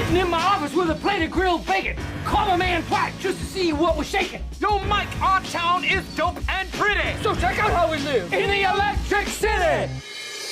Sitting in my office with a plate of grilled bacon. Call my man Platt just to see what was shaking. Yo, Mike, our town is dope and pretty. So check out how we live in the Electric City.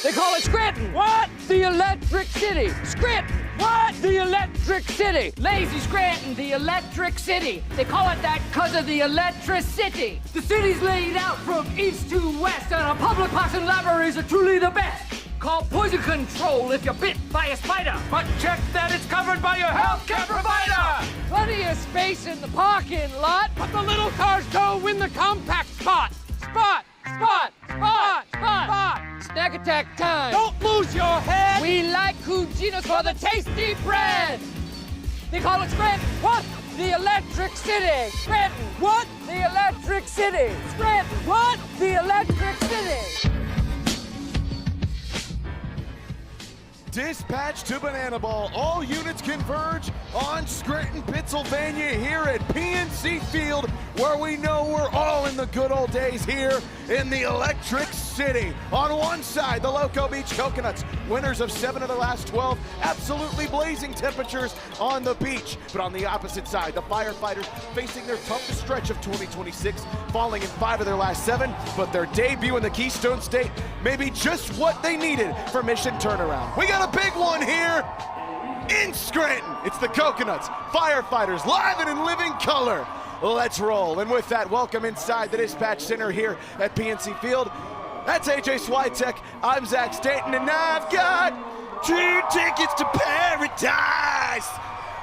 They call it Scranton. What? The Electric City. Scranton. What? The Electric City. Lazy Scranton, the Electric City. They call it that because of the electricity. The city's laid out from east to west, and our public parks and libraries are truly the best. Call poison control if you're bit by a spider. But check that it's covered by your healthcare provider. Plenty of space in the parking lot, but the little cars don't win the compact spot. Spot, spot, spot, spot, spot. Snack attack time. Don't lose your head. We like Cuginos for the tasty bread. They call it Scranton. What? The Electric City. Scranton. What? The Electric City. Scranton. What? The Electric City. Dispatch to Banana Ball. All units converge on Scranton, Pennsylvania, here at PNC Field, where we know we're all in the good old days here in the Electric City. On one side, the Loco Beach Coconuts, winners of 7 of the last 12, absolutely blazing temperatures on the beach. But on the opposite side, the Firefighters facing their toughest stretch of 2026, falling in 5 of their last 7, but their debut in the Keystone State may be just what they needed for mission turnaround. We got a big one here in Scranton. It's the Coconuts, Firefighters, live and in living color. Let's roll. And with that, welcome inside the Dispatch Center here at PNC Field. That's AJ Switek, I'm Zach Staten, and I've got 2 tickets to paradise.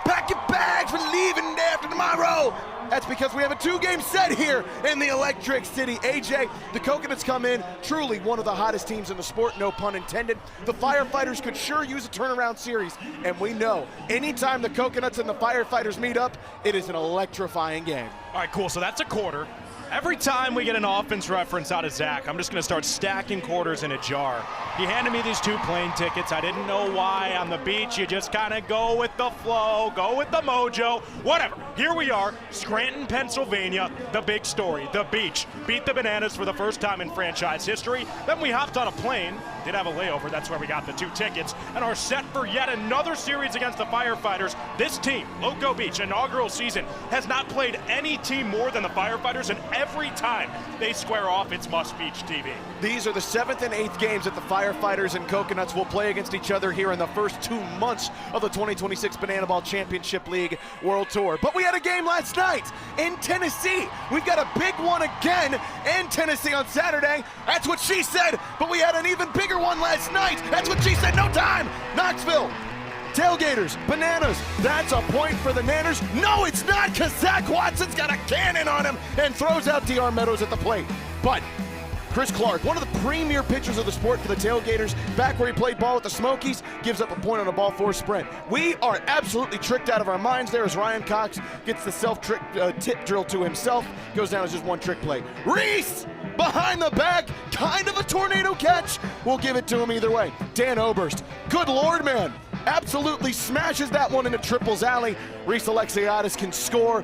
Pack your bags, we're leaving after tomorrow. That's because we have a 2-game set here in the Electric City. AJ, the Coconuts come in, truly one of the hottest teams in the sport, no pun intended. The Firefighters could sure use a turnaround series, and we know anytime the Coconuts and the Firefighters meet up, it is an electrifying game. All right, cool, so that's a quarter. Every time we get an offense reference out of Zach, I'm just gonna start stacking quarters in a jar. He handed me these 2 plane tickets. I didn't know why. On the beach, you just kind of go with the flow, go with the mojo, whatever. Here we are, Scranton, Pennsylvania, the big story, the beach. Beat the Bananas for the first time in franchise history. Then we hopped on a plane, did have a layover, that's where we got the 2 tickets, and are set for yet another series against the Firefighters. This team, Loco Beach, inaugural season, has not played any team more than the Firefighters, and every time they square off, it's must-beach TV. These are the 7th and 8th games that the Firefighters and Coconuts will play against each other here in the first 2 months of the 2026 Banana Ball Championship League World Tour. But we had a game last night in Tennessee. We've got a big one again in Tennessee on Saturday. That's what she said, but we had an even bigger one last night. That's what she said, no time. Knoxville. Tailgaters, Bananas, that's a point for the Nanners. No, it's not, because Zach Watson's got a cannon on him and throws out DR Meadows at the plate. But Chris Clark, one of the premier pitchers of the sport for the Tailgaters, back where he played ball with the Smokies, gives up a point on a ball 4 sprint. We are absolutely tricked out of our minds there as Ryan Cox gets the self-trick tip drill to himself, goes down as just 1 trick play. Reese! Behind the back, kind of a tornado catch. We'll give it to him either way. Dan Oberst, good Lord, man. Absolutely smashes that one into triples alley. Reese Alexiadis can score,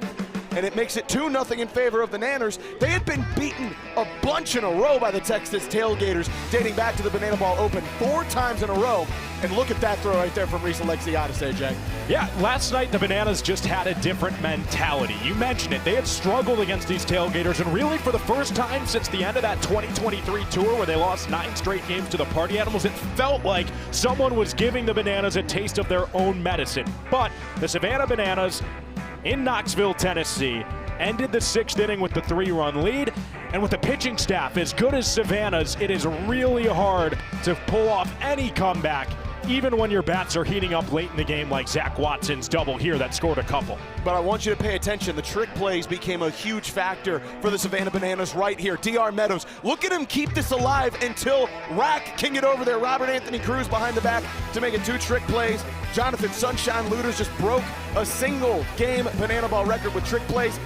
and it makes it 2-0 in favor of the Nanners. They had been beaten a bunch in a row by the Texas Tailgaters, dating back to the Banana Ball Open 4 times in a row. And look at that throw right there from Reese Alexiadis, AJ. Yeah, last night the Bananas just had a different mentality. You mentioned it. They had struggled against these Tailgaters, and really for the first time since the end of that 2023 tour where they lost 9 straight games to the Party Animals, it felt like someone was giving the Bananas a taste of their own medicine. But the Savannah Bananas in Knoxville, Tennessee, ended the 6th inning with the 3-run lead. And with the pitching staff as good as Savannah's, it is really hard to pull off any comeback, even when your bats are heating up late in the game like Zach Watson's double here that scored a couple. But I want you to pay attention. The trick plays became a huge factor for the Savannah Bananas right here. DR Meadows, look at him keep this alive until Rack can get over there. Robert Anthony Cruz behind the back to make it 2 trick plays. Jonathan Sunshine Looters just broke a single game Banana Ball record with trick plays.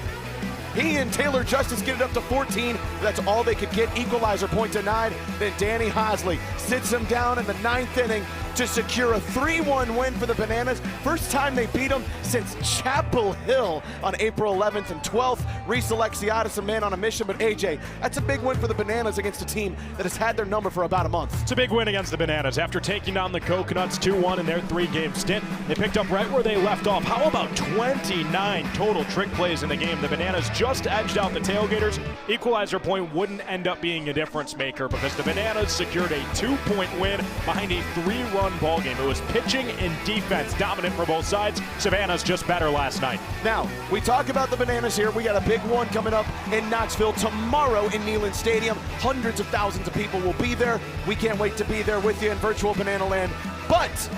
He and Taylor Justice get it up to 14. That's all they could get. Equalizer point denied. Then Danny Hosley sits him down in the 9th inning to secure a 3-1 win for the Bananas. First time they beat them since Chapel Hill on April 11th and 12th. Reese Alexiadis, a man on a mission, but AJ, that's a big win for the Bananas against a team that has had their number for about a month. It's a big win against the Bananas. After taking down the Coconuts 2-1 in their 3-game stint, they picked up right where they left off. How about 29 total trick plays in the game? The Bananas just edged out the Tailgaters. Equalizer point wouldn't end up being a difference maker because the Bananas secured a 2-point win behind a 3-run ball game. It was pitching and defense dominant for both sides. Savannah's just better last night. Now, we talk about the Bananas here. We got a big one coming up in Knoxville tomorrow in Neyland Stadium. Hundreds of thousands of people will be there. We can't wait to be there with you in virtual Banana Land. But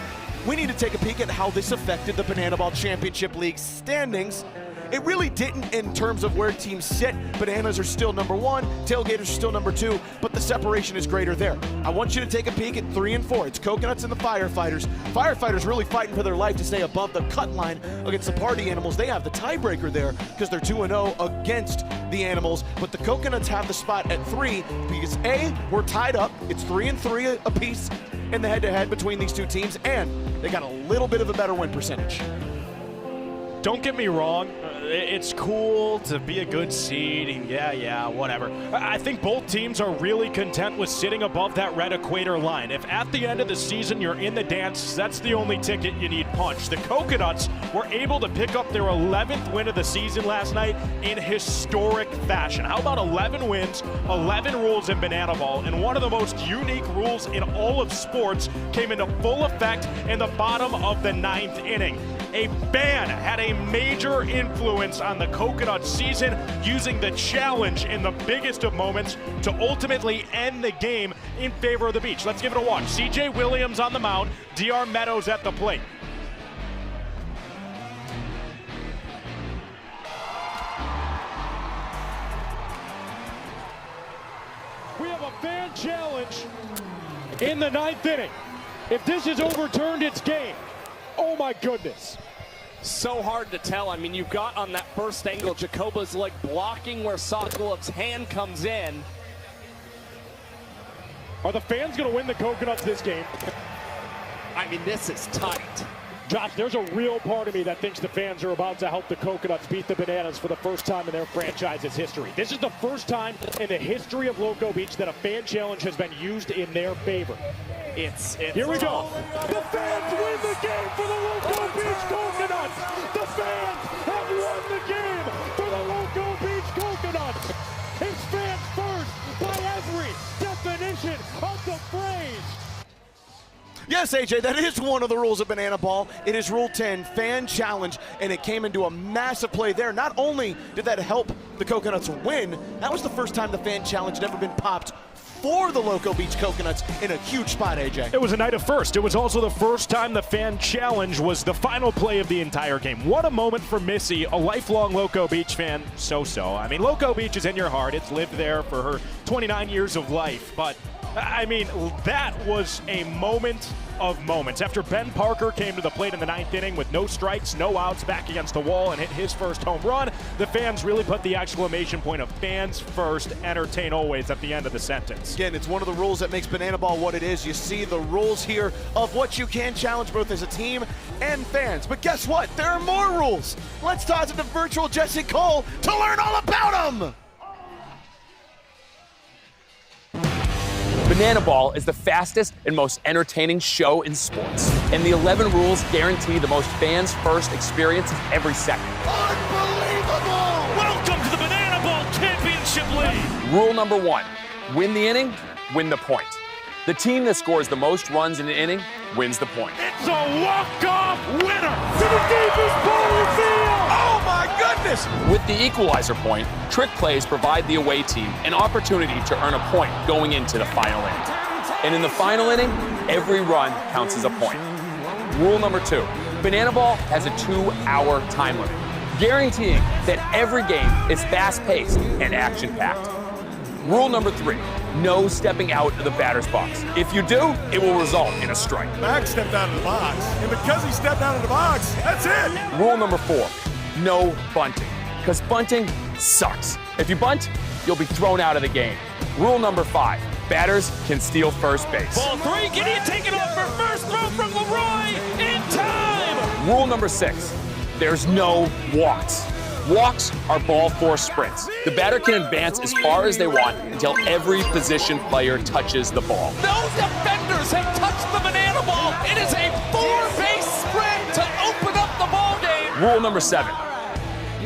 we need to take a peek at how this affected the Banana Ball Championship League standings. It really didn't in terms of where teams sit. Bananas are still number 1, Tailgaters are still number 2, but the separation is greater there. I want you to take a peek at 3 and 4. It's Coconuts and the Firefighters. Firefighters really fighting for their life to stay above the cut line against the Party Animals. They have the tiebreaker there because they're 2-0 against the Animals, but the Coconuts have the spot at 3 because A, we're tied up. It's 3 and 3 apiece in the head-to-head between these two teams, and they got a little bit of a better win percentage. Don't get me wrong, it's cool to be a good seed, and yeah, whatever. I think both teams are really content with sitting above that red equator line. If at the end of the season you're in the dance, that's the only ticket you need punched. The Coconuts were able to pick up their 11th win of the season last night in historic fashion. How about 11 wins, 11 rules in Banana Ball, and one of the most unique rules in all of sports came into full effect in the bottom of the 9th inning. A ban had a major influence on the Coconut season, using the challenge in the biggest of moments to ultimately end the game in favor of the Beach. Let's give it a watch. CJ Williams on the mound, DR Meadows at the plate. We have a fan challenge in the 9th inning. If this is overturned, it's game. Oh my goodness. So hard to tell. I mean, you've got on that first angle Jacoba's leg blocking where Sokolov's hand comes in. Are the fans going to win the Coconuts this game? I mean, this is tight. Josh, there's a real part of me that thinks the fans are about to help the Coconuts beat the Bananas for the first time in their franchise's history. This is the first time in the history of Loco Beach that a fan challenge has been used in their favor. It's Here we go. The fans win the game for the Loco Beach Coconuts. The fans have won the game for the Loco Beach Coconuts. It's fans first by every definition of the phrase. Yes, AJ, that is one of the rules of Banana Ball. It is Rule 10, Fan Challenge, and it came into a massive play there. Not only did that help the Coconuts win, that was the first time the Fan Challenge had ever been popped for the Loco Beach Coconuts in a huge spot, AJ. It was a night of first. It was also the first time the Fan Challenge was the final play of the entire game. What a moment for Missy, a lifelong Loco Beach fan. So-so. I mean, Loco Beach is in your heart. It's lived there for her 29 years of life, but I mean, that was a moment of moments. After Ben Parker came to the plate in the 9th inning with no strikes, no outs, back against the wall and hit his first home run, the fans really put the exclamation point of fans first, entertain always at the end of the sentence. Again, it's one of the rules that makes Banana Ball what it is. You see the rules here of what you can challenge both as a team and fans. But guess what? There are more rules. Let's toss it to virtual Jesse Cole to learn all about them. Banana Ball is the fastest and most entertaining show in sports. And the 11 rules guarantee the most fans-first experiences every second. Unbelievable! Welcome to the Banana Ball Championship League. Rule number 1, win the inning, win the point. The team that scores the most runs in an inning wins the point. It's a walk-off winner to the deepest part of the field. Oh my goodness! With the equalizer point, trick plays provide the away team an opportunity to earn a point going into the final inning. And in the final inning, every run counts as a point. Rule number 2, Banana Ball has a 2-hour time limit, guaranteeing that every game is fast-paced and action-packed. Rule number 3, no stepping out of the batter's box. If you do, it will result in a strike. Max stepped out of the box, and because he stepped out of the box, that's it. Rule number 4, no bunting, because bunting sucks. If you bunt, you'll be thrown out of the game. Rule number 5, Batters can steal first base. Ball 3, Gideon taken off for first, throw from Leroy in time. Rule number 6, there's no walks. Walks are ball 4 sprints. The batter can advance as far as they want until every position player touches the ball. Those defenders have touched the banana ball. It is a 4-base sprint to open up the ball game. Rule number 7,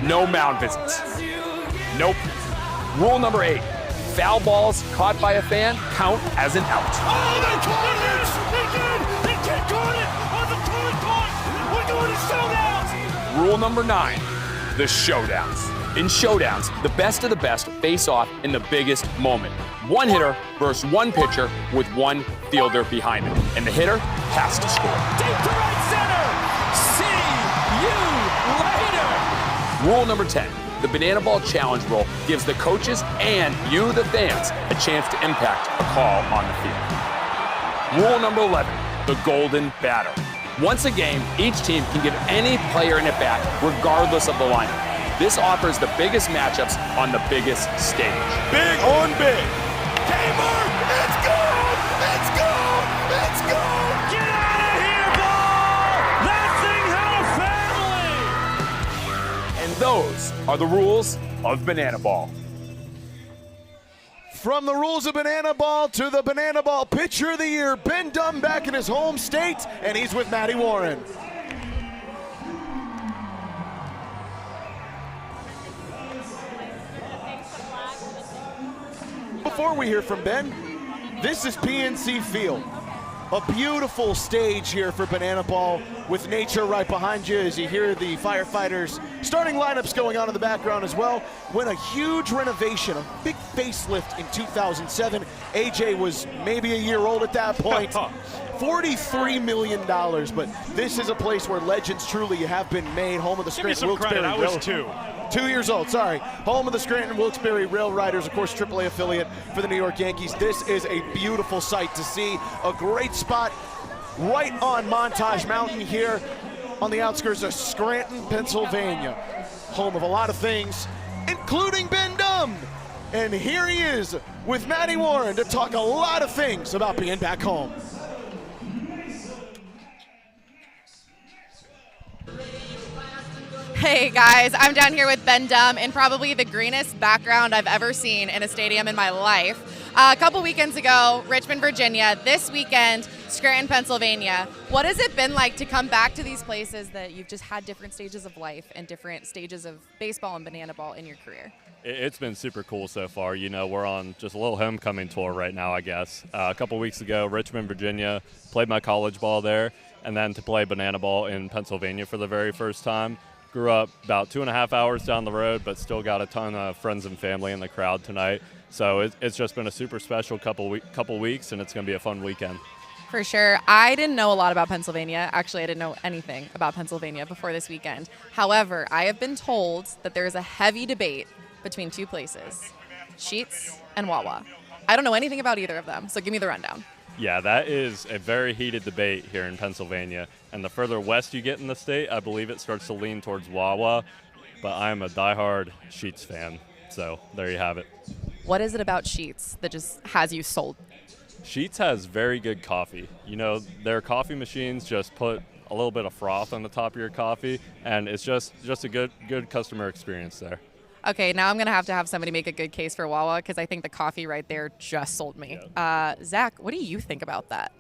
no mound visits. Nope. Rule number 8, foul balls caught by a fan count as an out. Oh, they caught it! They did! They did caught it! On the third court! We're doing a showdown! Rule number 9, the showdowns. In showdowns, the best of the best face off in the biggest moment. One hitter versus one pitcher with one fielder behind him. And the hitter has to score. Deep to right center! See you later! Rule number 10, the banana ball challenge rule gives the coaches and you, the fans, a chance to impact a call on the field. Rule number 11, the golden batter. Once a game, each team can give any player an at-bat regardless of the lineup. This offers the biggest matchups on the biggest stage. Big on big. Gamer, it's gone! It's gone! It's gone! Get out of here, ball! That thing had a family! And those are the rules of Banana Ball. From the rules of Banana Ball to the Banana Ball Pitcher of the Year, Ben Dunn back in his home state, and he's with Matty Warren. Before we hear from Ben, this is PNC Field. A beautiful stage here for Banana Ball with nature right behind you as you hear the Firefighters starting lineups going on in the background as well. When a huge renovation, a big facelift in 2007. AJ was maybe a year old at that point. $43 million, but this is a place where legends truly have been made. Home of the Scranton Wilkes-Barre. I was 2. 2 years old, sorry. Home of the Scranton Wilkes-Barre Rail Riders, of course, AAA affiliate for the New York Yankees. This is a beautiful sight to see. A great spot right on Montage Mountain here on the outskirts of Scranton, Pennsylvania. Home of a lot of things, including Ben Dunn. And here he is with Matty Warren to talk a lot of things about being back home. Hey guys, I'm down here with Ben Dunn in probably the greenest background I've ever seen in a stadium in my life. A couple weekends ago, Richmond, Virginia. This weekend, Scranton, Pennsylvania. What has it been like to come back to these places that you've just had different stages of life and different stages of baseball and banana ball in your career? It's been super cool so far. You know, we're on just a little homecoming tour right now, I guess. A couple weeks ago, Richmond, Virginia, played my college ball there, and then to play banana ball in Pennsylvania for the very first time. Grew up about 2.5 hours down the road, but still got a ton of friends and family in the crowd tonight. So it's just been a super special couple weeks, and it's going to be a fun weekend. For sure. I didn't know a lot about Pennsylvania. Actually, I didn't know anything about Pennsylvania before this weekend. However, I have been told that there is a heavy debate between two places, Sheetz and Wawa. I don't know anything about either of them, so give me the rundown. Yeah, that is a very heated debate here in Pennsylvania. And the further west you get in the state, I believe it starts to lean towards Wawa. But I'm a diehard Sheetz fan, so there you have it. What is it about Sheetz that just has you sold? Sheetz has very good coffee. You know, their coffee machines just put a little bit of froth on the top of your coffee, and it's just a good customer experience there. Okay, now I'm going to have somebody make a good case for Wawa because I think the coffee right there just sold me. Yeah. Zach, what do you think about that?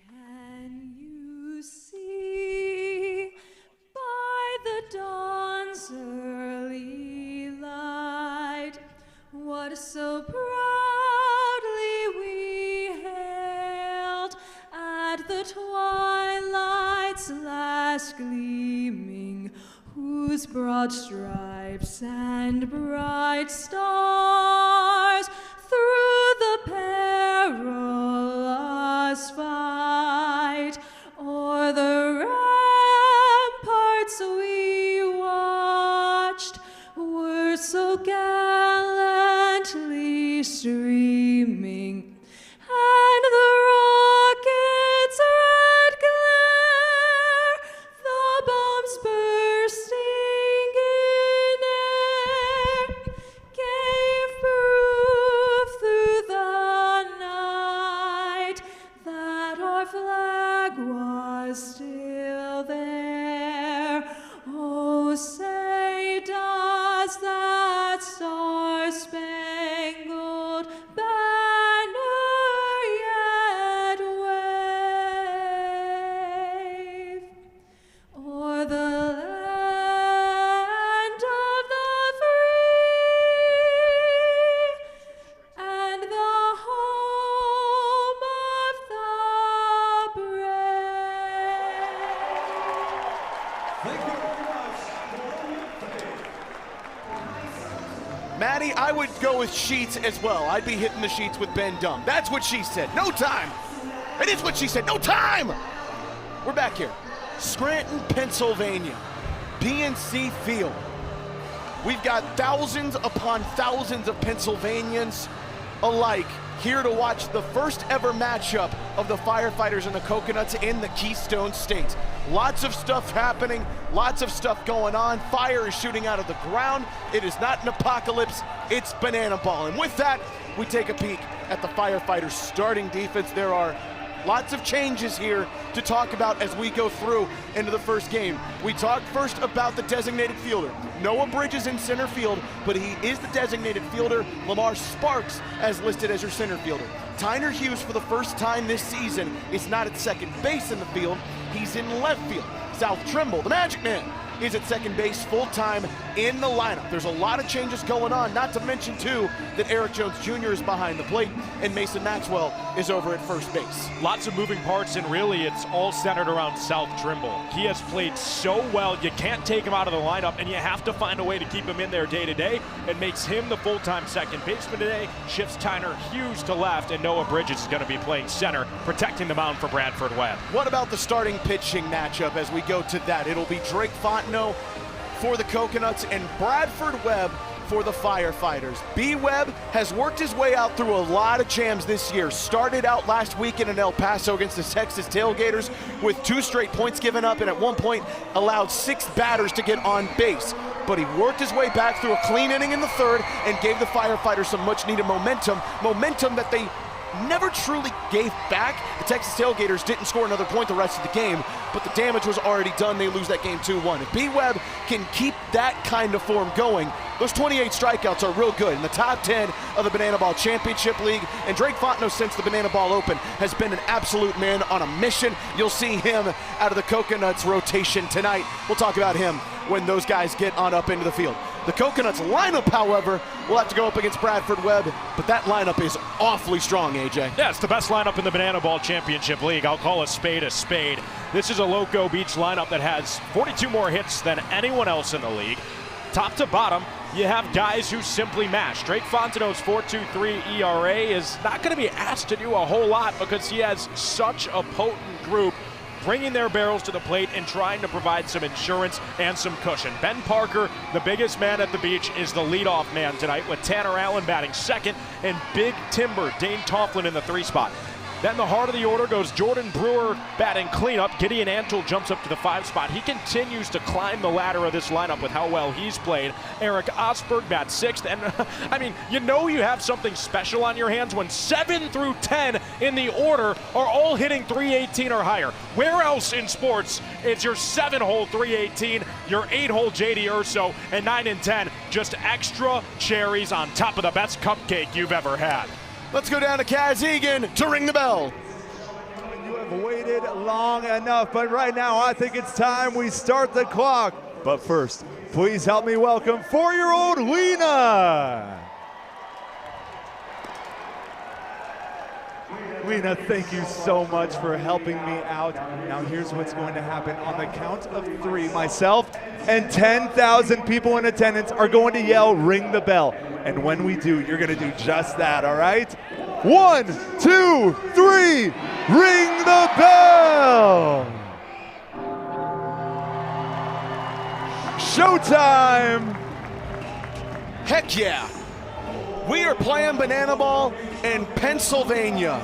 Can you see by the dawn's early light what so proudly we hailed at the twilight's last gleaming, whose broad stripes and bright stars through the perilous fight o'er the ramparts we watched were so gallantly streaming, and the rocket's red glare, the bombs bursting in air, gave Maddie, I would go with sheets as well. I'd be hitting the sheets with Ben Dumb. That's what she said. No time. It is what she said. No time. We're back here. Scranton, Pennsylvania. PNC Field. We've got thousands upon thousands of Pennsylvanians alike here to watch the first ever matchup of the Firefighters and the Coconuts in the Keystone State. Lots of stuff happening, lots of stuff going on. Fire is shooting out of the ground. It is not an apocalypse, it's banana ball. And with that, we take a peek at the Firefighters starting defense. There are lots of changes here to talk about as we go through into the first game. We talk first about the designated fielder. Noah Bridges in center field, but he is the designated fielder. Lamar Sparks as listed as your center fielder. Tyner Hughes, for the first time this season, is not at second base in the field. He's in left field. South Trimble, the Magic Man, is at second base full-time in the lineup. There's a lot of changes going on, not to mention, too, that Eric Jones Jr. is behind the plate and Mason Maxwell is over at first base. Lots of moving parts, and really it's all centered around South Trimble. He has played so well, you can't take him out of the lineup, and you have to find a way to keep him in there day to day. It makes him the full-time second baseman today, shifts Tyner Hughes to left, and Noah Bridges is going to be playing center, protecting the mound for Bradford Webb. What about the starting pitching matchup as we go to that? It'll be Drake Fontenot for the Coconuts and Bradford Webb for the Firefighters. B. Webb has worked his way out through a lot of jams this year. Started out last weekend in El Paso against the Texas Tailgaters with 2 straight points given up, and at one point allowed 6 batters to get on base. But he worked his way back through a clean inning in the third and gave the Firefighters some much needed momentum that they never truly gave back. The Texas Tailgaters didn't score another point the rest of the game, but the damage was already done. They lose that game 2-1. If B. Webb can keep that kind of form going, those 28 strikeouts are real good in the top 10 of the Banana Ball Championship League. And Drake Fontenot, since the Banana Ball Open, has been an absolute man on a mission. You'll see him out of the Coconuts rotation tonight. We'll talk about him when those guys get on up into the field. The Coconuts lineup, however, will have to go up against Bradford Webb, but that lineup is awfully strong, AJ. Yeah, it's the best lineup in the Banana Ball Championship League. I'll call a spade a spade. This is a Loco Beach lineup that has 42 more hits than anyone else in the league. Top to bottom, you have guys who simply mash. Drake Fontenot's 4.23 ERA is not going to be asked to do a whole lot because he has such a potent group bringing their barrels to the plate and trying to provide some insurance and some cushion. Ben Parker, the biggest man at the beach, is the leadoff man tonight with Tanner Allen batting second and Big Timber, Dane Tofflin in the 3 spot. Then the heart of the order goes Jordan Brewer batting cleanup. Gideon Antle jumps up to the 5 spot. He continues to climb the ladder of this lineup with how well he's played. Eric Osberg bats 6th. And I mean, you know you have something special on your hands when 7 through 10 in the order are all hitting 318 or higher. Where else in sports is your 7-hole 318, your 8-hole JD Urso, and 9 and 10 just extra cherries on top of the best cupcake you've ever had? Let's go down to Kaz Egan to ring the bell. You have waited long enough, but right now I think it's time we start the clock. But first, please help me welcome 4-year-old Lena. Lena, thank you so much for helping me out. Now here's what's going to happen. On the count of 3, myself and 10,000 people in attendance are going to yell, ring the bell. And when we do, you're going to do just that, all right? 1, 2, 3, ring the bell! Showtime! Heck yeah! We are playing Banana Ball in Pennsylvania.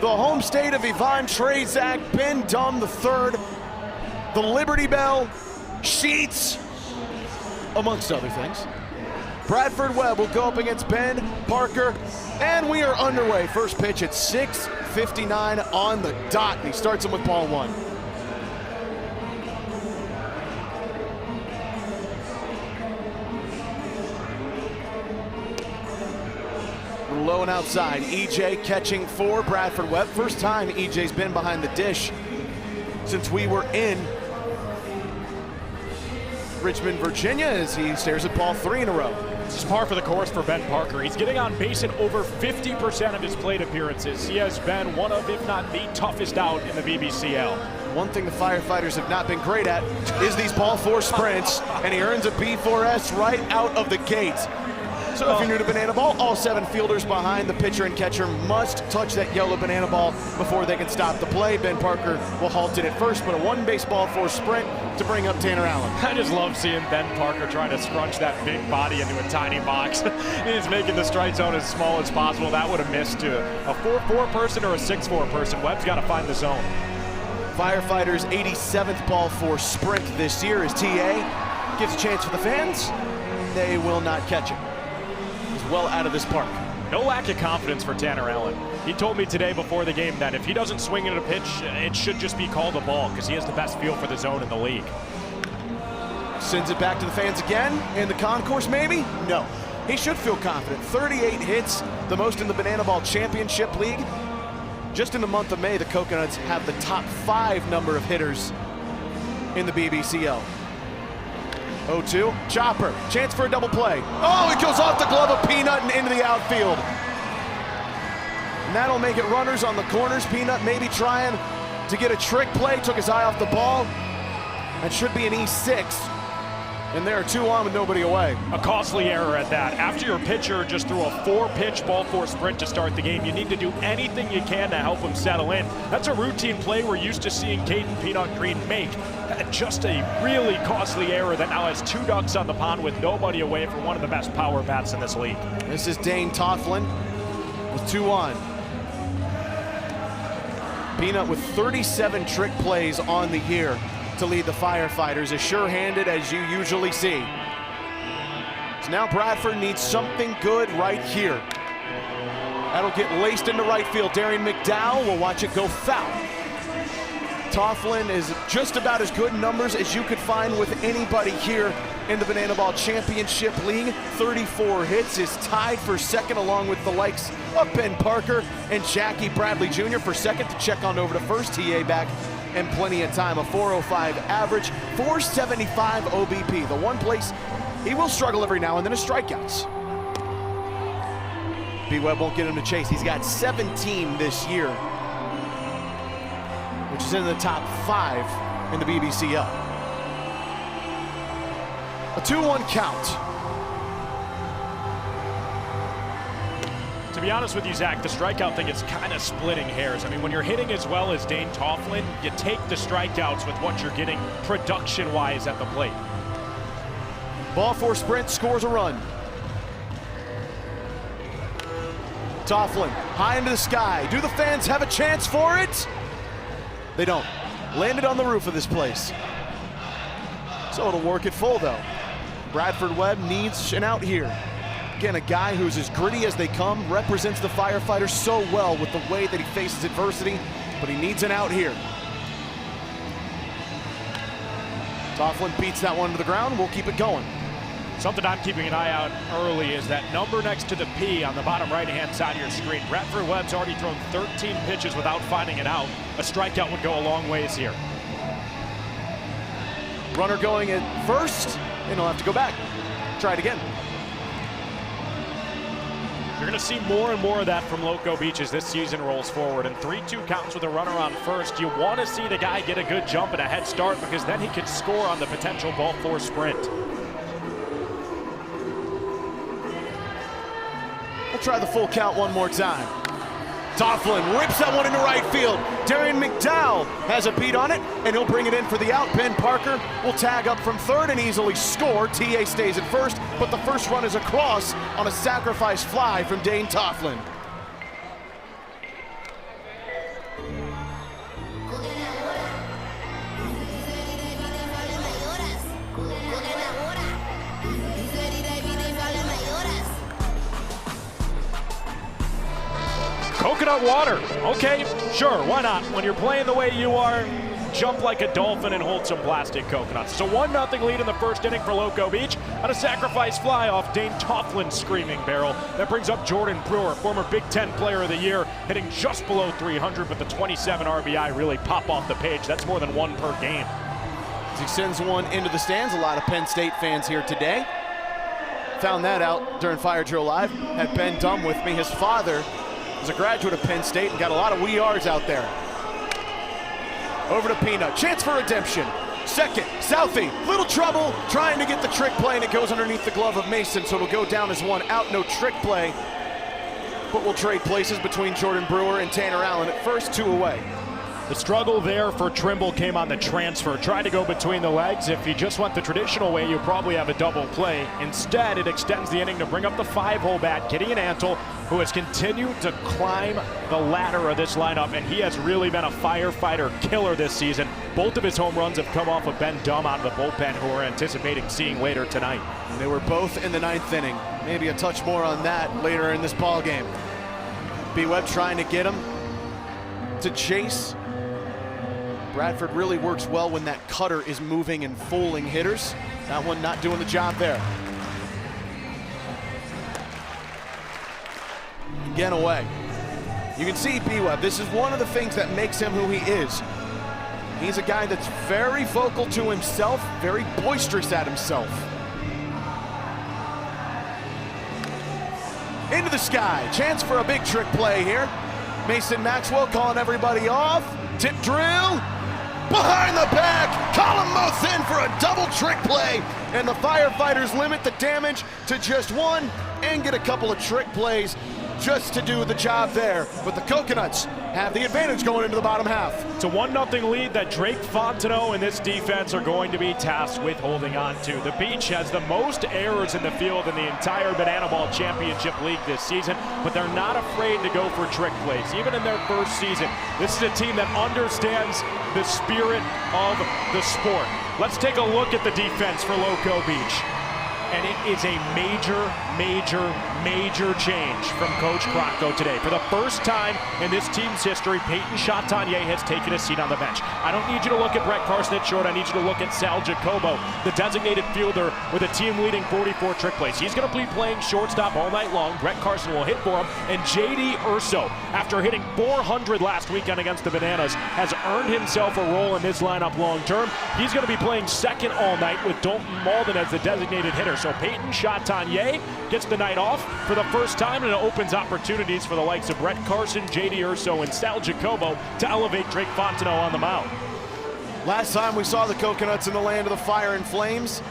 The home state of Yvonne Trezak, Ben Dumb III, the Liberty Bell, Sheets, amongst other things. Bradford Webb will go up against Ben Parker, and we are underway. First pitch at 6:59 on the dot, and he starts him with ball 1. Low and outside, EJ catching for Bradford Webb. First time EJ's been behind the dish since we were in Richmond, Virginia, as he stares at ball 3 in a row. This is par for the course for Ben Parker. He's getting on base in over 50% of his plate appearances. He has been one of, if not the toughest out in the BBCL. One thing the Firefighters have not been great at is these ball 4 sprints, and he earns a B4S right out of the gate. So if you're new to banana ball, all 7 fielders behind the pitcher and catcher must touch that yellow banana ball before they can stop the play. Ben Parker will halt it at first, but a 1-base ball for sprint to bring up Tanner Allen. I just love seeing Ben Parker trying to scrunch that big body into a tiny box. He's making the strike zone as small as possible. That would have missed to a 4-4 person or a 6-4 person. Webb's got to find the zone. Firefighters' 87th ball for sprint this year as TA gives a chance for the fans. They will not catch it. He's well out of this park. No lack of confidence for Tanner Allen. He told me today before the game that if he doesn't swing at a pitch, it should just be called a ball because he has the best feel for the zone in the league. Sends it back to the fans again. In the concourse, maybe? No. He should feel confident. 38 hits, the most in the Banana Ball Championship League. Just in the month of May, the Coconuts have the top 5 number of hitters in the BBCL. 0-2, chopper, chance for a double play. Oh, it goes off the glove of Peanut and into the outfield. And that'll make it runners on the corners. Peanut maybe trying to get a trick play, took his eye off the ball. That should be an E6. And there are 2 on with nobody away. A costly error at that. After your pitcher just threw a 4-pitch ball 4 sprint to start the game, you need to do anything you can to help him settle in. That's a routine play we're used to seeing Caden Peanut Green make. Just a really costly error that now has 2 ducks on the pond with nobody away for one of the best power bats in this league. This is Dane Toughlin with 2 on. Peanut with 37 trick plays on the year to lead the Firefighters, as sure-handed as you usually see. So now Bradford needs something good right here. That'll get laced into right field. Darian McDowell will watch it go foul. Toughlin is just about as good numbers as you could find with anybody here in the Banana Ball Championship League. 34 hits, is tied for second along with the likes of Ben Parker and Jackie Bradley Jr. for second. To check on over to first, TA back and plenty of time. A 405 average, 475 OBP. The one place he will struggle every now and then is strikeouts. B-Webb won't get him to chase. He's got 17 this year, which is in the top 5 in the BBCL. A 2-1 count. To be honest with you, Zach, the strikeout thing is kind of splitting hairs. I mean, when you're hitting as well as Dane Toughlin, you take the strikeouts with what you're getting production-wise at the plate. Ball 4 sprint, scores a run. Toughlin, high into the sky. Do the fans have a chance for it? They don't. Landed on the roof of this place. So it'll work it full, though. Bradford Webb needs an out here. Again, a guy who's as gritty as they come, represents the Firefighters so well with the way that he faces adversity, but he needs an out here. Toughlin beats that one to the ground. We'll keep it going. Something I'm keeping an eye out early is that number next to the P on the bottom right-hand side of your screen. Bradford Webb's already thrown 13 pitches without finding it out. A strikeout would go a long ways here. Runner going at first, and he'll have to go back. Try it again. You're going to see more and more of that from Loco Beach as this season rolls forward. And 3-2 counts with a runner on first. You want to see the guy get a good jump and a head start because then he can score on the potential ball 4 sprint. We'll try the full count one more time. Toughlin rips that one into right field. Darian McDowell has a beat on it, and he'll bring it in for the out. Ben Parker will tag up from third and easily score. TA stays at first, but the first run is across on a sacrifice fly from Dane Toughlin. Coconut water, okay, sure, why not? When you're playing the way you are, jump like a dolphin and hold some plastic coconuts. It's a 1-0 lead in the first inning for Loco Beach on a sacrifice fly off Dane Toughlin's screaming barrel. That brings up Jordan Brewer, former Big Ten Player of the Year, hitting just below 300, but the 27 RBI really pop off the page. That's more than 1 per game. As he sends one into the stands, a lot of Penn State fans here today. Found that out during Fire Drill Live. Had Ben Dunn with me. His father was a graduate of Penn State and got a lot of wee R's out there. Over to Peanut, chance for redemption. Second, Southie, little trouble trying to get the trick play, and it goes underneath the glove of Mason, so it'll go down as 1 out, no trick play. But we'll trade places between Jordan Brewer and Tanner Allen at first, 2 away. The struggle there for Trimble came on the transfer. Tried to go between the legs. If you just went the traditional way, you probably have a double play. Instead, it extends the inning to bring up the 5-hole bat, Gideon Antle, who has continued to climb the ladder of this lineup, and he has really been a firefighter killer this season. Both of his home runs have come off of Ben Dumm out of the bullpen, who we're anticipating seeing later tonight. And they were both in the 9th inning. Maybe a touch more on that later in this ball game. B-Webb trying to get him to chase. Bradford really works well when that cutter is moving and fooling hitters. That one not doing the job there. Again away. You can see B-Webb, this is one of the things that makes him who he is. He's a guy that's very vocal to himself, very boisterous at himself. Into the sky, chance for a big trick play here. Mason Maxwell calling everybody off. Tip drill, behind the back. Colin Moth in for a double trick play. And the Firefighters limit the damage to just 1 and get a couple of trick plays just to do the job there. But the Coconuts have the advantage going into the bottom half. It's a 1-0 lead that Drake Fontenot and this defense are going to be tasked with holding on to. The Beach has the most errors in the field in the entire Banana Ball Championship League this season, but they're not afraid to go for trick plays, even in their first season. This is a team that understands the spirit of the sport. Let's take a look at the defense for Loco Beach. And it is a major change from Coach Crocco today. For the first time in this team's history, Peyton Chatagnier has taken a seat on the bench. I don't need you to look at Brett Carson at short. I need you to look at Sal Jacobo, the designated fielder with a team-leading 44 trick plays. He's going to be playing shortstop all night long. Brett Carson will hit for him. And J.D. Urso, after hitting 400 last weekend against the Bananas, has earned himself a role in this lineup long-term. He's going to be playing second all night with Dalton Malden as the designated hitter. So Peyton Chatagnier gets the night off for the first time, and it opens opportunities for the likes of Brett Carson, J.D. Urso, and Sal Jacobo to elevate Drake Fontenot on the mound. Last time we saw the Coconuts in the land of the fire and flames,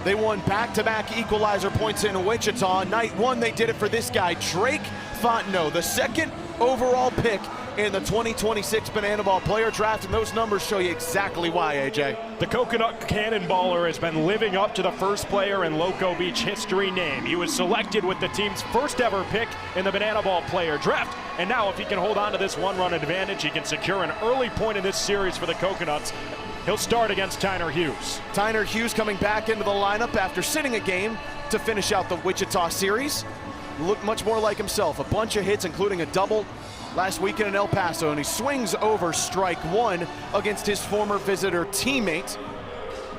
they won back-to-back equalizer points in Wichita. Night 1, they did it for this guy, Drake Fontenot, the 2nd overall pick in the 2026 Banana Ball Player Draft, and those numbers show you exactly why, AJ. The Coconut Cannonballer has been living up to the first player in Loco Beach history name. He was selected with the team's first ever pick in the Banana Ball Player Draft, and now if he can hold on to this 1-run advantage, he can secure an early point in this series for the Coconuts. He'll start against Tyner Hughes. Tyner Hughes coming back into the lineup after sitting a game to finish out the Wichita series. Looked much more like himself, a bunch of hits, including a double last weekend in El Paso, and he swings over strike 1 against his former visitor teammate.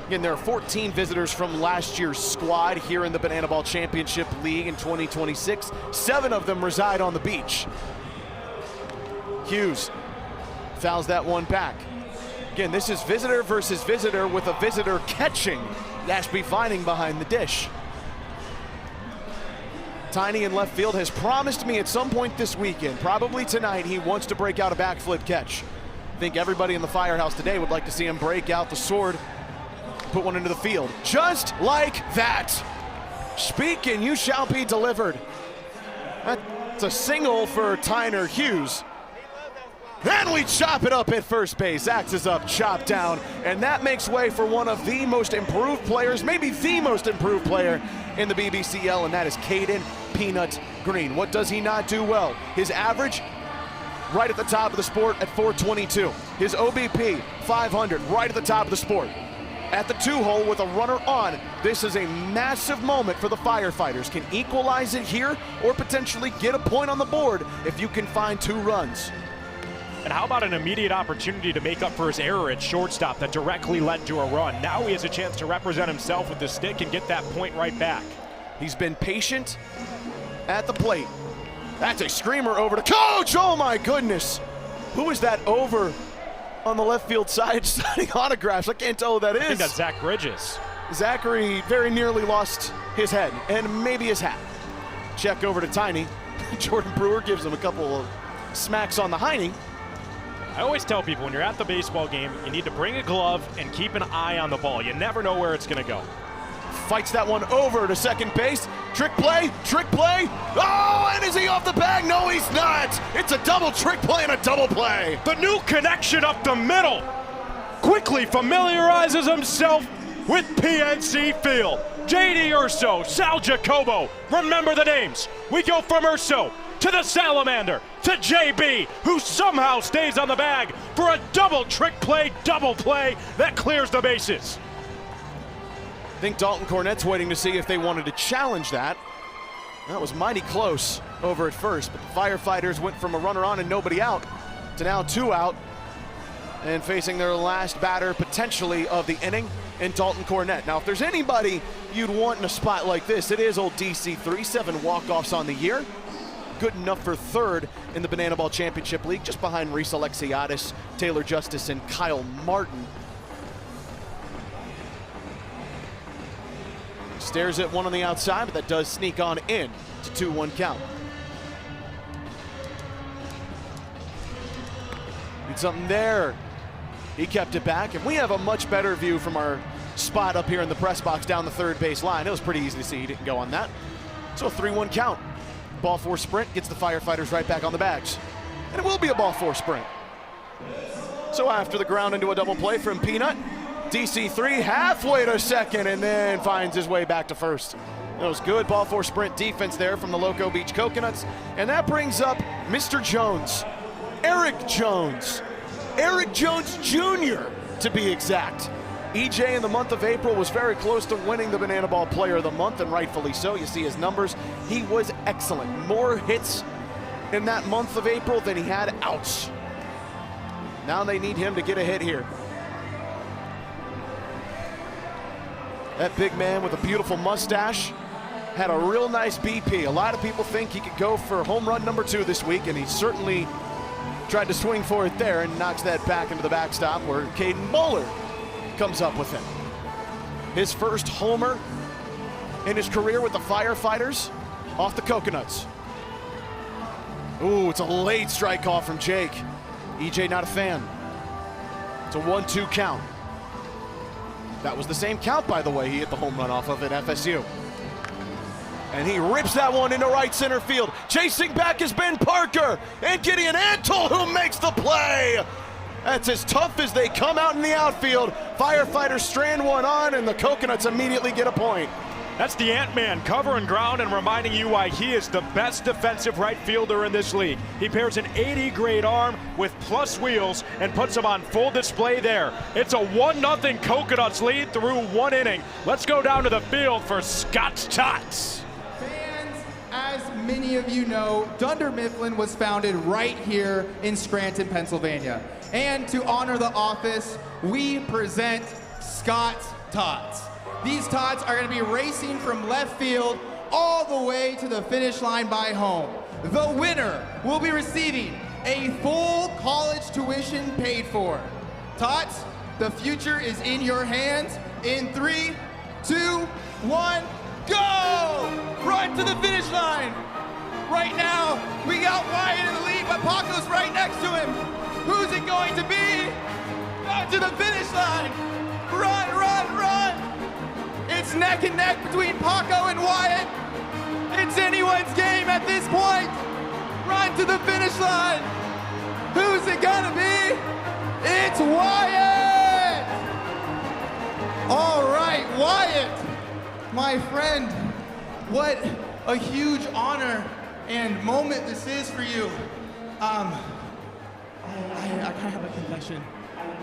Again, there are 14 visitors from last year's squad here in the Banana Ball Championship League in 2026. 7 of them reside on the beach. Hughes fouls that one back. Again, this is visitor versus visitor with a visitor catching Ashby Vining behind the dish. Tiny in left field has promised me at some point this weekend, probably tonight, he wants to break out a backflip catch. I think everybody in the Firehouse today would like to see him break out the sword, put one into the field. Just like that. Speak and you shall be delivered. That's a single for Tyner Hughes. And we chop it up at first base. Axe is up, chop down, and that makes way for one of the most improved players, maybe the most improved player in the BBCL, and that is Caden Peanut Green. What does he not do well? His average, right at the top of the sport at 422. His OBP, 500, right at the top of the sport. At the 2-hole with a runner on, this is a massive moment for the Firefighters. Can equalize it here or potentially get a point on the board if you can find 2 runs. And how about an immediate opportunity to make up for his error at shortstop that directly led to a run? Now he has a chance to represent himself with the stick and get that point right back. He's been patient at the plate. That's a screamer over to Coach. Oh my goodness. Who is that over on the left field side signing autographs? I can't tell who that is. I think that's Zach Bridges. Zachary very nearly lost his head and maybe his hat. Check over to Tiny. Jordan Brewer gives him a couple of smacks on the hiney. I always tell people when you're at the baseball game, you need to bring a glove and keep an eye on the ball. You never know where it's going to go. Fights that one over to second base. Trick play, trick play. Oh, and is he off the bag? No, he's not. It's a double trick play and a double play. The new connection up the middle quickly familiarizes himself with PNC Field. J.D. Urso, Sal Jacobo. Remember the names. We go from Urso to the Salamander to JB, who somehow stays on the bag for a double trick play, double play that clears the bases. I think Dalton Cornett's waiting to see if they wanted to challenge that. That was mighty close over at first, but the Firefighters went from a runner on and nobody out to now 2 out and facing their last batter potentially of the inning in Dalton Cornett. Now, if there's anybody you'd want in a spot like this, it is old DC3, 7 walk-offs on the year. Good enough for third in the Banana Ball Championship League, just behind Reese Alexiadis, Taylor Justice, and Kyle Martin. Stares at one on the outside, but that does sneak on in to 2-1 count. Did something there. He kept it back, and we have a much better view from our spot up here in the press box down the third base line. It was pretty easy to see he didn't go on that. So a 3-1 count. Ball 4 sprint gets the Firefighters right back on the bags. And it will be a ball 4 sprint. So after the ground into a double play from Peanut, DC3 halfway to second and then finds his way back to first. That was good ball 4 sprint defense there from the Loco Beach Coconuts. And that brings up Mr. Jones, Eric Jones Jr. to be exact. EJ in the month of April was very close to winning the Banana Ball Player of the Month, and rightfully so. You see his numbers. He was excellent. More hits in that month of April than he had outs. Now they need him to get a hit here. That big man with a beautiful mustache had a real nice BP. A lot of people think he could go for home run number 2 this week, and he certainly tried to swing for it there and knocks that back into the backstop where Caden Bullard comes up with him. His first homer in his career with the Firefighters off the Coconuts. Ooh, it's a late strike call from Jake. EJ not a fan. It's a 1-2 count. That was the same count, by the way, he hit the home run off of at FSU. And he rips that one into right center field. Chasing back is Ben Parker and Gideon Antle, who makes the play. That's as tough as they come out in the outfield. Firefighters strand one on, and the Coconuts immediately get a point. That's the Ant-Man covering ground and reminding you why he is the best defensive right fielder in this league. He pairs an 80-grade arm with plus wheels and puts him on full display there. It's a 1-0 Coconuts lead through 1 inning. Let's go down to the field for Scott's Tots. Fans, as many of you know, Dunder Mifflin was founded right here in Scranton, Pennsylvania. And to honor the office, we present Scott's Tots. These Tots are going to be racing from left field all the way to the finish line by home. The winner will be receiving a full college tuition paid for. Tots, the future is in your hands. In 3, 2, 1, go! Run to the finish line. Right now, we got Wyatt in the lead, but Paco's right next to him. Who's it going to be? Run to the finish line. Run, run, run. It's neck and neck between Paco and Wyatt. It's anyone's game at this point. Run to the finish line. Who's it gonna be? It's Wyatt. All right, Wyatt, my friend, what a huge honor and moment this is for you. I kind of have a confession.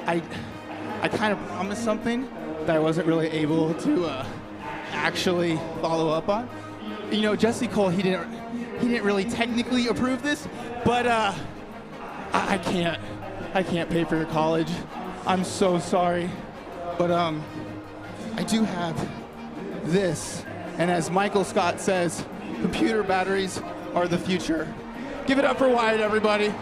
I kind of promised something that I wasn't really able to actually follow up on. You know, Jesse Cole, he didn't really technically approve this, but I can't pay for your college. I'm so sorry, but I do have this, and as Michael Scott says, computer batteries are the future. Give it up for Wyatt, everybody.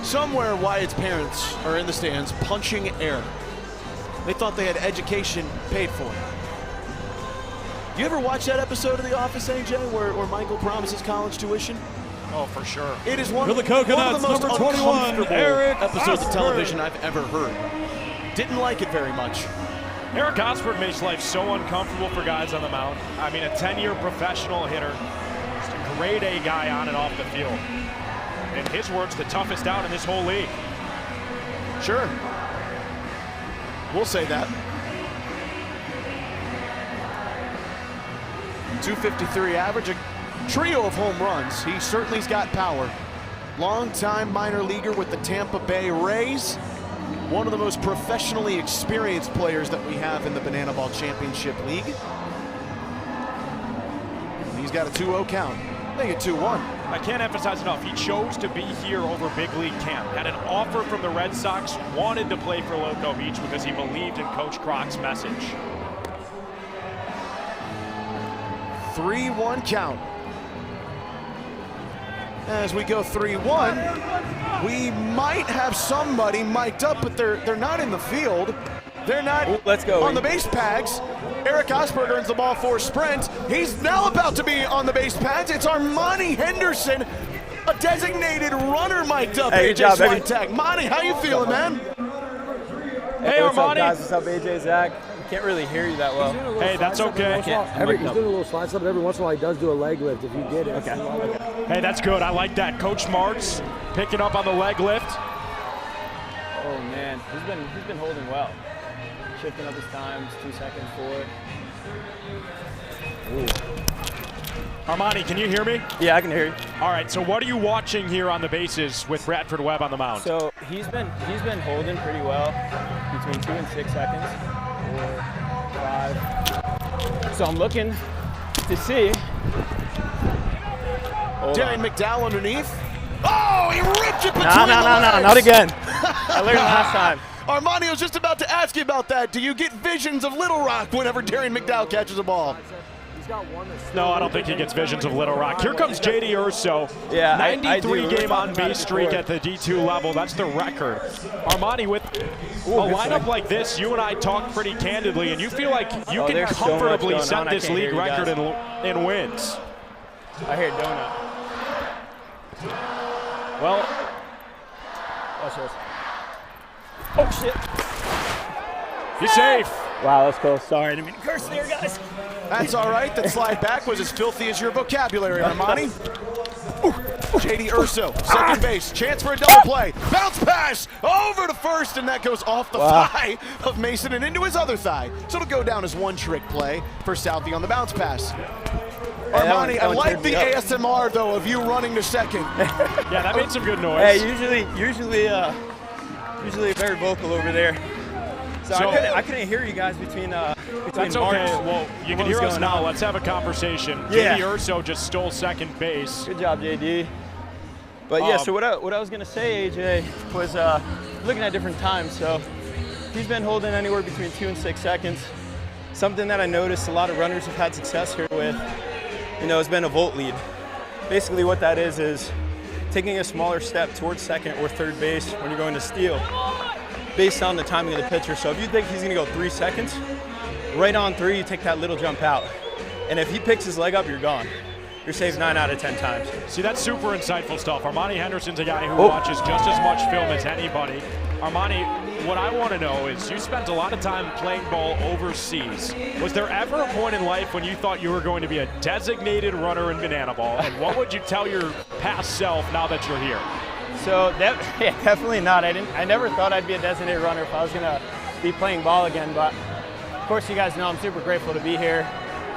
Somewhere Wyatt's parents are in the stands punching air. They thought they had education paid for. You ever watch that episode of The Office, AJ, where Michael promises college tuition? Oh, for sure. It is For one the of the Coconuts, most number 21, uncomfortable Eric episodes of Osberg. television I've ever heard. Didn't like it very much. Eric Osberg makes life so uncomfortable for guys on the mound. I mean, a 10-year professional hitter, just a grade A guy on and off the field. In his words, the toughest out in this whole league. Sure. We'll say that. 253 average, a trio of home runs. He certainly's got power. Long-time minor leaguer with the Tampa Bay Rays. One of the most professionally experienced players that we have in the Banana Ball Championship League. He's got a 2-0 count. Make it 2-1. I can't emphasize enough, he chose to be here over big league camp. Had an offer from the Red Sox, wanted to play for Loco Beach because he believed in Coach Croc's message. 3-1 count. As we go 3-1, we might have somebody mic'd up, but they're not in the field. They're not on the base pads. Eric Osberg earns the ball for Sprint. He's now about to be on the base pads. It's Armani Henderson, a designated runner mic'd up. Hey, AJ good job, baby. Switek. Monty, how you feeling, man? Hey, what's Armani. up, guys? What's up, AJ, Zach? Can't really hear you that well. Hey, that's okay. He's doing a little slide step, but every once in a while he does do a leg lift if you get it. Okay. Hey, that's good. I like that. Coach Martz picking up on the leg lift. Oh man, he's been holding well. Shifting up his times, 2 seconds forward. Armani, can you hear me? Yeah, I can hear you. All right, so what are you watching here on the bases with Bradford Webb on the mound? So he's been holding pretty well, between 2 and 6 seconds, 4, 5. So I'm looking to see. Darren McDowell underneath. Oh, he ripped it between No, the legs. not again. I learned last time. Armani, I was just about to ask you about that. Do you get visions of Little Rock whenever Darren McDowell catches a ball? No, I don't think he gets visions of Little Rock. Here comes J.D. Urso. Yeah, 93 game on base streak at the D2 level. That's the record. Armani, with a lineup like this, you and I talked pretty candidly, and you feel like you can comfortably set this league record in wins. I hear donut. Well, watch this. Oh shit! He's safe. Wow, that's close. Sorry, I didn't mean to curse there, guys. That's all right. That slide back was as filthy as your vocabulary, Armani. J.D. Urso, second base, chance for a double play. Bounce pass over to first, and that goes off the thigh of Mason and into his other thigh. So it'll go down as one trick play for Southie on the bounce pass. Armani, I like the ASMR though of you running to second. Yeah, that made some good noise. Hey, usually very vocal over there. So I couldn't hear you guys between That's March. okay. Well, you can hear us now. Let's have a conversation. Yeah. J.D. Urso just stole second base. Good job, JD. But yeah, so what I was gonna say, AJ, was looking at different times. So he's been holding anywhere between 2 and 6 seconds. Something that I noticed a lot of runners have had success here with, has been a volt lead. Basically what that is taking a smaller step towards second or third base when you're going to steal, based on the timing of the pitcher. So if you think he's gonna go 3 seconds, right on 3, you take that little jump out. And if he picks his leg up, you're gone. You're saved 9 out of 10 times. See, that's super insightful stuff. Armani Henderson's a guy who watches just as much film as anybody. Armani, what I want to know is you spent a lot of time playing ball overseas. Was there ever a point in life when you thought you were going to be a designated runner in Banana Ball? And what would you tell your past self now that you're here? So definitely not. I never thought I'd be a designated runner if I was gonna be playing ball again. But of course, you guys know I'm super grateful to be here.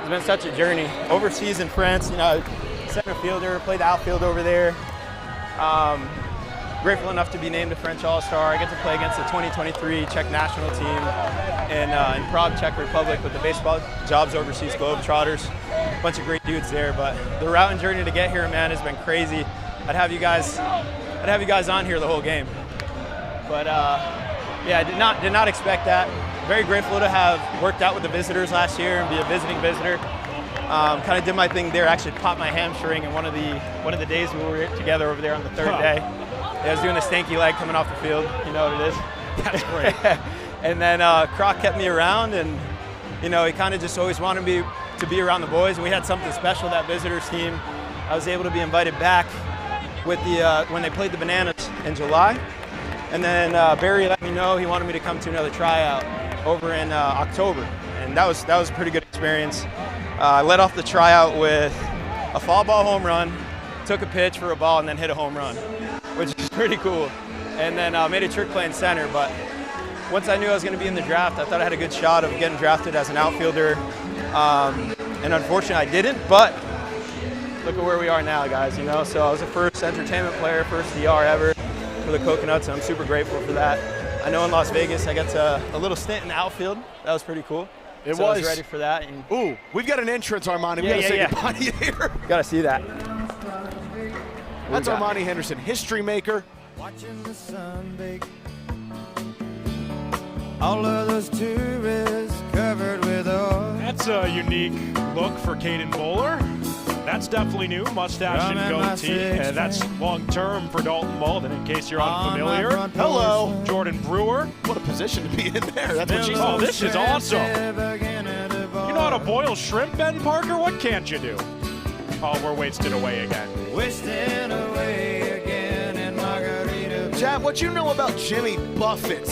It's been such a journey. Overseas in France, center fielder, played the outfield over there. Grateful enough to be named a French All-Star. I get to play against the 2023 Czech national team in Prague, Czech Republic with the Baseball Jobs Overseas Globetrotters. A bunch of great dudes there, but the route and journey to get here, man, has been crazy. I'd have you guys on here the whole game. But yeah, I did not expect that. Very grateful to have worked out with the visitors last year and be a visiting visitor. Kind of did my thing there. Actually popped my hamstring in one of the days we were together over there on the third day. I was doing a stanky leg coming off the field. You know what it is. That's great. And then Croc kept me around, and he kind of just always wanted me to be around the boys, and we had something special, that visitors team. I was able to be invited back with the when they played the Bananas in July. And then Barry let me know he wanted me to come to another tryout over in October. And that was a pretty good experience. I led off the tryout with a foul ball home run, took a pitch for a ball, and then hit a home run, which is pretty cool. And then made a trick play in center, but once I knew I was going to be in the draft, I thought I had a good shot of getting drafted as an outfielder. And unfortunately I didn't, but look at where we are now, guys, you know? So I was the first entertainment player, first DR ever for the Coconuts, and I'm super grateful for that. I know in Las Vegas I got a little stint in the outfield. That was pretty cool. It so was. I was ready for that. And ooh, we've got an entrance, Armani. We got to say goodbye to you here. Got to see that. That's Armani Henderson, history maker. Watching the sun bake. All of those tourists covered with oil. That's a unique look for Caden Bowler. That's definitely new, mustache and goatee, and that's long-term for Dalton Malden, in case you're unfamiliar. Hello. Jordan Brewer. What a position to be in there. That's what she's Oh, this is awesome. You know how to boil shrimp, Ben Parker? What can't you do? Oh, we're wasted away again. Wasting away again in Margarita. Chad, what you know about Jimmy Buffett?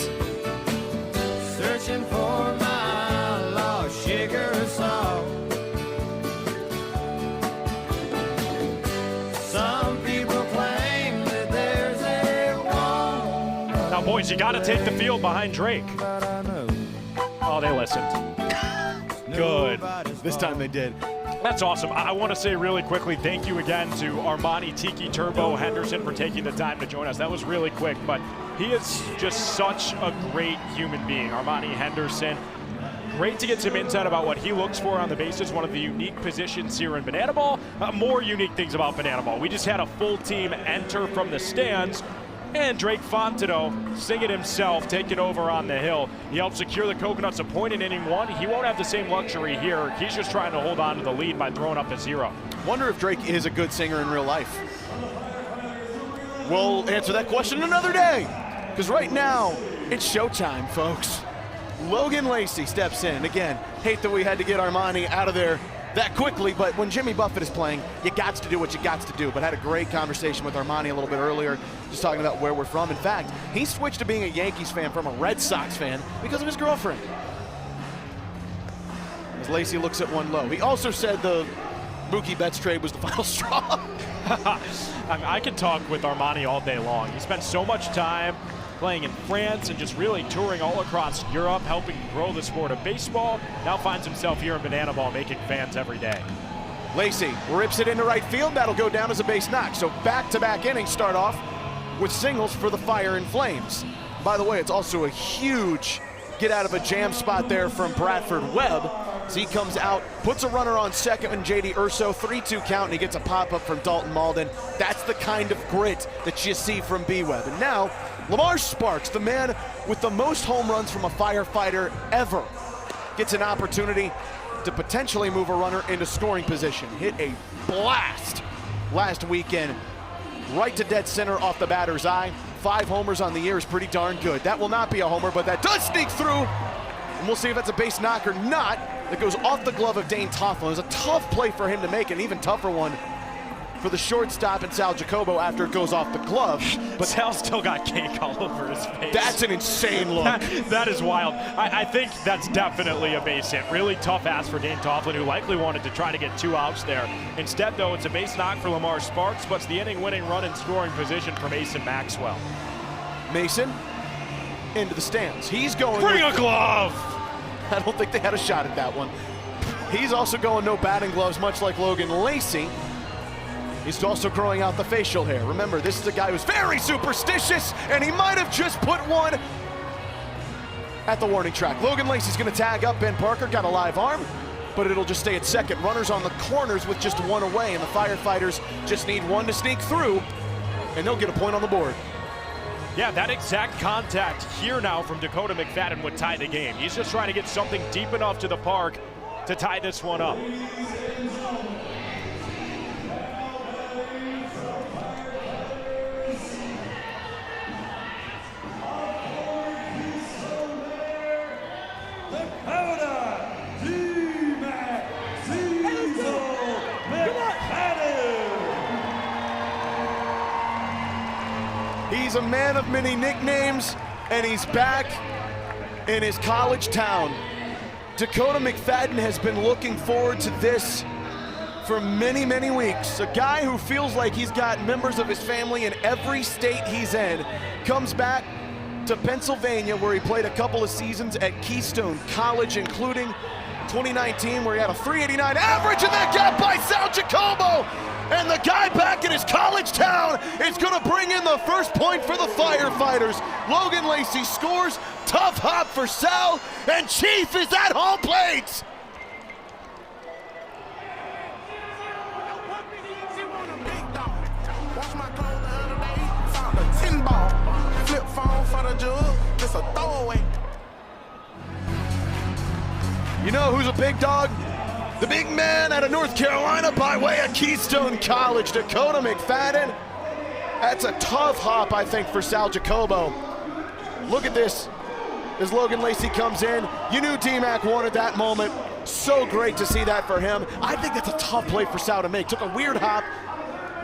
Searching for my lost sugar and salt. Some people claim that there's a wall. Now, boys, you got to take the field behind Drake. Oh, they listened. Good. This time they did. That's awesome. I want to say really quickly, thank you again to Armani Tiki Turbo Henderson for taking the time to join us. That was really quick, but he is just such a great human being. Armani Henderson, great to get some insight about what he looks for on the bases, one of the unique positions here in Banana Ball. More unique things about Banana Ball. We just had a full team enter from the stands, and Drake Fontenot singing himself, taking over on the hill. He helped secure the Coconuts a point in inning one. He won't have the same luxury here. He's just trying to hold on to the lead by throwing up a 0. Wonder if Drake is a good singer in real life. We'll answer that question another day, because right now, it's showtime, folks. Logan Lacey steps in. Again, hate that we had to get Armani out of there that quickly, but when Jimmy Buffett is playing, you got to do what you got to do. But had a great conversation with Armani a little bit earlier, just talking about where we're from. In fact, he switched to being a Yankees fan from a Red Sox fan because of his girlfriend. As Lacey looks at one low. He also said the Mookie Betts trade was the final straw. I could talk with Armani all day long. He spent so much time playing in France and just really touring all across Europe, helping grow the sport of baseball. Now finds himself here in Banana Ball making fans every day. Lacey rips it into right field. That'll go down as a base knock. So back-to-back innings start off with singles for the Fire and Flames. By the way, it's also a huge get out of a jam spot there from Bradford Webb. As he comes out, puts a runner on second and J.D. Urso, 3-2 count, and he gets a pop-up from Dalton Malden. That's the kind of grit that you see from B-Webb. And now, Lamar Sparks, the man with the most home runs from a Firefighter ever, gets an opportunity to potentially move a runner into scoring position. Hit a blast last weekend, right to dead center off the batter's eye. 5 homers on the year is pretty darn good. That will not be a homer, but that does sneak through. And we'll see if that's a base knock or not. That goes off the glove of Dane Tofflin. It was a tough play for him to make, an even tougher one for the shortstop and Sal Jacobo after it goes off the glove. But Sal still got cake all over his face. That's an insane look. That is wild. I think that's definitely a base hit. Really tough ass for Dane Tofflin, who likely wanted to try to get 2 outs there. Instead, though, it's a base knock for Lamar Sparks, puts the inning-winning run in scoring position for Mason Maxwell. Mason into the stands. He's going. Bring a glove! I don't think they had a shot at that one. He's also going no batting gloves, much like Logan Lacey. He's also growing out the facial hair. Remember, this is a guy who's very superstitious, and he might have just put one at the warning track. Logan Lacey's gonna tag up. Ben Parker got a live arm, but it'll just stay at second. Runners on the corners with just 1 away, and the Firefighters just need 1 to sneak through, and they'll get a point on the board. Yeah, that exact contact here now from Dakota McFadden would tie the game. He's just trying to get something deep enough to the park to tie this one up. He's a man of many nicknames, and he's back in his college town. Dakota McFadden has been looking forward to this for many, many weeks. A guy who feels like he's got members of his family in every state he's in, comes back to Pennsylvania, where he played a couple of seasons at Keystone College, including 2019, where he had a 389 average, and that got by Sal Jacobo. And the guy back in his college town is gonna bring in the first point for the Firefighters. Logan Lacey scores, tough hop for Sal, and Chief is at home plate. Flip phone for the jug, just a throwaway. You know who's a big dog? The big man out of North Carolina by way of Keystone College, Dakota McFadden. That's a tough hop, I think, for Sal Jacobo. Look at this as Logan Lacey comes in. You knew D-Mac wanted that moment. So great to see that for him. I think that's a tough play for Sal to make. Took a weird hop.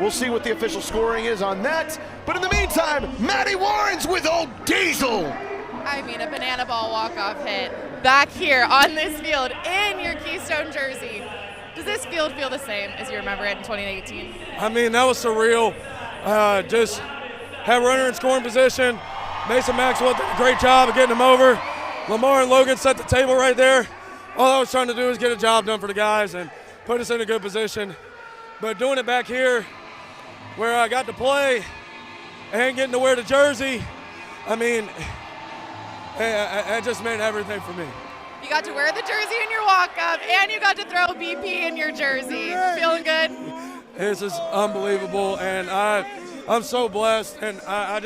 We'll see what the official scoring is on that. But in the meantime, Maddie Warrens with old Diesel. I mean, a banana ball walk-off hit back here on this field in your Keystone jersey. Does this field feel the same as you remember it in 2018? I mean, that was surreal. Just had a runner in scoring position. Mason Maxwell did a great job of getting him over. Lamar and Logan set the table right there. All I was trying to do was get a job done for the guys and put us in a good position. But doing it back here where I got to play and getting to wear the jersey, I mean, it just meant everything for me. You got to wear the jersey in your walk-up, and you got to throw BP in your jersey. Feeling good? This is unbelievable, and I'm so blessed, and I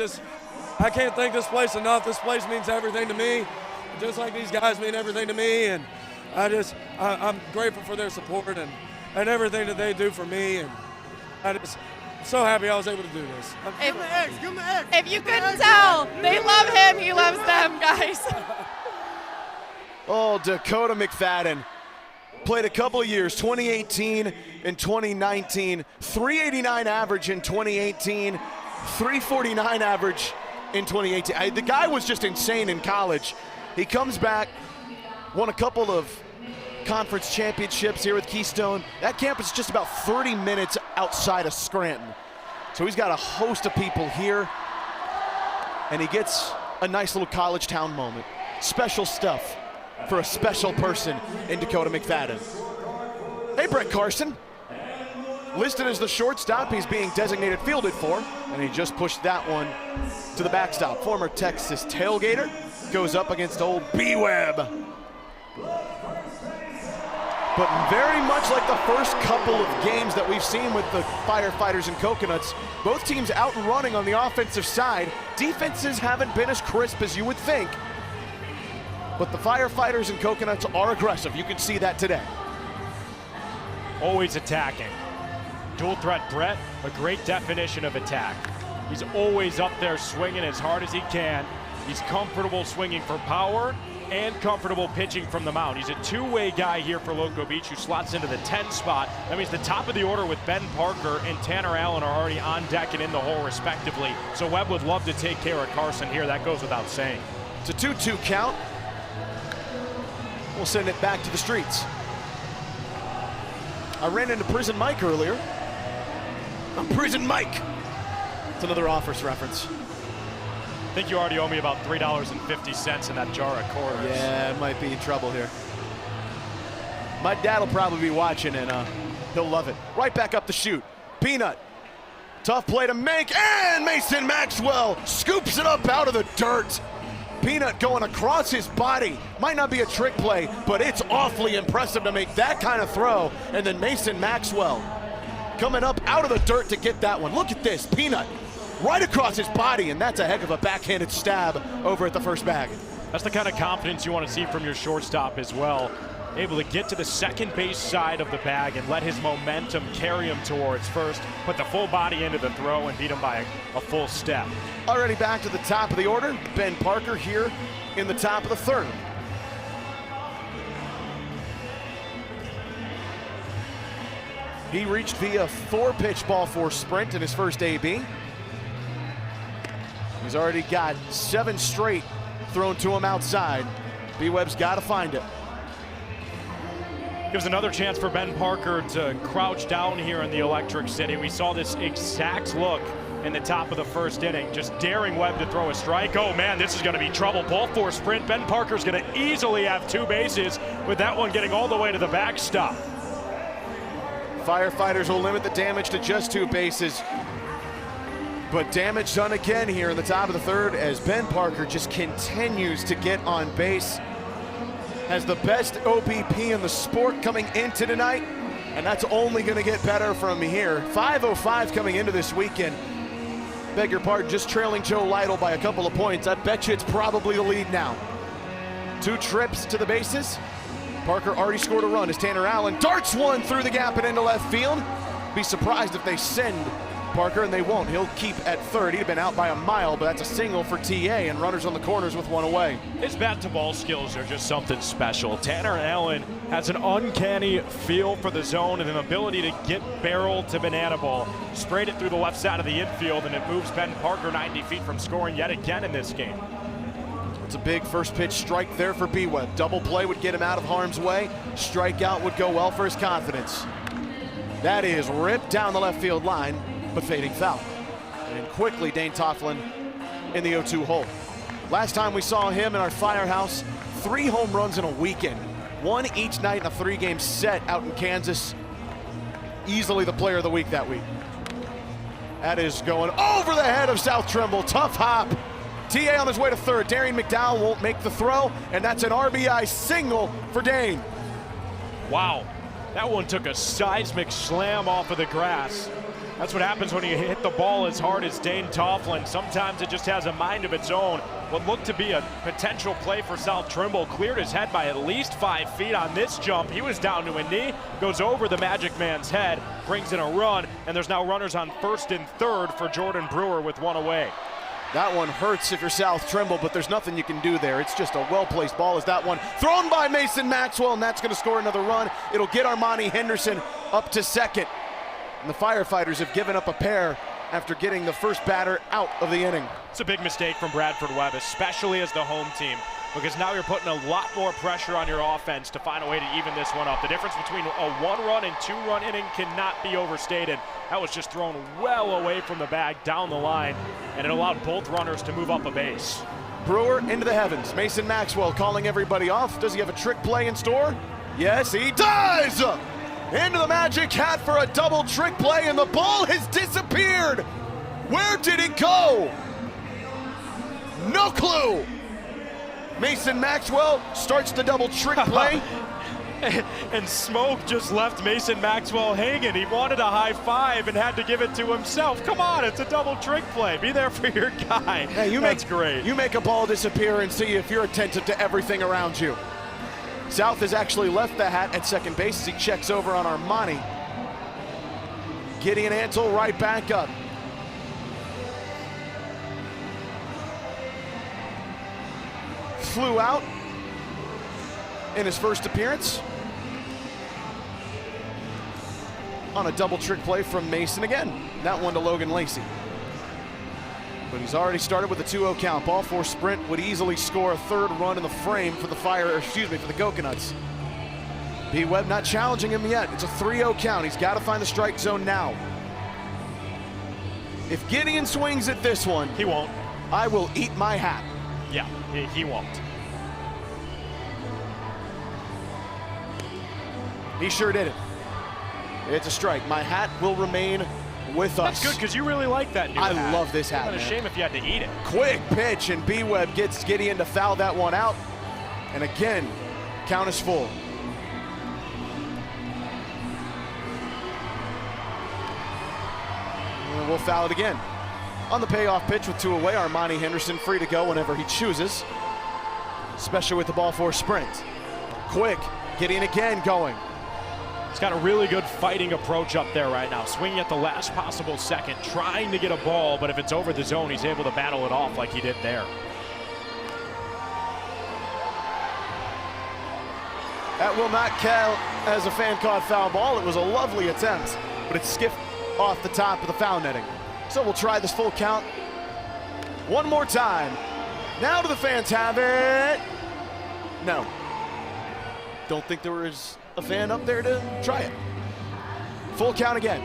can't thank this place enough. This place means everything to me, just like these guys mean everything to me, and I'm grateful for their support and everything that they do for me, and I'm so happy I was able to do this. If you couldn't tell, they love him, he loves them, guys. Oh, Dakota McFadden played a couple of years, 2018 and 2019, 389 average in 2018, 349 average in 2018. The guy was just insane in college. He comes back, won a couple of conference championships here with Keystone. That campus is just about 30 minutes outside of Scranton. So he's got a host of people here, and he gets a nice little college town moment. Special stuff for a special person in Dakota McFadden. Hey, Brett Carson. Listed as the shortstop, he's being designated fielded for, and he just pushed that one to the backstop. Former Texas tailgater goes up against old B-Web. But very much like the first couple of games that we've seen with the Firefighters and Coconuts, both teams out and running on the offensive side. Defenses haven't been as crisp as you would think, but the Firefighters and Coconuts are aggressive. You can see that today. Always attacking. Dual threat Brett, a great definition of attack. He's always up there swinging as hard as he can. He's comfortable swinging for power and comfortable pitching from the mound. He's a two-way guy here for Loco Beach, who slots into the 10 spot. That means the top of the order with Ben Parker and Tanner Allen are already on deck and in the hole respectively. So Webb would love to take care of Carson here. That goes without saying. It's a 2-2 count. We'll send it back to the streets. I ran into Prison Mike earlier. I'm Prison Mike. It's another Office reference. I think you already owe me about $3.50 in that jar of quarters. Yeah, I might be in trouble here. My dad will probably be watching, and he'll love it. Right back up the chute. Peanut. Tough play to make, and Mason Maxwell scoops it up out of the dirt. Peanut going across his body. Might not be a trick play, but it's awfully impressive to make that kind of throw. And then Mason Maxwell coming up out of the dirt to get that one. Look at this, Peanut right across his body, and that's a heck of a backhanded stab over at the first bag. That's the kind of confidence you want to see from your shortstop as well. Able to get to the second base side of the bag and let his momentum carry him towards first, put the full body into the throw and beat him by a full step. Already back to the top of the order. Ben Parker here in the top of the third. He reached via 4-pitch ball four sprint in his first AB. He's already got 7 straight thrown to him outside. B-Web's got to find it. Gives another chance for Ben Parker to crouch down here in the Electric City. We saw this exact look in the top of the first inning, just daring Webb to throw a strike. Oh man, this is gonna be trouble. Ball four sprint. Ben Parker's gonna easily have 2 bases with that one getting all the way to the backstop. Firefighters will limit the damage to just 2 bases. But damage done again here in the top of the third as Ben Parker just continues to get on base. Has the best OBP in the sport coming into tonight, and that's only going to get better from here. 5:05 coming into this weekend. Beg your pardon, just trailing Joe Lytle by a couple of points. I bet you it's probably the lead now. 2 trips to the bases. Parker already scored a run as Tanner Allen darts one through the gap and into left field. Be surprised if they send Parker, and they won't. He'll keep at third. He'd been out by a mile, but that's a single for TA, and runners on the corners with 1 away. His bat-to-ball skills are just something special. Tanner Allen has an uncanny feel for the zone and an ability to get barrel to banana ball. Sprayed it through the left side of the infield, and it moves Ben Parker 90 feet from scoring yet again in this game. It's a big first pitch strike there for B-Web. Double play would get him out of harm's way. Strikeout would go well for his confidence. That is ripped down the left field line, but fading foul. And quickly, Dane Tofflin in the 0-2 hole. Last time we saw him in our firehouse, 3 home runs in a weekend. 1 each night in a 3-game set out in Kansas. Easily the player of the week that week. That is going over the head of South Trumbull. Tough hop. TA on his way to third. Darian McDowell won't make the throw, and that's an RBI single for Dane. Wow, that one took a seismic slam off of the grass. That's what happens when you hit the ball as hard as Dane Tofflin. Sometimes it just has a mind of its own. What looked to be a potential play for South Trimble cleared his head by at least 5 feet on this jump. He was down to a knee, goes over the Magic Man's head, brings in a run, and there's now runners on first and third for Jordan Brewer with 1 away. That one hurts if you're South Trimble, but there's nothing you can do there. It's just a well-placed ball as that one thrown by Mason Maxwell, and that's going to score another run. It'll get Armani Henderson up to second. And the Firefighters have given up a pair after getting the first batter out of the inning. It's a big mistake from Bradford Webb, especially as the home team, because now you're putting a lot more pressure on your offense to find a way to even this one up. The difference between a 1-run and 2-run inning cannot be overstated. That was just thrown well away from the bag down the line, and it allowed both runners to move up a base. Brewer into the heavens. Mason Maxwell calling everybody off. Does he have a trick play in store? Yes, he does! Into the magic hat for a double trick play, and the ball has disappeared. Where did it go? No clue. Mason Maxwell starts the double trick play. And smoke just left Mason Maxwell hanging. He wanted a high five and had to give it to himself. Come on, it's a double trick play. Be there for your guy. Hey, That's great. You make a ball disappear and see if you're attentive to everything around you. South has actually left the hat at second base as he checks over on Armani. Gideon Antle right back up. Flew out in his first appearance on a double trick play from Mason again. That one to Logan Lacey. But he's already started with a 2-0 count. Ball 4 sprint would easily score a 3rd run in the frame for the for the Coconuts. B-Webb not challenging him yet. It's a 3-0 count. He's got to find the strike zone now. If Gideon swings at this one, he won't. I will eat my hat. Yeah, he won't. He sure did it. It's a strike. My hat will remain with us. That's good because you really like that new hat. I love this hat, It's a shame if you had to eat it. Quick pitch, and B-Webb gets Gideon to foul that one out. And again, count is full. And we'll foul it again. On the payoff pitch with 2 away, Armani Henderson free to go whenever he chooses, especially with the ball 4 sprint. Quick, Gideon again going. He's got a really good fighting approach up there right now. Swinging at the last possible second, trying to get a ball, but if it's over the zone, he's able to battle it off like he did there. That will not count as a fan-caught foul ball. It was a lovely attempt, but it skipped off the top of the foul netting. So we'll try this full count One more time. Now do the fans have it? No. Don't think there was a fan up there to try it. Full count again.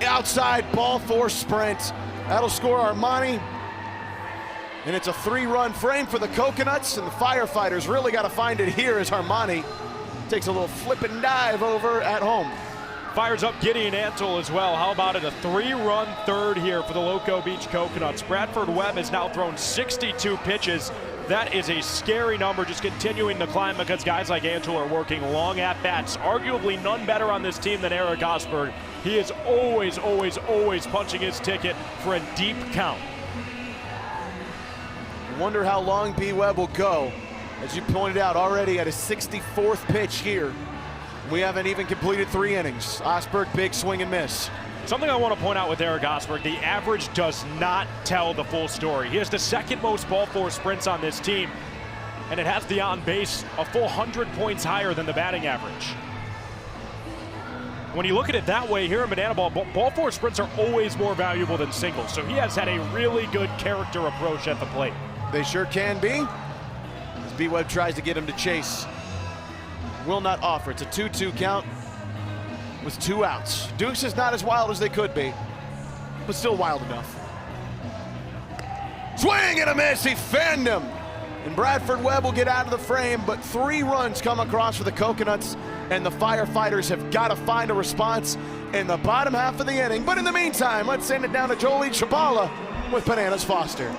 Outside ball four sprint. That'll score Armani. And it's a 3-run frame for the Coconuts, and the Firefighters really got to find it here as Armani takes a little flip and dive over at home. Fires up Gideon Antle as well. How about it? A 3-run third here for the Loco Beach Coconuts. Bradford Webb has now thrown 62 pitches. That is a scary number, just continuing to climb because guys like Antle are working long at bats. Arguably none better on this team than Eric Osberg. He is always, always, always punching his ticket for a deep count. Wonder how long B. Webb will go. As you pointed out, already at his 64th pitch here. We haven't even completed 3 innings. Osberg, big swing and miss. Something I want to point out with Eric Osberg, the average does not tell the full story. He has the second most ball four sprints on this team, and it has the on base a full 100 points higher than the batting average. When you look at it that way here in Banana Ball, ball four sprints are always more valuable than singles, so he has had a really good character approach at the plate. They sure can be. As B. Webb tries to get him to chase. Will not offer. It's a 2-2 count with 2 outs. Dukes is not as wild as they could be, but still wild enough. Swing and a miss, he fanned him. And Bradford Webb will get out of the frame, but 3 runs come across for the Coconuts, and the Firefighters have got to find a response in the bottom half of the inning. But in the meantime, let's send it down to Jolie Chabala with Bananas Foster.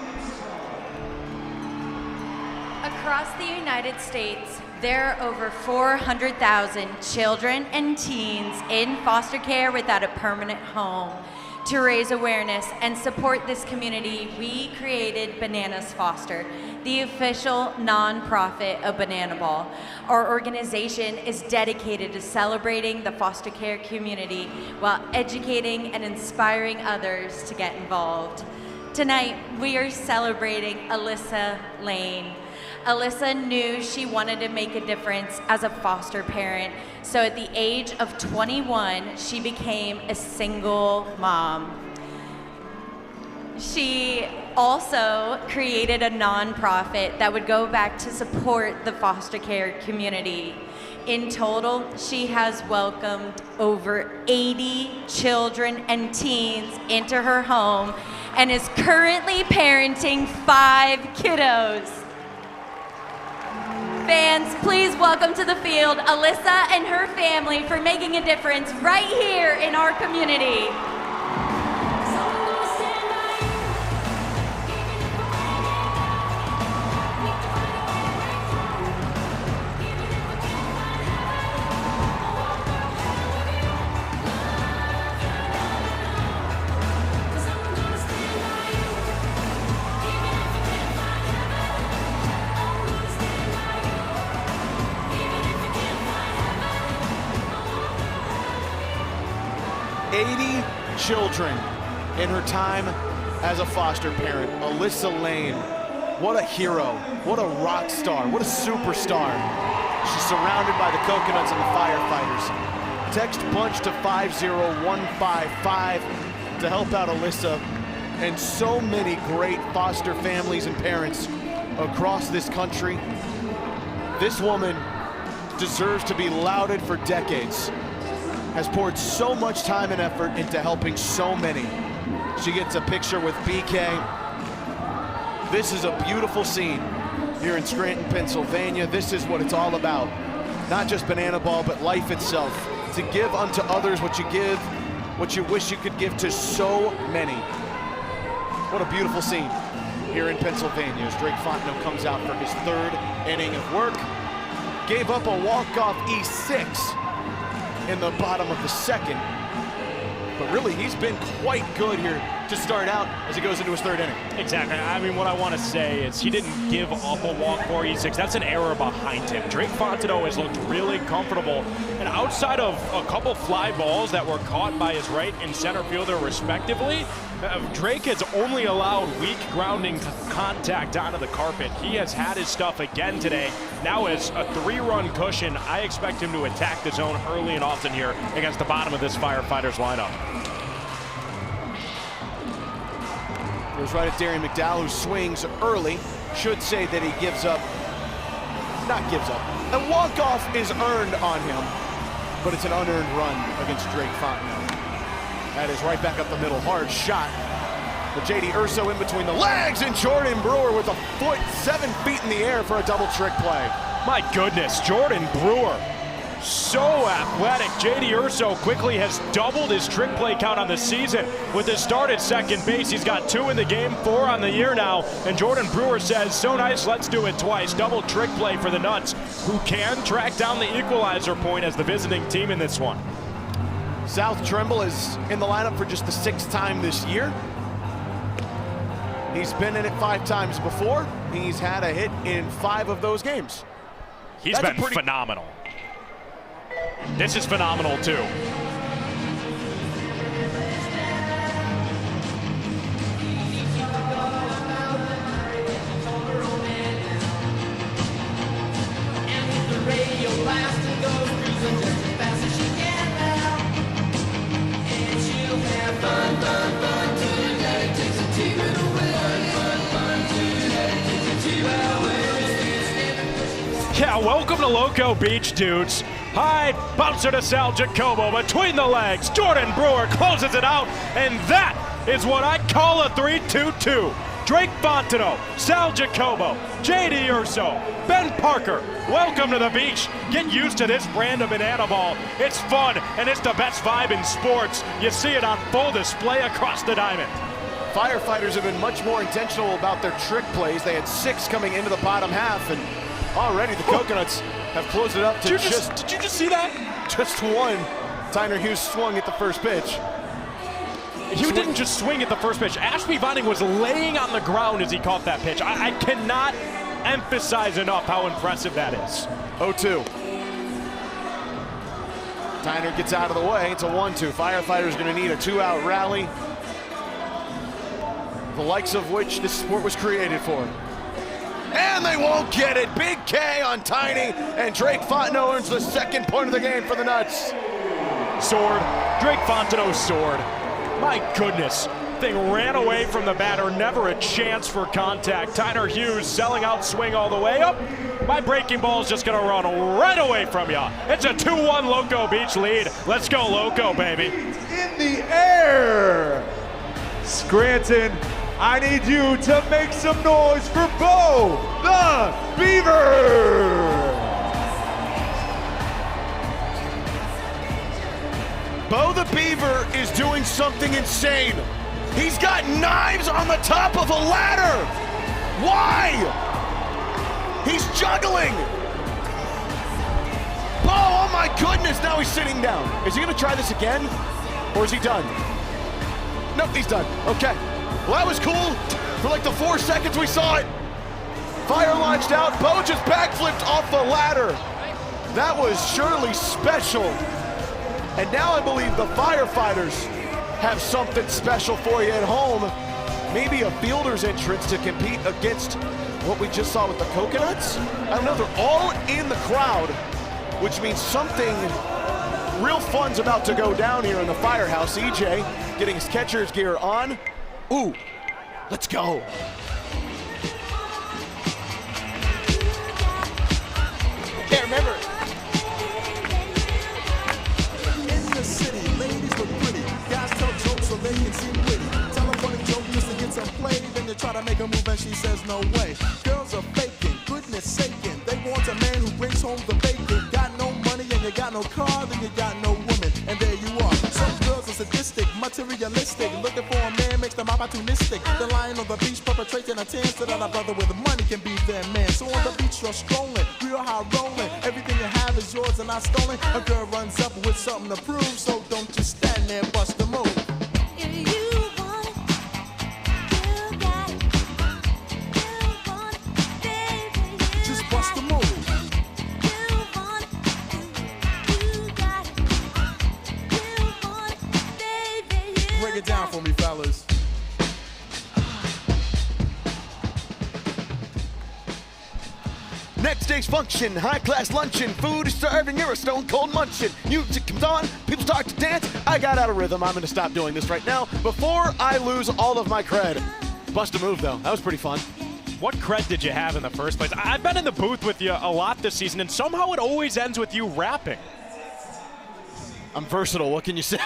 Across the United States, there are over 400,000 children and teens in foster care without a permanent home. To raise awareness and support this community, we created Bananas Foster, the official nonprofit of Banana Ball. Our organization is dedicated to celebrating the foster care community while educating and inspiring others to get involved. Tonight, we are celebrating Alyssa Lane. Alyssa knew she wanted to make a difference as a foster parent, so at the age of 21, she became a single mom. She also created a nonprofit that would go back to support the foster care community. In total, she has welcomed over 80 children and teens into her home and is currently parenting 5 kiddos. Fans, please welcome to the field Alyssa and her family for making a difference right here in our community. 80 children in her time as a foster parent. Alyssa Lane, what a hero, what a rock star, what a superstar. She's surrounded by the Coconuts and the Firefighters. Text bunch to 50155 to help out Alyssa and so many great foster families and parents across this country. This woman deserves to be lauded for decades. Has poured so much time and effort into helping so many. She gets a picture with BK. This is a beautiful scene here in Scranton, Pennsylvania. This is what it's all about. Not just Banana Ball, but life itself. To give unto others what you give, what you wish you could give to so many. What a beautiful scene here in Pennsylvania as Drake Fontenot comes out for his 3rd inning of work. Gave up a walk-off E6 in the bottom of the 2nd, but really he's been quite good here to start out as he goes into his 3rd inning. Exactly. I mean, what I want to say is he didn't give up a walk for E6. That's an error behind him. Drake Fontenot has looked really comfortable, and outside of a couple fly balls that were caught by his right and center fielder respectively, Drake has only allowed weak grounding contact onto the carpet. He has had his stuff again today. Now as a 3-run cushion, I expect him to attack the zone early and often here against the bottom of this Firefighters lineup. Goes right at Darren McDowell, who swings early. Should say that he gives up. Not gives up. A walk-off is earned on him, but it's an unearned run against Drake Fontenot. That is right back up the middle. Hard shot. But J.D. Urso in between the legs, and Jordan Brewer with a foot 7 feet in the air for a double trick play. My goodness, Jordan Brewer, so athletic. J.D. Urso quickly has doubled his trick play count on the season. With his start at second base, he's got 2 in the game, 4 on the year now. And Jordan Brewer says, so nice, let's do it twice. Double trick play for the Nuts, who can track down the equalizer point as the visiting team in this one. South Trimble is in the lineup for just the 6th time this year. He's been in it 5 times before. He's had a hit in 5 of those games. He's been phenomenal. This is phenomenal too. Yeah, welcome to Loco Beach, dudes. High bouncer to Sal Jacobo between the legs. Jordan Brewer closes it out, and that is what I call a 3-2-2. Drake Fontenot, Sal Jacobo, J.D. Urso, Ben Parker, welcome to the beach. Get used to this brand of banana ball. It's fun, and it's the best vibe in sports. You see it on full display across the diamond. Firefighters have been much more intentional about their trick plays. They had 6 coming into the bottom half, and already the Coconuts have closed it up to Did you just see that? Just 1. Tyner Hughes swung at the first pitch. He didn't just swing at the first pitch. Ashby Bunting was laying on the ground as he caught that pitch. I cannot emphasize enough how impressive that is. 0-2. Tyner gets out of the way. It's a 1-2. Firefighters going to need a 2-out rally, the likes of which this sport was created for. And they won't get it. Big K on Tiny, and Drake Fontenot earns the 2nd point of the game for the Nuts. Sword. Drake Fontenot's sword. My goodness. Thing ran away from the batter, never a chance for contact. Tyner Hughes selling out swing all the way up. My breaking ball is just going to run right away from you. It's a 2-1 Loco Beach lead. Let's go Loco, baby. In the air. Scranton, I need you to make some noise for Bo the Beaver! Bo the Beaver is doing something insane. He's got knives on the top of a ladder. Why? He's juggling. Bo, oh my goodness, now he's sitting down. Is he gonna try this again, or is he done? Nope, he's done, okay. Well, that was cool. For like the 4 seconds we saw it. Fire launched out. Bo just backflipped off the ladder. That was surely special. And now I believe the Firefighters have something special for you at home. Maybe a fielder's entrance to compete against what we just saw with the Coconuts. I don't know, they're all in the crowd, which means something real fun's about to go down here in the Firehouse. EJ getting his catcher's gear on. Ooh, let's go. Can't remember. In the city, ladies look pretty. Guys tell jokes so they can seem witty. Tell a funny joke just to get some play. Then you try to make a move and she says no way. Girls are faking, goodness saking. They want a man who brings home the bacon. Got no money and you got no car, then you got no woman. And there you are. Some girls are sadistic, materialistic. Looking for a man makes them opportunistic. The lion on the beach perpetrating a tan so that a brother with money can be their man. So on the beach you're strolling, real high rolling. Everything you have is yours and not stolen. A girl runs up with something to prove, so don't you stand there and bust the move. Just bust the move. Break it down for me, fellas. Next day's function, high-class luncheon, food is served and you're a stone-cold munchin'. Music comes on, people start to dance. I got out of rhythm, I'm gonna stop doing this right now before I lose all of my cred. Bust a move, though. That was pretty fun. What cred did you have in the first place? I've been in the booth with you a lot this season, and somehow it always ends with you rapping. I'm versatile. What can you say?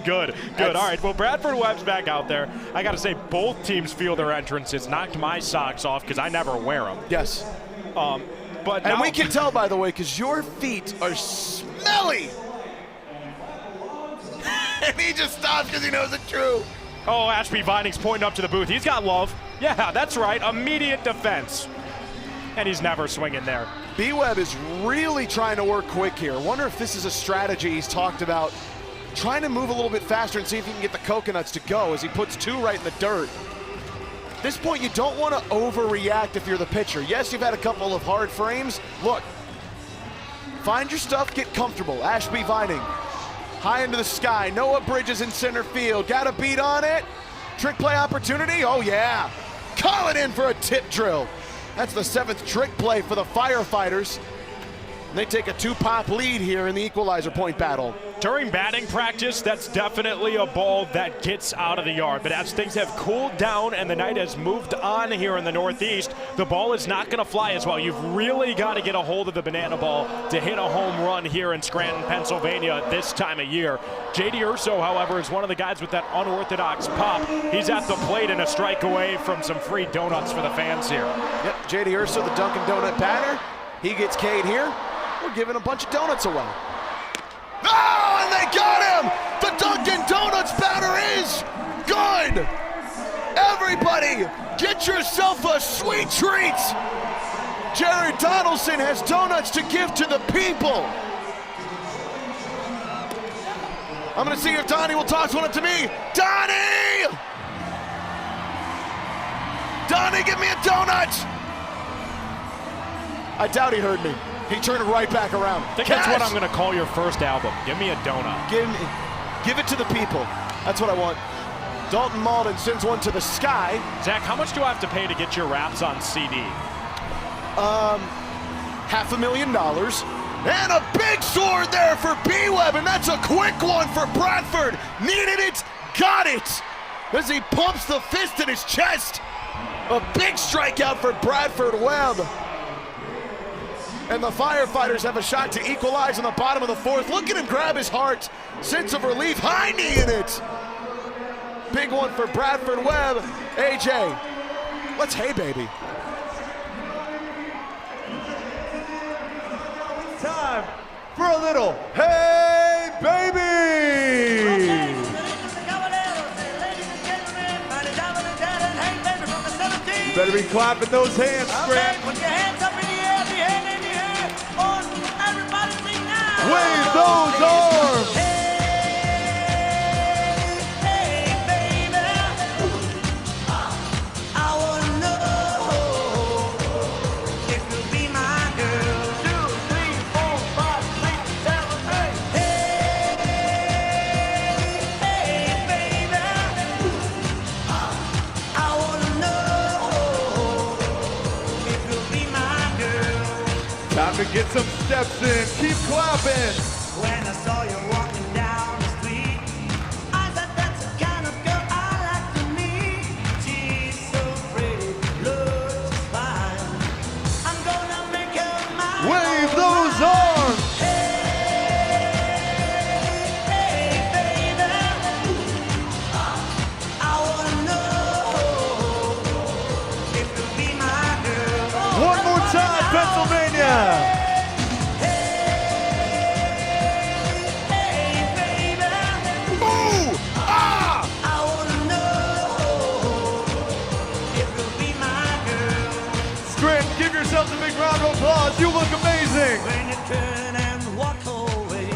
Good. All right, well, Bradford Webb's back out there. I got to say, both teams feel their entrances. Knocked my socks off because I never wear them. Yes. But and now, we can tell, by the way, because your feet are smelly. And he just stops because he knows it's true. Oh, Ashby Vining's pointing up to the booth. He's got love. Yeah, that's right. Immediate defense. And he's never swinging there. B-Webb is really trying to work quick here. Wonder if this is a strategy he's talked about, trying to move a little bit faster and see if he can get the coconuts to go as he puts 2 right in the dirt. At this point, you don't want to overreact if you're the pitcher. Yes, you've had a couple of hard frames. Look, find your stuff, get comfortable. Ashby Vining, high into the sky. Noah Bridges in center field. Got a beat on it. Trick play opportunity. Oh, yeah. Call it in for a tip drill. That's the 7th trick play for the Firefighters. And they take a 2-pop lead here in the equalizer point battle. During batting practice, that's definitely a ball that gets out of the yard. But as things have cooled down and the night has moved on here in the Northeast, the ball is not going to fly as well. You've really got to get a hold of the banana ball to hit a home run here in Scranton, Pennsylvania this time of year. J.D. Urso, however, is one of the guys with that unorthodox pop. He's at the plate and a strike away from some free donuts for the fans here. Yep, J.D. Urso, the Dunkin' Donut batter. He gets K'd here. We're giving a bunch of donuts away. Oh, and they got him! The Dunkin' Donuts batter is good! Everybody, get yourself a sweet treat! Jared Donaldson has donuts to give to the people. I'm gonna see if Donnie will toss one up to me. Donnie! Donnie, give me a donut! I doubt he heard me. He turned right back around. I think that's what I'm going to call your first album. Give me a donut. Give it to the people. That's what I want. Dalton Malden sends one to the sky. Zach, how much do I have to pay to get your raps on CD? $500,000. And a big sword there for B-Webb, and that's a quick one for Bradford. Needed it, got it. As he pumps the fist in his chest. A big strikeout for Bradford Webb. And the Firefighters have a shot to equalize in the bottom of the 4th. Look at him grab his heart. Sense of relief, high knee in it. Big one for Bradford Webb. AJ, let's hey baby. Time for a little hey baby. You better be clapping those hands, Scranton. Put your hands up in the air, the hand in the air. Everybody sing now. Wave those arms. Hey, baby. I wanna know if you'll be my girl. 2, 3, 4, 5, 6, 7, 8. Hey, baby. I wanna know if you'll be my girl. Time to get some steps in. Keep clapping. When I saw you walking down the street, I thought that's the kind of girl I like to meet. She's so pretty, looks fine. I'm gonna make her mine. Wave those arms. Hey, baby. I wanna know if you'll be my girl. One more time, Pennsylvania. Scranton, give yourselves a big round of applause. You look amazing. When you turn and walk away.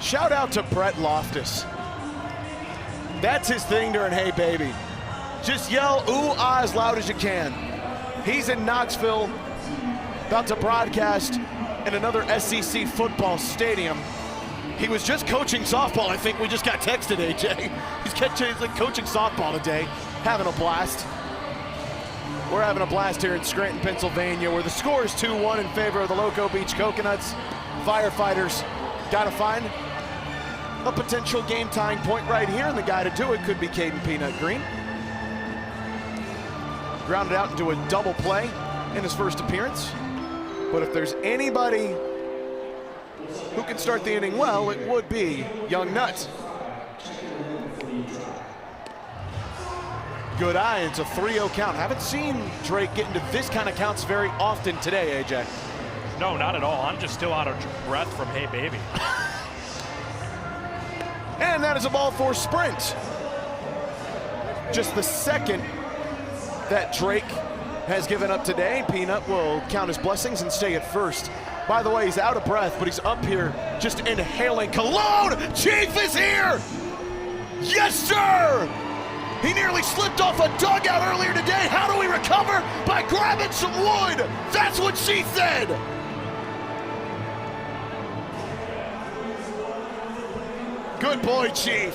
Shout out to Brett Loftus. That's his thing during Hey Baby. Just yell ooh ah as loud as you can. He's in Knoxville, about to broadcast in another SEC football stadium. He was just coaching softball. I think we just got texted, AJ. He's coaching softball today, having a blast. We're having a blast here in Scranton, Pennsylvania, where the score is 2-1 in favor of the Loco Beach Coconuts. Firefighters got to find a potential game-tying point right here, and the guy to do it could be Caden Peanut Green. Grounded out into a double play in his first appearance. But if there's anybody who can start the inning well, it would be Young Nutt. Good eye, it's a 3-0 count. Haven't seen Drake get into this kind of counts very often today, AJ. No, not at all. I'm just still out of breath from Hey Baby. And that is a ball for Sprint. Just the second that Drake has given up today. Peanut will count his blessings and stay at first. By the way, he's out of breath, but he's up here just inhaling cologne. Chief is here! Yes, sir! He nearly slipped off a dugout earlier today. How do we recover? By grabbing some wood. That's what she said. Good boy, Chief.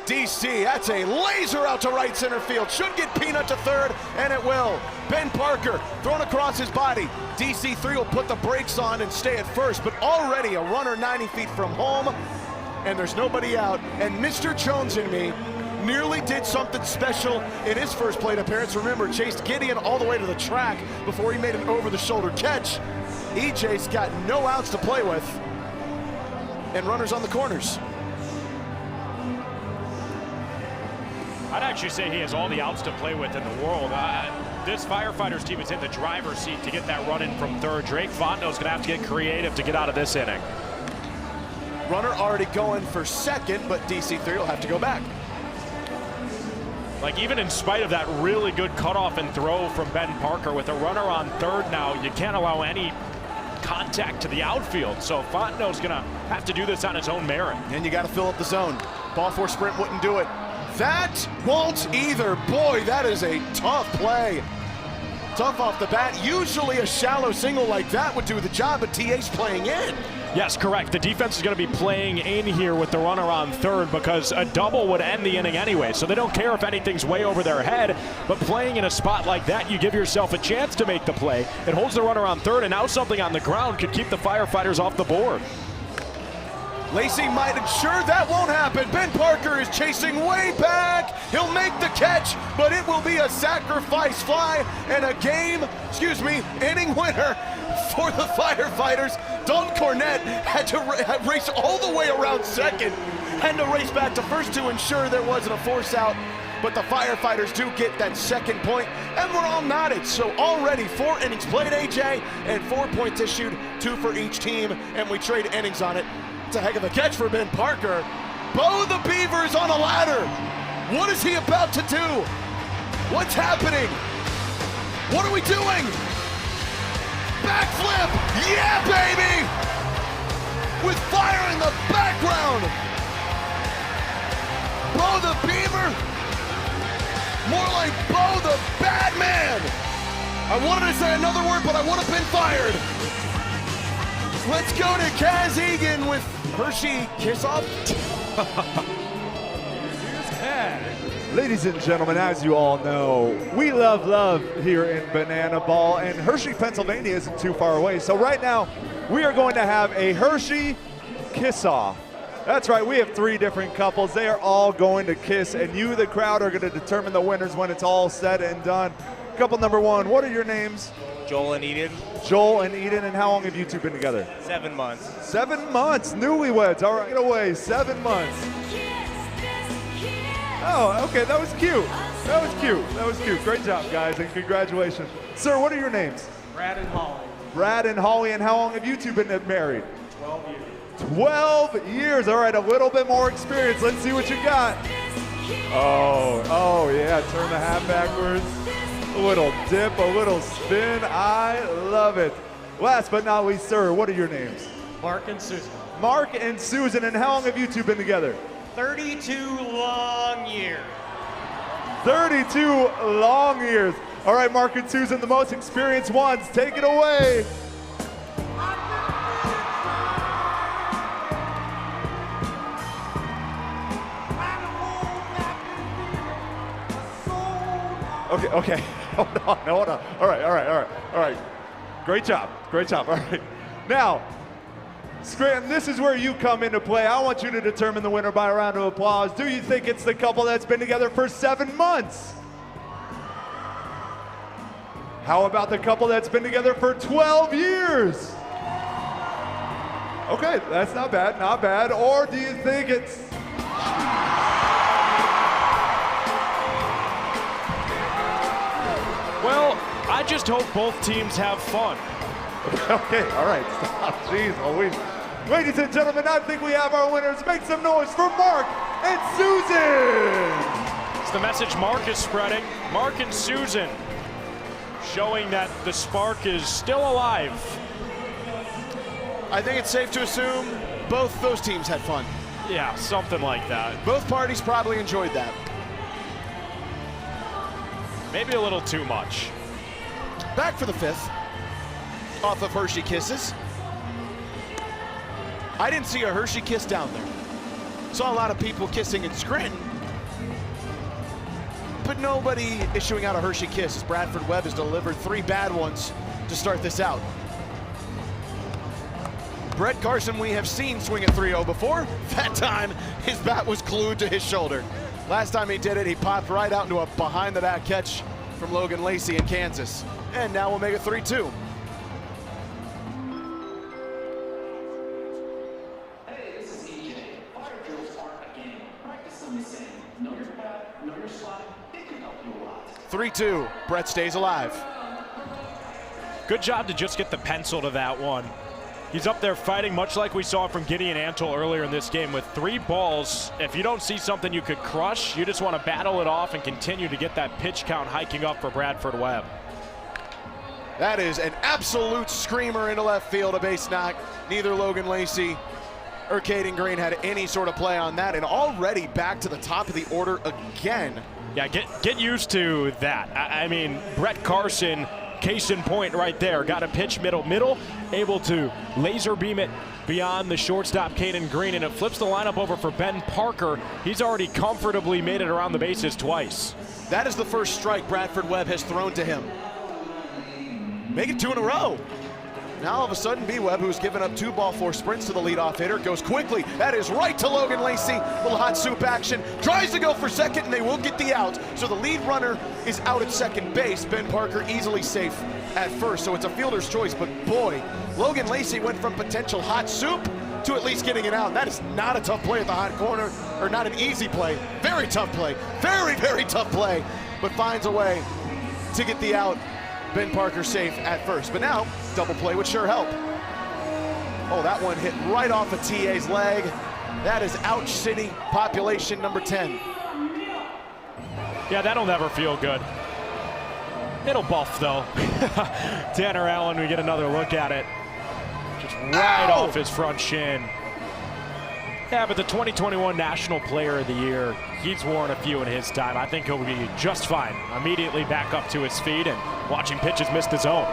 DC, that's a laser out to right center field. Should get Peanut to third, and it will. Ben Parker thrown across his body. DC3 will put the brakes on and stay at first, but already a runner 90 feet from home, and there's nobody out. And Mr. Jones and me nearly did something special in his first plate appearance. Remember, chased Gideon all the way to the track before he made an over-the-shoulder catch. EJ's got no outs to play with, and runners on the corners. I'd actually say he has all the outs to play with in the world. This Firefighters team is in the driver's seat to get that run in from third. Drake Fontenot's gonna have to get creative to get out of this inning. Runner already going for second, but DC3 will have to go back. Like, even in spite of that really good cutoff and throw from Ben Parker, with a runner on third now, you can't allow any contact to the outfield. So Fontenot's gonna have to do this on his own merit. And you gotta fill up the zone. Ball four Sprint wouldn't do it. That won't either. Boy, that is a tough play. Tough off the bat. Usually a shallow single like that would do the job, but TA's playing in. Yes, correct. The defense is going to be playing in here with the runner on third, because a double would end the inning anyway. So they don't care if anything's way over their head, but playing in a spot like that, you give yourself a chance to make the play. It holds the runner on third, and now something on the ground could keep the Firefighters off the board. Lacey might ensure that won't happen. Ben Parker is chasing way back. He'll make the catch, but it will be a sacrifice fly and a inning winner for the Firefighters. Dalton Cornett had to race all the way around second and to race back to first to ensure there wasn't a force out. But the Firefighters do get that second point, and we're all nodded. So already 4 innings played, AJ, and 4 points issued, 2 for each team, and we trade innings on it. It's a heck of a catch for Ben Parker. Bo the Beaver's on a ladder. What is he about to do? What's happening? What are we doing? Backflip, yeah baby! With fire in the background. Bo the Beaver, more like Bo the Bad Man. I wanted to say another word, but I would have been fired. Let's go to Kaz Egan with Hershey Kiss off. Ladies and gentlemen, as you all know, we love here in Banana Ball, and Hershey, Pennsylvania isn't too far away. So right now, we are going to have a Hershey Kiss-Off. That's right, we have 3 different couples. They are all going to kiss, and you, the crowd, are going to determine the winners when it's all said and done. Couple number 1, what are your names? Joel and Eden. Joel and Eden, and how long have you two been together? 7 months. 7 months, newlyweds. All right, get away, 7 months. Oh, okay, that was cute. That was cute. That was cute. Great job, guys, and congratulations. Sir, what are your names? Brad and Holly. Brad and Holly, and how long have you two been married? 12 years. 12 years. All right, a little bit more experience. Let's see what you got. Oh, yeah, turn the hat backwards. A little dip, a little spin. I love it. Last but not least, sir, what are your names? Mark and Susan. Mark and Susan, and how long have you two been together? 32 long years. 32 long years. All right, Mark and Susan, the most experienced ones, take it away. Okay. Hold on. All right. Great job. All right. Now, Scranton, this is where you come into play. I want you to determine the winner by a round of applause. Do you think it's the couple that's been together for 7 months? How about the couple that's been together for 12 years? Okay, that's not bad. Or do you think it's... Well, I just hope both teams have fun. Okay, all right, stop. Jeez Louise. Ladies and gentlemen, I think we have our winners. Make some noise for Mark and Susan. It's the message Mark is spreading. Mark and Susan showing that the spark is still alive. I think it's safe to assume both those teams had fun. Yeah, something like that. Both parties probably enjoyed that. Maybe a little too much. Back for the 5th, off of Hershey Kisses. I didn't see a Hershey Kiss down there. Saw a lot of people kissing in Scranton, but nobody issuing out a Hershey Kiss as Bradford Webb has delivered 3 bad ones to start this out. Brett Carson we have seen swing at 3-0 before. That time, his bat was glued to his shoulder. Last time he did it, he popped right out into a behind-the-back catch from Logan Lacey in Kansas. And now we'll make it 3-2. Hey, this is EJ. Fire drills aren't a game. Practice them the same. Know your bat, know your slide. It can help you a lot. 3-2, Brett stays alive. Good job to just get the pencil to that one. He's up there fighting, much like we saw from Gideon Antle earlier in this game with 3 balls. If you don't see something you could crush, you just want to battle it off and continue to get that pitch count hiking up for Bradford Webb. That is an absolute screamer into left field, a base knock. Neither Logan Lacey or Caden Green had any sort of play on that, and already back to the top of the order again. Yeah, get used to that. I mean, Brett Carson, case in point right there, got a pitch middle, able to laser beam it beyond the shortstop Caden Green, and it flips the lineup over for Ben Parker. He's already comfortably made it around the bases twice. That is the first strike Bradford Webb has thrown to him. Make it 2 in a row. Now all of a sudden, B. Webb, who's given up 2-ball-4 sprints to the leadoff hitter, goes quickly. That is right to Logan Lacey. Little hot soup action. Tries to go for second, and they will get the out. So the lead runner is out at second base. Ben Parker easily safe at first. So it's a fielder's choice, but boy, Logan Lacey went from potential hot soup to at least getting it out. That is not a tough play at the hot corner, or not an easy play. Very tough play. Very, very tough play, but finds a way to get the out. Ben Parker safe at first, but now double play would sure help. Oh, that one hit right off of TA's leg. That is Ouch City, population number 10. Yeah, that'll never feel good. It'll buff though. Tanner Allen, we get another look at it. Just right off his front shin. Yeah, but the 2021 National Player of the Year, he's worn a few in his time. I think he'll be just fine. Immediately back up to his feet and watching pitches miss the zone.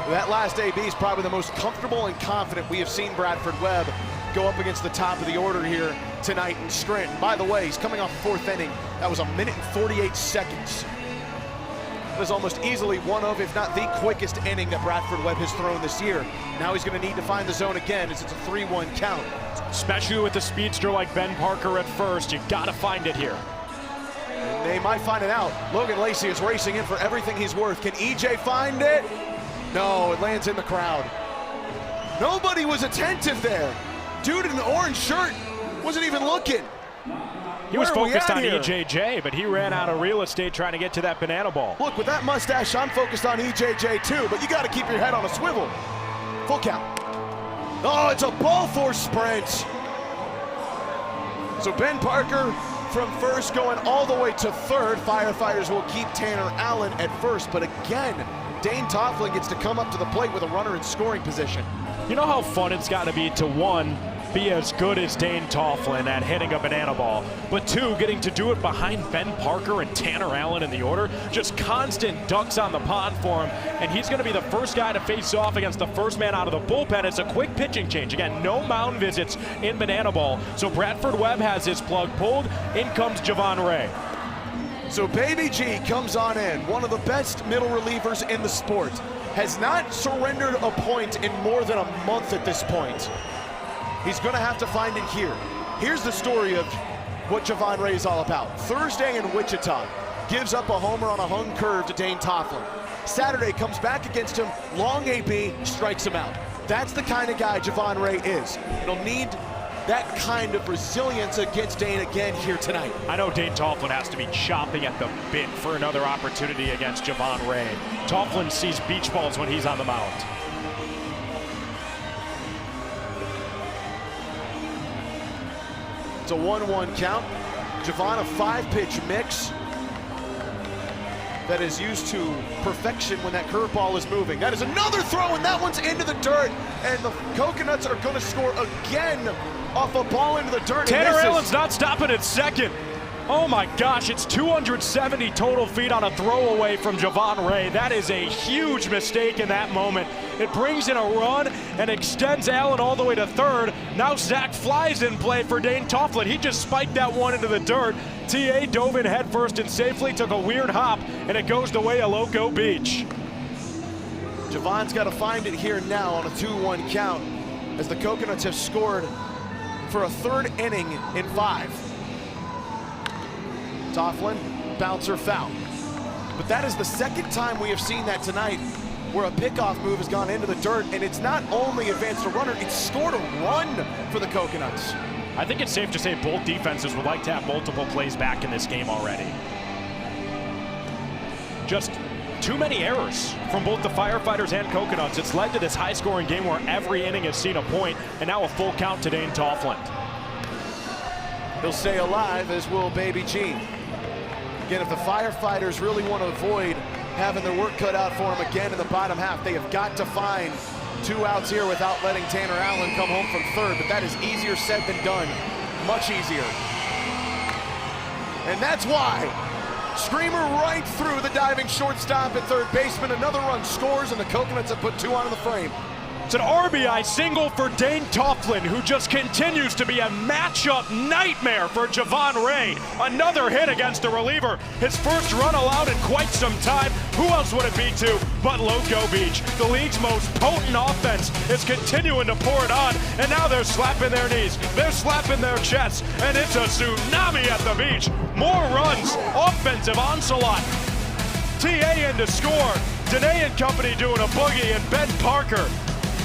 That last AB is probably the most comfortable and confident we have seen Bradford Webb go up against the top of the order here tonight in Scranton. By the way, he's coming off 4th inning. That was 1 minute and 48 seconds. That is almost easily one of, if not the quickest inning that Bradford Webb has thrown this year. Now he's going to need to find the zone again as it's a 3-1 count. Especially with a speedster like Ben Parker at first, you got to find it here. And they might find it out. Logan Lacey is racing in for everything he's worth. Can EJ find it? No, it lands in the crowd. Nobody was attentive there. Dude in the orange shirt wasn't even looking. He was focused on EJJ, but he ran out of real estate trying to get to that banana ball. Look, with that mustache, I'm focused on EJJ too, but you got to keep your head on a swivel. Full count. Oh, it's a ball 4 sprint. So Ben Parker from first going all the way to 3rd. Firefighters will keep Tanner Allen at first, but again, Dane Tofflin gets to come up to the plate with a runner in scoring position. You know how fun it's got to be to, 1, be as good as Dane Tofflin at hitting a banana ball, but 2, getting to do it behind Ben Parker and Tanner Allen in the order. Just constant ducks on the pond for him, and he's going to be the first guy to face off against the first man out of the bullpen. It's a quick pitching change. Again, no mound visits in banana ball, so Bradford Webb has his plug pulled. In comes Javon Ray. So Baby G comes on in, one of the best middle relievers in the sport. Has not surrendered a point in more than a month at this point. He's gonna have to find it here. Here's the story of what Javon Ray is all about. Thursday in Wichita, gives up a homer on a hung curve to Dane Tofflin. Saturday comes back against him, long AB, strikes him out. That's the kind of guy Javon Ray is. He'll need that kind of resilience against Dane again here tonight. I know Dane Tofflin has to be chomping at the bit for another opportunity against Javon Ray. Tofflin sees beach balls when he's on the mound. It's a 1-1 count. Javon, a 5-pitch mix that is used to perfection when that curveball is moving. That is another throw, and that one's into the dirt. And the Coconuts are going to score again off a ball into the dirt. Tanner Allen's not stopping at second. Oh my gosh, it's 270 total feet on a throwaway from Javon Ray. That is a huge mistake in that moment. It brings in a run and extends Allen all the way to third. Now Zach flies in play for Dane Tofflin. He just spiked that one into the dirt. TA dove in headfirst and safely took a weird hop, and it goes the way of Loco Beach. Javon's got to find it here now on a 2-1 count as the Coconuts have scored for a third inning in 5. Tofflin, bouncer, foul. But that is the second time we have seen that tonight where a pickoff move has gone into the dirt, and it's not only advanced a runner, it's scored a run for the Coconuts. I think it's safe to say both defenses would like to have multiple plays back in this game already. Just too many errors from both the Firefighters and Coconuts. It's led to this high-scoring game where every inning has seen a point, and now a full count to Dane Tofflin. He'll stay alive, as will Baby G. Again, if the Firefighters really want to avoid having their work cut out for them again in the bottom half, they have got to find 2 outs here without letting Tanner Allen come home from third, but that is easier said than done, much easier. And that's why, screamer right through the diving shortstop at third baseman, another run scores, and the Coconuts have put 2 on in the frame. It's an RBI single for Dane Tofflin, who just continues to be a matchup nightmare for Javon Ray. Another hit against the reliever. His first run allowed in quite some time. Who else would it be to but Loco Beach? The league's most potent offense is continuing to pour it on, and now they're slapping their knees. They're slapping their chests, and it's a tsunami at the beach. More runs, offensive onslaught. TA in to score. Danae and company doing a boogie, and Ben Parker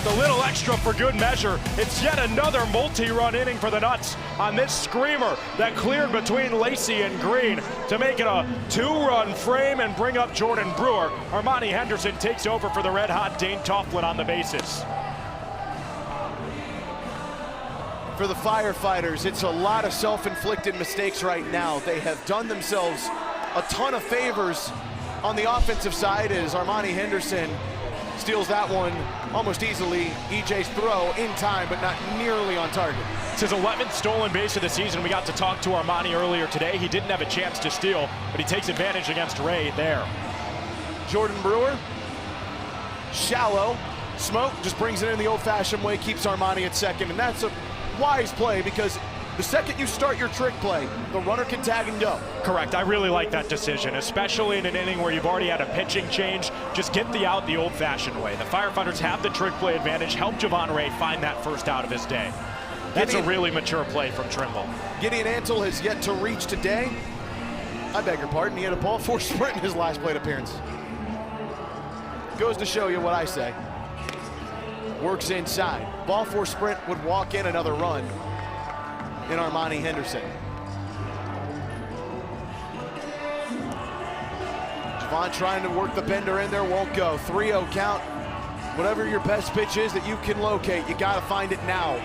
a little extra for good measure. It's yet another multi-run inning for the Nuts on this screamer that cleared between Lacey and Green to make it a 2-run frame and bring up Jordan Brewer. Armani Henderson takes over for the red-hot Dane Tofflin on the bases. For the Firefighters, it's a lot of self-inflicted mistakes right now. They have done themselves a ton of favors on the offensive side as Armani Henderson steals that one almost easily. EJ's throw in time, but not nearly on target. It's his 11th stolen base of the season. We got to talk to Armani earlier today. He didn't have a chance to steal, but he takes advantage against Ray there. Jordan Brewer, shallow. Smoke just brings it in the old-fashioned way, keeps Armani at second, and that's a wise play because the second you start your trick play, the runner can tag and go. Correct. I really like that decision, especially in an inning where you've already had a pitching change. Just get the out the old-fashioned way. The Firefighters have the trick play advantage. Help Javon Ray find that first out of his day. That's a really mature play from Trimble. Gideon Antle has yet to reach today. I beg your pardon, he had a ball 4 sprint in his last plate appearance. Goes to show you what I say. Works inside. Ball 4 sprint would walk in another run in Armani Henderson. Javon trying to work the bender in there, won't go. 3-0 count. Whatever your best pitch is that you can locate, you gotta find it now.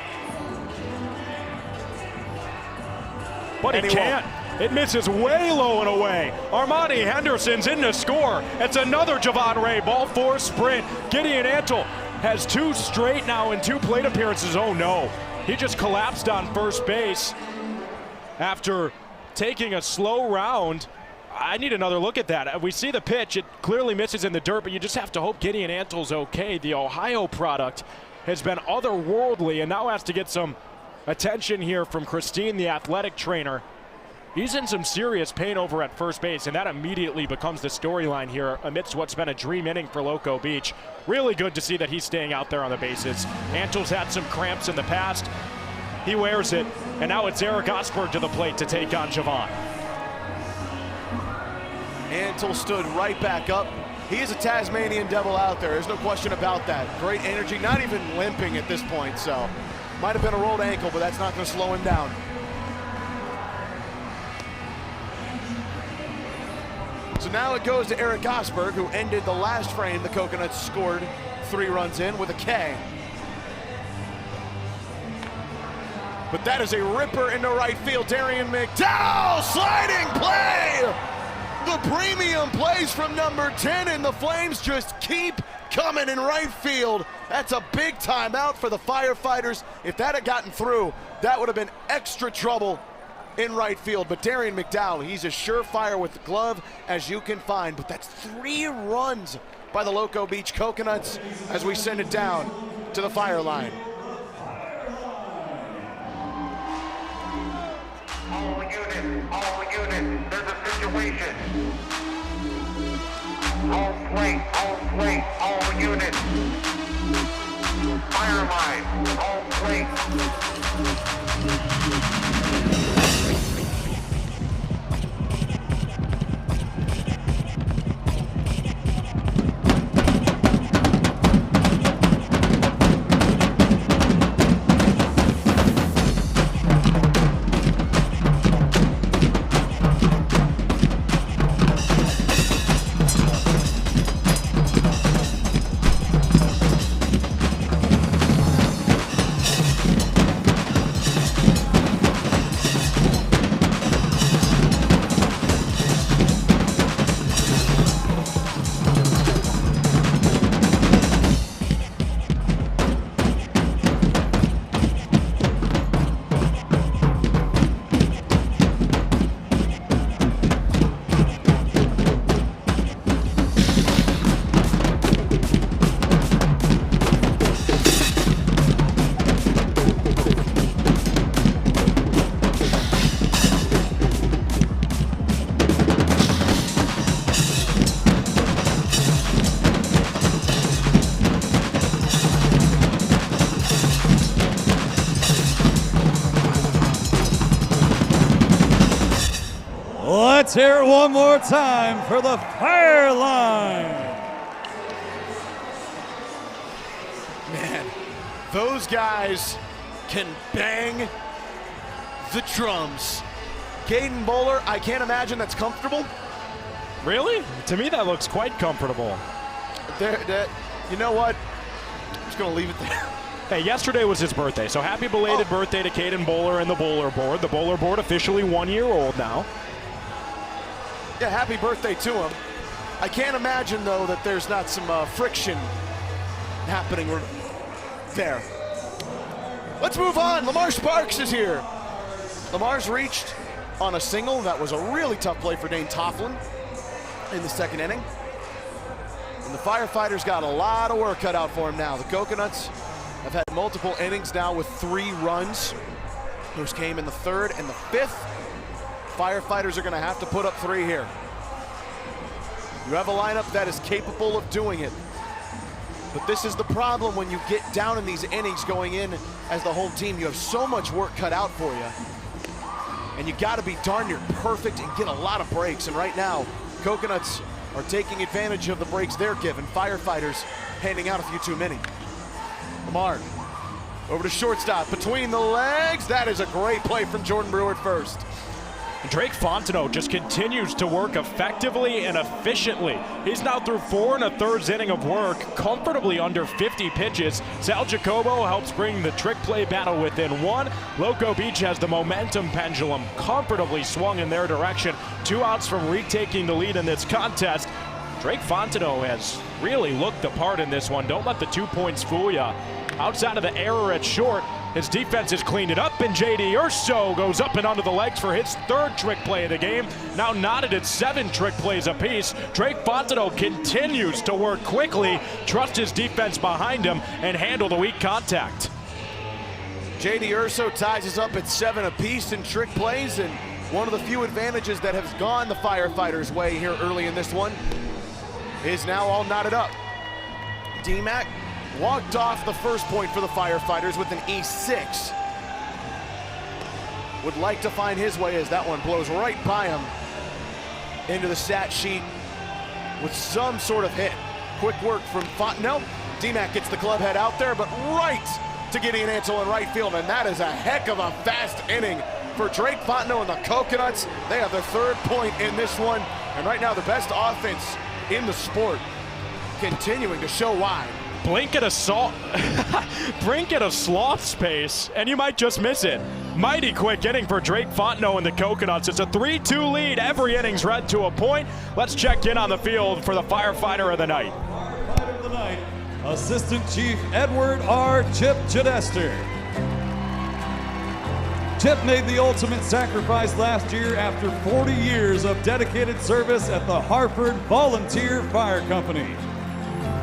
But he can't. It misses way low and away. Armani Henderson's in to score. It's another Javon Ray, ball 4 sprint. Gideon Antle has 2 straight now in 2 plate appearances. Oh no. He just collapsed on first base after taking a slow round. I need another look at that. We see the pitch. It clearly misses in the dirt, but you just have to hope Gideon Antle's okay. The Ohio product has been otherworldly and now has to get some attention here from Christine, the athletic trainer. He's in some serious pain over at first base, and that immediately becomes the storyline here amidst what's been a dream inning for Loco Beach. Really good to see that he's staying out there on the bases. Antel's had some cramps in the past. He wears it, and now it's Eric Osberg to the plate to take on Javon. Antel stood right back up. He is a Tasmanian devil out there. There's no question about that. Great energy, not even limping at this point, so might have been a rolled ankle, but that's not going to slow him down. So now it goes to Eric Osberg, who ended the last frame. The Coconuts scored 3 runs in with a K. But that is a ripper into right field. Darien McDowell, sliding play! The premium plays from number 10, and the Flames just keep coming in right field. That's a big timeout for the Firefighters. If that had gotten through, that would have been extra trouble in right field. But Darien McDowell, he's as surefire with the glove as you can find. But that's 3 runs by the Loco Beach Coconuts as we send it down to the fire line. All units, there's a situation. All plate, all units. Fire line, all plate. Let's hear it one more time for the fire line. Man, those guys can bang the drums. Caden Bowler, I can't imagine that's comfortable. Really? To me, that looks quite comfortable. You know what? I'm just going to leave it there. Hey, yesterday was his birthday, so happy belated birthday to Caden Bowler and the Bowler Board. The Bowler Board officially 1 year old now. Yeah, happy birthday to him. I can't imagine, though, that there's not some friction happening there. Let's move on. Lamar Sparks is here. Lamar's reached on a single. That was a really tough play for Dane Tofflin in the second inning. And the Firefighters got a lot of work cut out for him now. The Coconuts have had multiple innings now with 3 runs. Those came in the 3rd and the 5th. Firefighters are going to have to put up 3 here. You have a lineup that is capable of doing it. But this is the problem when you get down in these innings going in as the home team. You have so much work cut out for you. And you got to be darn near perfect and get a lot of breaks. And right now, Coconuts are taking advantage of the breaks they're given. Firefighters handing out a few too many. Lamar over to shortstop, between the legs. That is a great play from Jordan Brewer at first. Drake Fontenot just continues to work effectively and efficiently. He's now through 4 1/3 inning of work, comfortably under 50 pitches. Sal Jacobo helps bring the trick play battle within 1. Loco Beach has the momentum pendulum comfortably swung in their direction. 2 outs from retaking the lead in this contest. Drake Fontenot has really looked the part in this one. Don't let the 2 points fool you. Outside of the error at short, his defense has cleaned it up, and J.D. Urso goes up and under the legs for his 3rd trick play of the game. Now knotted at 7 trick plays apiece. Drake Fontenot continues to work quickly, trust his defense behind him, and handle the weak contact. J.D. Urso ties us up at 7 apiece in trick plays, and One of the few advantages that has gone the Firefighters' way here early in this one is now all knotted up. D-Mac walked off the first point for the Firefighters with an E6. Would like to find his way as that one blows right by him into the stat sheet with some sort of hit. Quick work from Fontenot. D-Mac gets the club head out there, but right to Gideon Ansel in right field, and that is a heck of a fast inning for Drake Fontenot and the Coconuts. They have their 3rd point in this one, and right now the best offense in the sport, continuing to show why. Blink at a sloth space, and you might just miss it. Mighty quick inning for Drake Fontenot and the Coconuts. It's a 3-2 lead. Every inning's read to a point. Let's check in on the field for the Firefighter of the night. Firefighter of the night, Assistant Chief Edward R. Chip Chidester. Chip made the ultimate sacrifice last year after 40 years of dedicated service at the Hartford Volunteer Fire Company.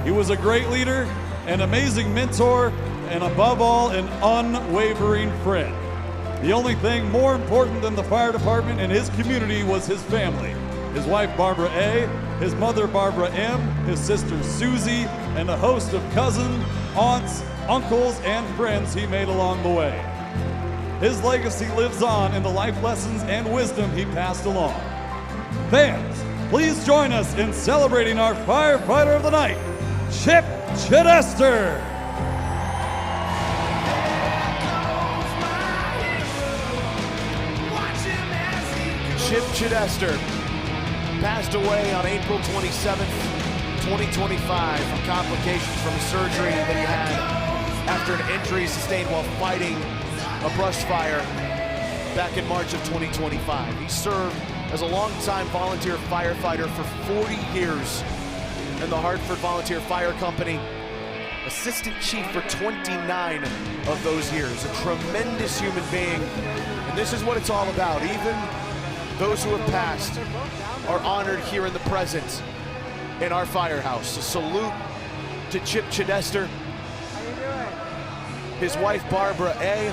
He was a great leader, an amazing mentor, and above all, an unwavering friend. The only thing more important than the fire department and his community was his family. His wife, Barbara A., his mother, Barbara M., his sister, Susie, and a host of cousins, aunts, uncles, and friends he made along the way. His legacy lives on in the life lessons and wisdom he passed along. Fans, please join us in celebrating our Firefighter of the Night, Chip Chidester. Chip Chidester passed away on April 27th, 2025 from complications from a surgery that he had after an injury sustained while fighting a brush fire back in March of 2025. He served as a longtime volunteer firefighter for 40 years in the Hartford Volunteer Fire Company, assistant chief for 29 of those years. A tremendous human being, and this is what it's all about. Even those who have passed are honored here in the present in our firehouse. A salute to Chip Chidester, his wife Barbara A.,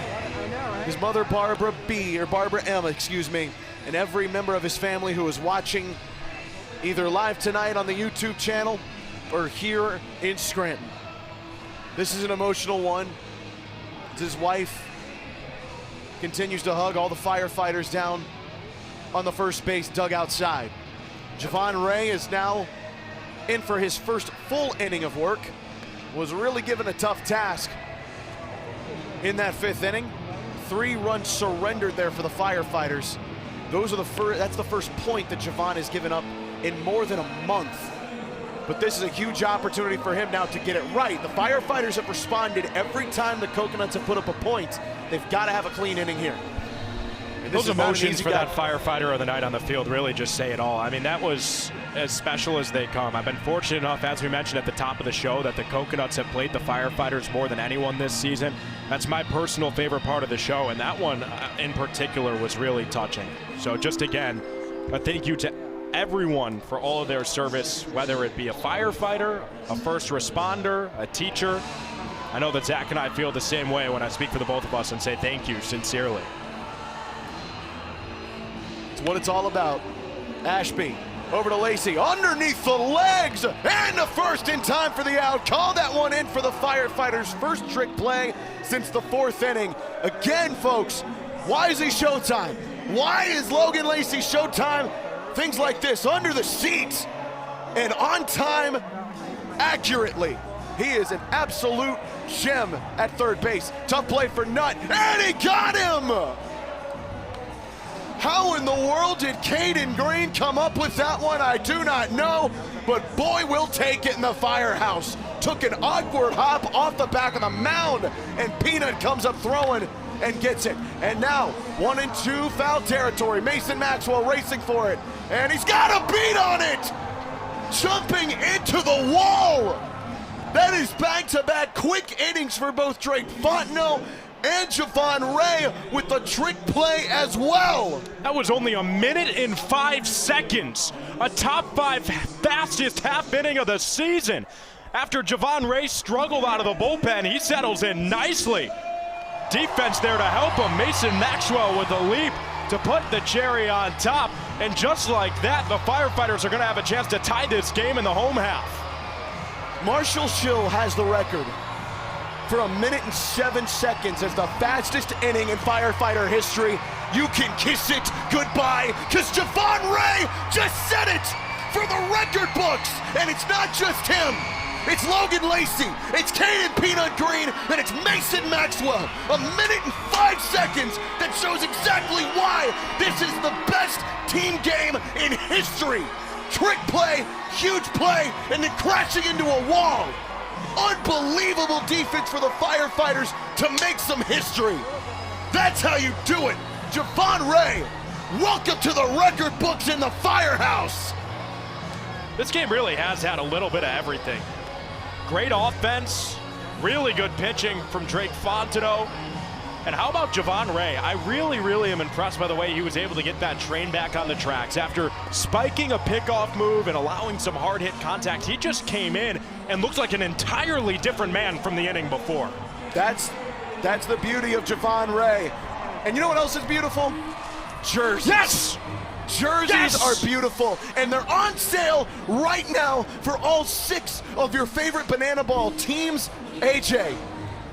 his mother Barbara B., or Barbara M., excuse me, and every member of his family who is watching either live tonight on the YouTube channel or here in Scranton. This is an emotional one. His wife continues to hug all the firefighters down on the first base dugout side. Javon Ray is now in for his first full inning of work. Was really given a tough task in that 5th inning. 3 runs surrendered there for the Firefighters. That's the first point that Javon has given up in more than a month. But this is a huge opportunity for him now to get it right. The Firefighters have responded every time the Coconuts have put up a point. They've got to have a clean inning here. Those emotions for that Firefighter of the night on the field really just say it all. I mean, that was as special as they come. I've been fortunate enough, as we mentioned at the top of the show, that the Coconuts have played the Firefighters more than anyone this season. That's my personal favorite part of the show, and that one in particular was really touching. So just again, a thank you to everyone for all of their service, whether it be a firefighter, a first responder, a teacher. I know that Zach and I feel the same way when I speak for the both of us and say thank you sincerely. It's what it's all about. Ashby over to Lacey, underneath the legs, and the first in time for the out. Call that one in for the Firefighters' first trick play since the 4th inning. Again, folks, why is he showtime? Why is Logan Lacey showtime? Things like this, under the seat and on time accurately. He is an absolute gem at third base. Tough play for Nutt, and he got him! How in the world did Caden Green come up with that one? I do not know, but boy, we'll take it in the firehouse. Took an awkward hop off the back of the mound, and Peanut comes up throwing and gets it. And now, 1-2 foul territory. Mason Maxwell racing for it, and he's got a beat on it! Jumping into the wall! That is back-to-back quick innings for both Drake Fontenot and Javon Ray with the trick play as well. That was only 1 minute and 5 seconds. A top 5 fastest half inning of the season. After Javon Ray struggled out of the bullpen, he settles in nicely. Defense there to help him. Mason Maxwell with a leap. to put the cherry on top. And just like that, the Firefighters are going to have a chance to tie this game in the home half. Marshall Schill has the record for 1 minute and 7 seconds as the fastest inning in Firefighter history. You can kiss it goodbye, because Javon Ray just said it for the record books. And it's not just him. It's Logan Lacey, it's Caden Peanut Green, and it's Mason Maxwell. 1 minute and 5 seconds that shows exactly why this is the best team game in history. Trick play, huge play, and then crashing into a wall. Unbelievable defense for the Firefighters to make some history. That's how you do it. Javon Ray, welcome to the record books in the Firehouse. This game really has had a little bit of everything. Great offense, really good pitching from Drake Fontenot. And how about Javon Ray? I really am impressed by the way he was able to get that train back on the tracks. After spiking a pickoff move and allowing some hard hit contact, he just came in and looked like an entirely different man from the inning before. That's the beauty of Javon Ray. And you know what else is beautiful? Jerseys. Yes! Jerseys are beautiful, and they're on sale right now for all 6 of your favorite Banana Ball teams. AJ,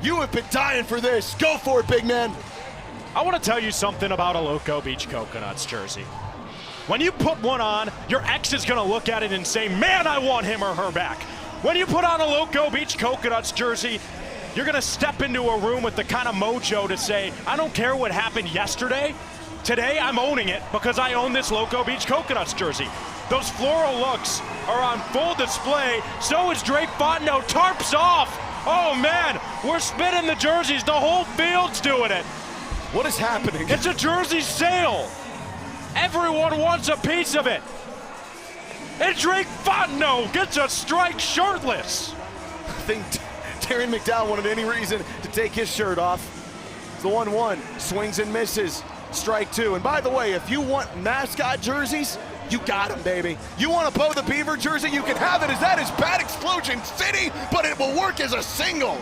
you have been dying for this. Go for it, big man. I want to tell you something about a Loco Beach Coconuts jersey. When you put one on, your ex is going to look at it and say, man, I want him or her back. When you put on a Loco Beach Coconuts jersey, you're going to step into a room with the kind of mojo to say, I don't care what happened yesterday. Today, I'm owning it because I own this Loco Beach Coconuts jersey. Those floral looks are on full display. So is Drake Fontenot. Tarps off. Oh, man, we're spinning the jerseys. The whole field's doing it. What is happening? It's a jersey sale. Everyone wants a piece of it. And Drake Fontenot gets a strike shirtless. I think Darren McDowell wanted any reason to take his shirt off. It's the 1-1. Swings and misses. Strike 2. And by the way, if you want mascot jerseys, you got them, baby. You want a Bo the Beaver jersey, you can have it, as that is Bat Explosion City, but it will work as a single.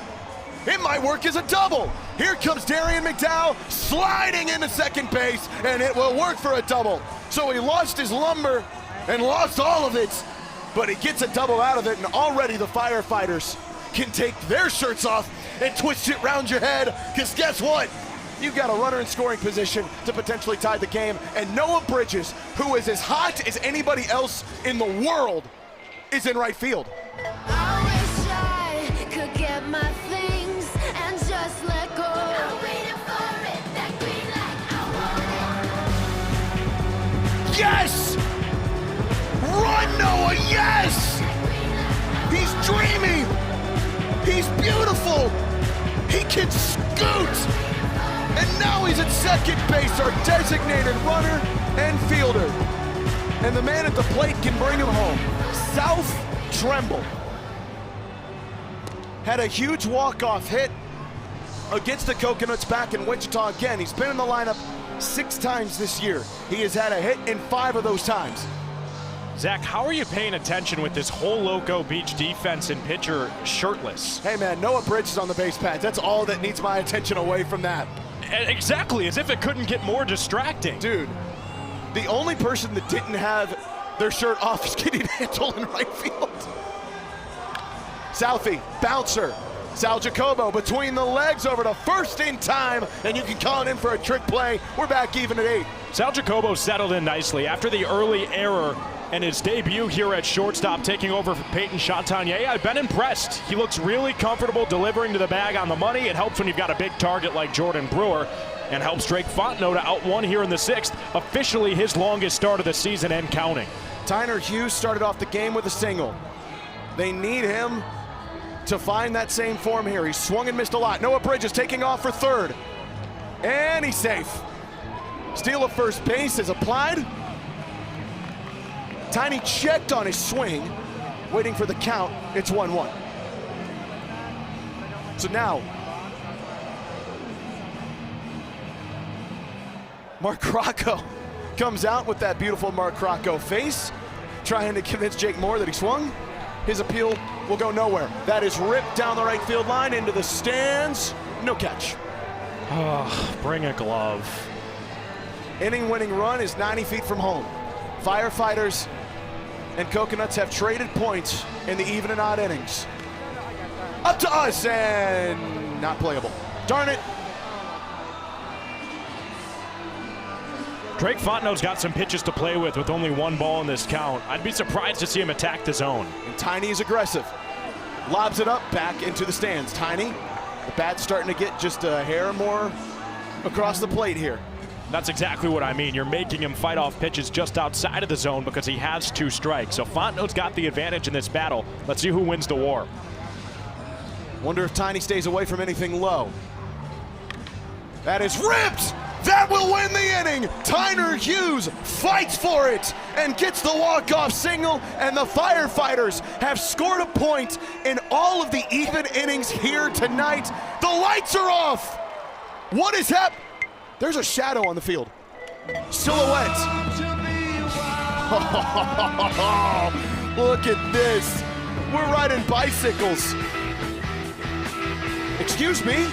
It might work as a double. Here comes Darian McDowell sliding into second base, and it will work for a double. So he lost his lumber and lost all of it, but he gets a double out of it, and already the Firefighters can take their shirts off and twist it around your head, because guess what? You've got a runner in scoring position to potentially tie the game, and Noah Bridges, who is as hot as anybody else in the world, is in right field. I wish I could get my things and just let go. I'm waiting for it, that green light, I want it. Yes! Run, Noah, yes! He's dreamy. He's beautiful. He can scoot. And now he's at second base, our designated runner and fielder. And the man at the plate can bring him home. South Tremble had a huge walk-off hit against the Coconuts back in Wichita again. He's been in the lineup 6 times this year. He has had a hit in 5 of those times. Zach, how are you paying attention with this whole Loco Beach defense and pitcher shirtless? Hey man, Noah Bridges on the base pads. That's all that needs my attention away from that. Exactly, as if it couldn't get more distracting. Dude, the only person that didn't have their shirt off is Gideon Antle in right field. Southie, bouncer. Sal Jacobo between the legs over to first in time, and you can call it in for a trick play. We're back even at 8. Sal Jacobo settled in nicely after the early error and his debut here at shortstop, taking over for Peyton Chatagnier. I've been impressed. He looks really comfortable delivering to the bag on the money. It helps when you've got a big target like Jordan Brewer, and helps Drake Fontenot to out one here in the 6th, officially his longest start of the season and counting. Tyner Hughes started off the game with a single. They need him to find that same form here. He swung and missed a lot. Noah Bridges taking off for third, and he's safe. Steal of first base is applied. Tiny checked on his swing, waiting for the count. It's 1-1. So now, Mark Rocco comes out with that beautiful Mark Rocco face, trying to convince Jake Moore that he swung. His appeal will go nowhere. That is ripped down the right field line into the stands. No catch. Oh, bring a glove. inning-winning run is 90 feet from home. Firefighters and Coconuts have traded points in the even and odd innings. Up to us, and not playable. Darn it. Drake Fontenot's got some pitches to play with only one ball in this count. I'd be surprised to see him attack the zone. And Tiny is aggressive. Lobs it up back into the stands. Tiny, the bat's starting to get just a hair more across the plate here. That's exactly what I mean. You're making him fight off pitches just outside of the zone because he has 2 strikes. So Fontenot's got the advantage in this battle. Let's see who wins the war. Wonder if Tiny stays away from anything low. That is ripped! That will win the inning! Tyner Hughes fights for it and gets the walk-off single, and the Firefighters have scored a point in all of the even innings here tonight. The lights are off! What is happening? There's a shadow on the field. Silhouette. Oh, look at this. We're riding bicycles. Excuse me?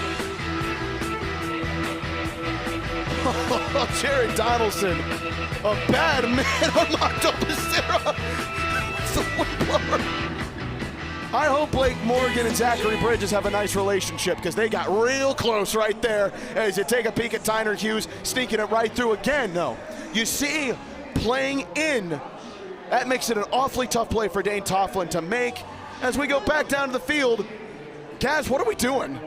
Jared Donaldson, a bad man. Armando Becerra. It's a windblower. I hope Blake Morgan and Zachary Bridges have a nice relationship, because they got real close right there as you take a peek at Tyner Hughes sneaking it right through again. No, you see, playing in, that makes it an awfully tough play for Dane Tofflin to make. As we go back down to the field, Kaz, what are we doing?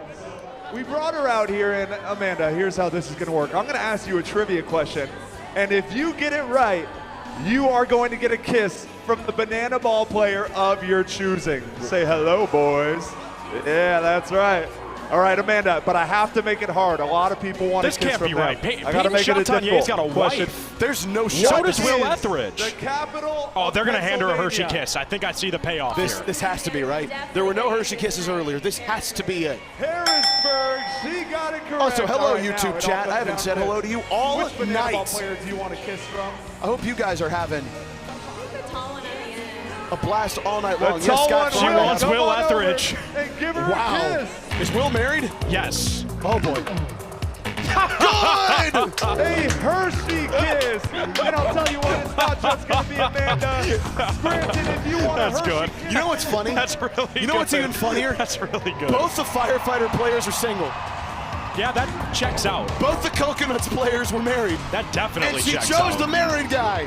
We brought her out here, and Amanda, here's how this is going to work. I'm going to ask you a trivia question, and if you get it right, you are going to get a kiss from the banana ball player of your choosing. Say hello, boys. Yeah, that's right. All right, Amanda, but I have to make it hard. A lot of people want to kiss from them. This can't be right. I got to make it a difficult got a question. wife. There's no shot. So does Will Etheridge. The capital. Oh, they're going to hand her a Pennsylvania. Hershey Kiss. I think I see the payoff here. This has to be, right? There were no Hershey Kisses earlier. This has to be it. Harrisburg, she got it correct. Also, hello, All right, YouTube now, it chat. all I haven't comes said down to hello to you all which banana ball night. player do you want to kiss from? I hope you guys are having a blast all night long. The Yes, tall Scott. one, She wants come Will on over Etheridge. And give her Wow. a kiss. Is Will married? Yes. Oh, boy. Good! A Hershey Kiss. And I'll tell you what, it's not just going to be Amanda. Scranton, if you want That's a Hershey good. Kiss. You know what's funny? That's really good. You know what's even funnier? That's really good. Both the Firefighter players are single. Yeah, that checks out. Both the Coconuts players were married. That definitely And she checks chose out. the married guy.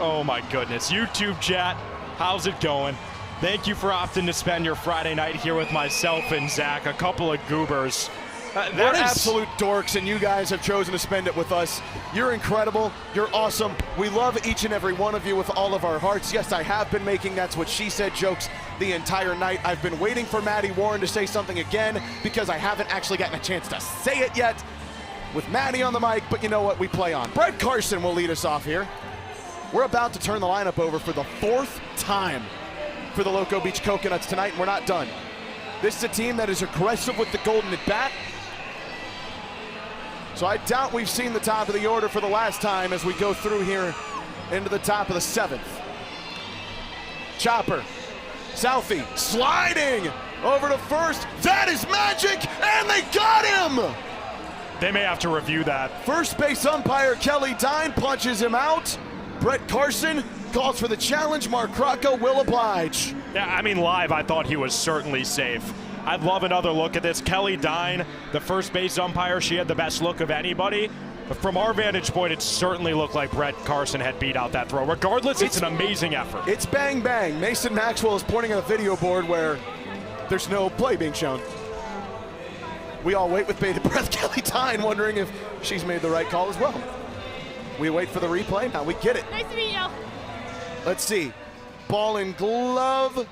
Oh my goodness. YouTube chat, how's it going? Thank you for opting to spend your Friday night here with myself and Zach, a couple of goobers. We're absolute dorks, and you guys have chosen to spend it with us. You're incredible. You're awesome. We love each and every one of you with all of our hearts. Yes, I have been making That's What She Said jokes the entire night. I've been waiting for Maddie Warren to say something again because I haven't actually gotten a chance to say it yet with Maddie on the mic, but you know what? We play on. Brett Carson will lead us off here. We're about to turn the lineup over for the 4th time for the Loco Beach Coconuts tonight, and we're not done. This is a team that is aggressive with the golden at bat. So I doubt we've seen the top of the order for the last time as we go through here into the top of the 7th. Chopper, Southie, sliding over to first. That is magic, and they got him! They may have to review that. First base umpire Kelly Dine punches him out. Brett Carson calls for the challenge. Mark Crocco will oblige. Yeah, I mean, live, I thought he was certainly safe. I'd love another look at this. Kelly Dine, the first base umpire, she had the best look of anybody. But from our vantage point, it certainly looked like Brett Carson had beat out that throw. Regardless, it's an amazing effort. It's bang, bang. Mason Maxwell is pointing at a video board where there's no play being shown. We all wait with bated breath. Kelly Dine wondering if she's made the right call as well. We wait for the replay. Now we get it. Nice to meet you. Let's see. Ball and glove.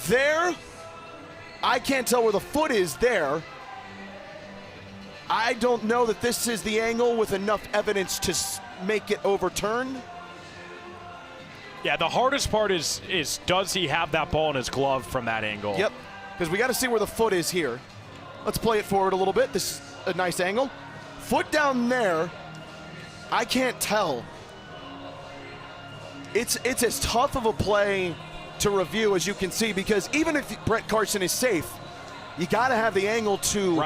There. I can't tell where the foot is there. I don't know that this is the angle with enough evidence to make it overturned. Yeah, the hardest part is does he have that ball in his glove from that angle? Yep, because we got to see where the foot is here. Let's play it forward a little bit. This is a nice angle. Foot down there. I can't tell. It's as tough of a play to review as you can see, because even if Brett Carson is safe, you got to have the angle to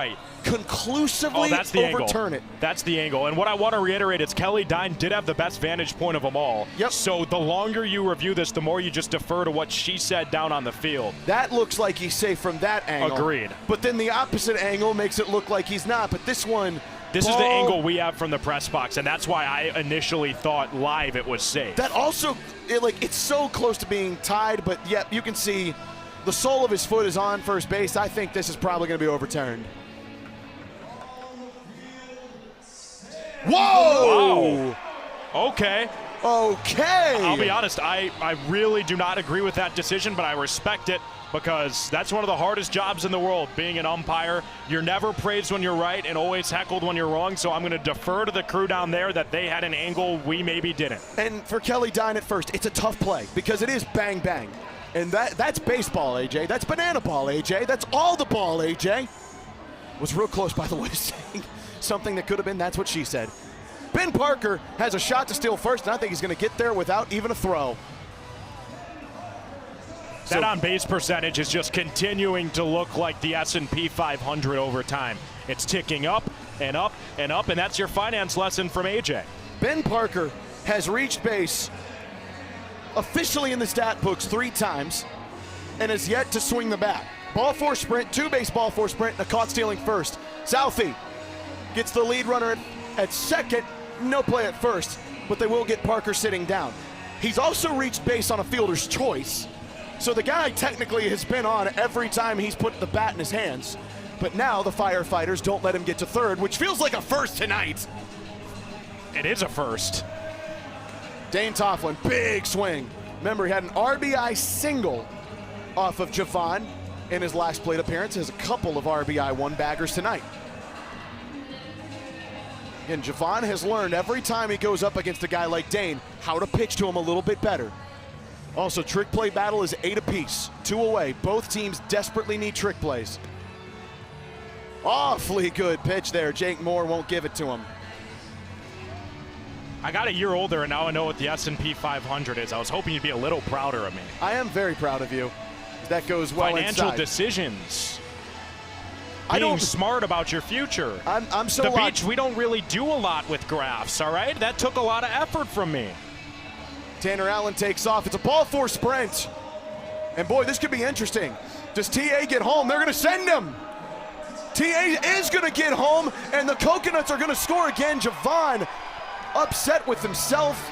conclusively that's the overturn angle. it. That's the angle. And what I want to reiterate is Kelly Dine did have the best vantage point of them all. Yep. So the longer you review this, the more you just defer to what she said down on the field. That looks like he's safe from that angle. Agreed. But then the opposite angle makes it look like he's not. But this one, this is the angle we have from the press box, and that's why I initially thought live it was safe. That also, it's so close to being tied, but yet you can see the sole of his foot is on first base. I think this is probably going to be overturned. Whoa! Wow. Okay. Okay. I'll be honest, I really do not agree with that decision, but I respect it because that's one of the hardest jobs in the world, being an umpire. You're never praised when you're right and always heckled when you're wrong, so I'm going to defer to the crew down there that they had an angle we maybe didn't. And for Kelly Dine at first, it's a tough play because it is bang, bang. And that's baseball, AJ. That's banana ball, AJ. That's all the ball, AJ. Was real close, by the way, saying something that could have been, that's what she said. Ben Parker has a shot to steal first, and I think he's going to get there without even a throw. That on-base percentage is just continuing to look like the S&P 500 over time. It's ticking up and up and up, and that's your finance lesson from AJ. Ben Parker has reached base officially in the stat books 3 times and has yet to swing the bat. Ball four sprint, 2-base ball four sprint, and a caught stealing first. Southie gets the lead runner at second, no play at first, but they will get Parker sitting down. He's also reached base on a fielder's choice, so the guy technically has been on every time he's put the bat in his hands, but now the Firefighters don't let him get to third, which feels like a first tonight. It is a first. Dane Tofflin, big swing. Remember, he had an RBI single off of Javon in his last plate appearance. Has a couple of RBI one-baggers tonight. And Javon has learned every time he goes up against a guy like Dane how to pitch to him a little bit better. Also, trick play battle is 8 apiece, 2 away. Both teams desperately need trick plays. Awfully good pitch there. Jake Moore won't give it to him. I got a year older, and now I know what the S&P 500 is. I was hoping you'd be a little prouder of me. I am very proud of you. That goes well Financial inside. decisions. Being smart about your future. I'm so The beach, we don't really do a lot with graphs, all right? That took a lot of effort from me. Tanner Allen takes off. It's a ball four sprint. And boy, this could be interesting. Does TA get home? They're going to send him. TA is going to get home, and the Coconuts are going to score again. Javon upset with himself.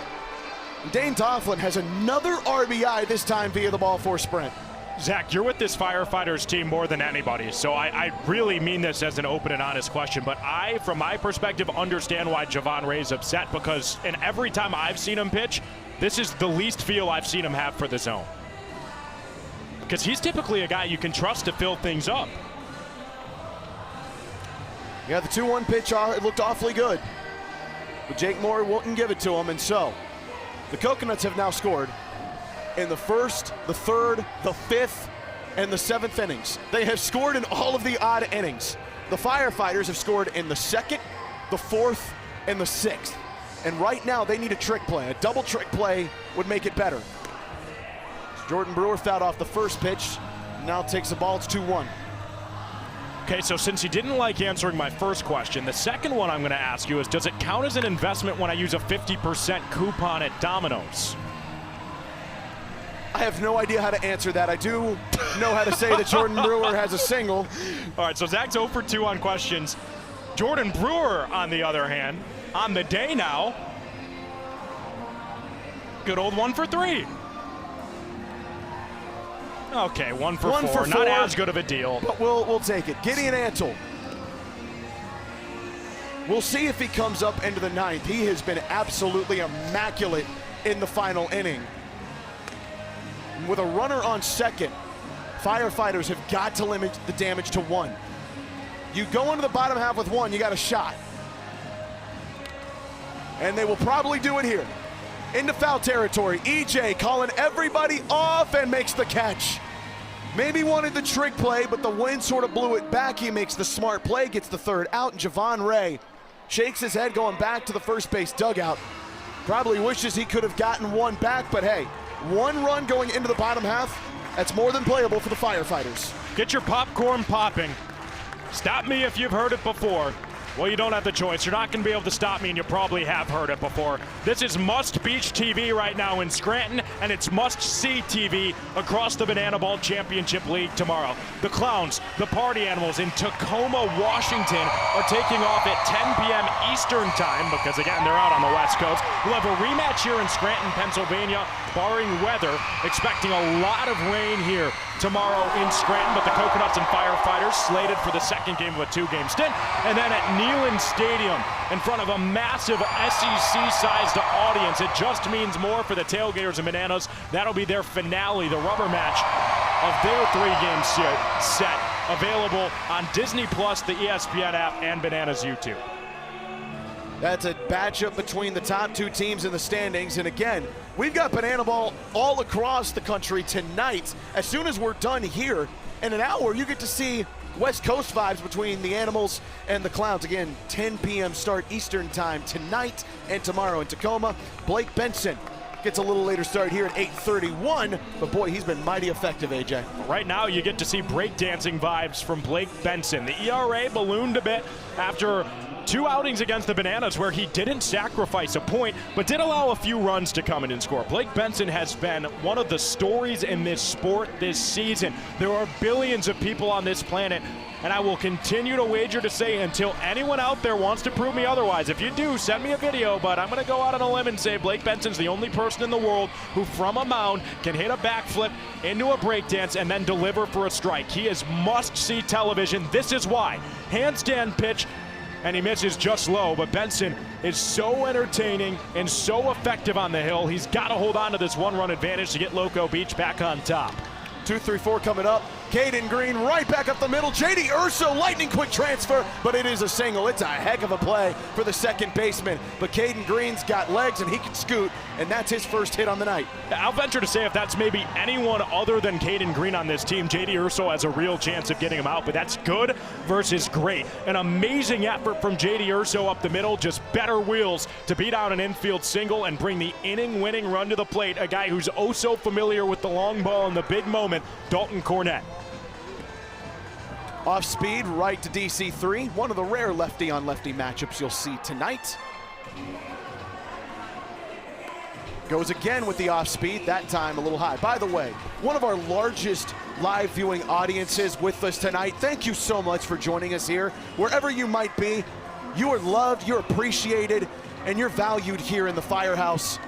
Dane Tofflin has another RBI, this time via the ball four sprint. Zach, you're with this Firefighters team more than anybody, so I really mean this as an open and honest question, but I, from my perspective, understand why Javon Ray's upset, because in every time I've seen him pitch, this is the least feel I've seen him have for the zone. Because he's typically a guy you can trust to fill things up. Yeah, the 2-1 pitch, it looked awfully good. But Jake Moore wouldn't give it to him, and so the Coconuts have now scored in the first, the third, the fifth, and the 7th innings. They have scored in all of the odd innings. The Firefighters have scored in the 2nd, the 4th, and the 6th. And right now they need a trick play. A double trick play would make it better. Jordan Brewer fouled off the first pitch, now takes the ball. It's 2-1. Okay, so since you didn't like answering my first question, the second one I'm going to ask you is, does it count as an investment when I use a 50% coupon at Domino's? I have no idea how to answer that. I do know how to say that Jordan Brewer has a single. All right, so Zach's 0 for 2 on questions. Jordan Brewer, on the other hand, on the day now, good old 1 for 3. Okay, 1 for 4. Not as good of a deal. But we'll take it. Gideon Antle. We'll see if he comes up into the 9th. He has been absolutely immaculate in the final inning. With a runner on second, Firefighters have got to limit the damage to 1. You go into the bottom half with 1, you got a shot. And they will probably do it here. Into foul territory, EJ calling everybody off and makes the catch. Maybe wanted the trick play, but the wind sort of blew it back. He makes the smart play, gets the 3rd out, and Javon Ray shakes his head going back to the first base dugout. Probably wishes he could have gotten 1 back, but hey, 1 run going into the bottom half, that's more than playable for the Firefighters. Get your popcorn popping. Stop me if you've heard it before. Well, you don't have the choice. You're not going to be able to stop me, and you probably have heard it before. This is must-beach TV right now in Scranton, and it's must-see TV across the Banana Ball Championship League tomorrow. The Clowns, the Party Animals in Tacoma, Washington, are taking off at 10 p.m. Eastern time because, again, they're out on the West Coast. We'll have a rematch here in Scranton, Pennsylvania, barring weather. Expecting a lot of rain here tomorrow in Scranton, but the Coconuts and Firefighters slated for the second game of a two-game stint. And then at Neyland Stadium, in front of a massive SEC-sized audience, it just means more for the Tailgaters and Bananas. That'll be their finale, the rubber match of their three-game set, available on Disney+, the ESPN app, and Bananas YouTube. That's a matchup between the top two teams in the standings. And again, we've got Banana Ball all across the country tonight. As soon as we're done here, in an hour, you get to see West Coast vibes between the Animals and the Clowns. Again, 10 p.m. start Eastern time tonight and tomorrow in Tacoma. Blake Benson gets a little later start here at 8:31, but boy, he's been mighty effective, AJ. Right now, you get to see breakdancing vibes from Blake Benson. The ERA ballooned a bit after two outings against the Bananas where he didn't sacrifice a point, but did allow a few runs to come in and score. Blake Benson has been one of the stories in this sport this season. There are billions of people on this planet, and I will continue to wager to say until anyone out there wants to prove me otherwise. If you do, send me a video, but I'm going to go out on a limb and say Blake Benson's the only person in the world who from a mound can hit a backflip into a breakdance and then deliver for a strike. He is must-see television. This is why. Handstand pitch, and he misses just low, but Benson is so entertaining and so effective on the hill. He's got to hold on to this one-run advantage to get Loco Beach back on top. 2-3-4 coming up. Caden Green right back up the middle. JD Urso, lightning quick transfer, but it is a single. It's a heck of a play for the second baseman. But Caden Green's got legs and he can scoot, and that's his first hit on the night. I'll venture to say if that's maybe anyone other than Caden Green on this team, JD Urso has a real chance of getting him out, but that's good versus great. An amazing effort from JD Urso up the middle, just better wheels to beat out an infield single and bring the inning-winning run to the plate. A guy who's oh so familiar with the long ball in the big moment, Dalton Cornett. Off speed, right to DC3. One of the rare lefty-on-lefty matchups you'll see tonight. Goes again with the off speed, that time a little high. By the way, one of our largest live viewing audiences with us tonight. Thank you so much for joining us here. Wherever you might be, you are loved, you're appreciated, and you're valued here in the Firehouse.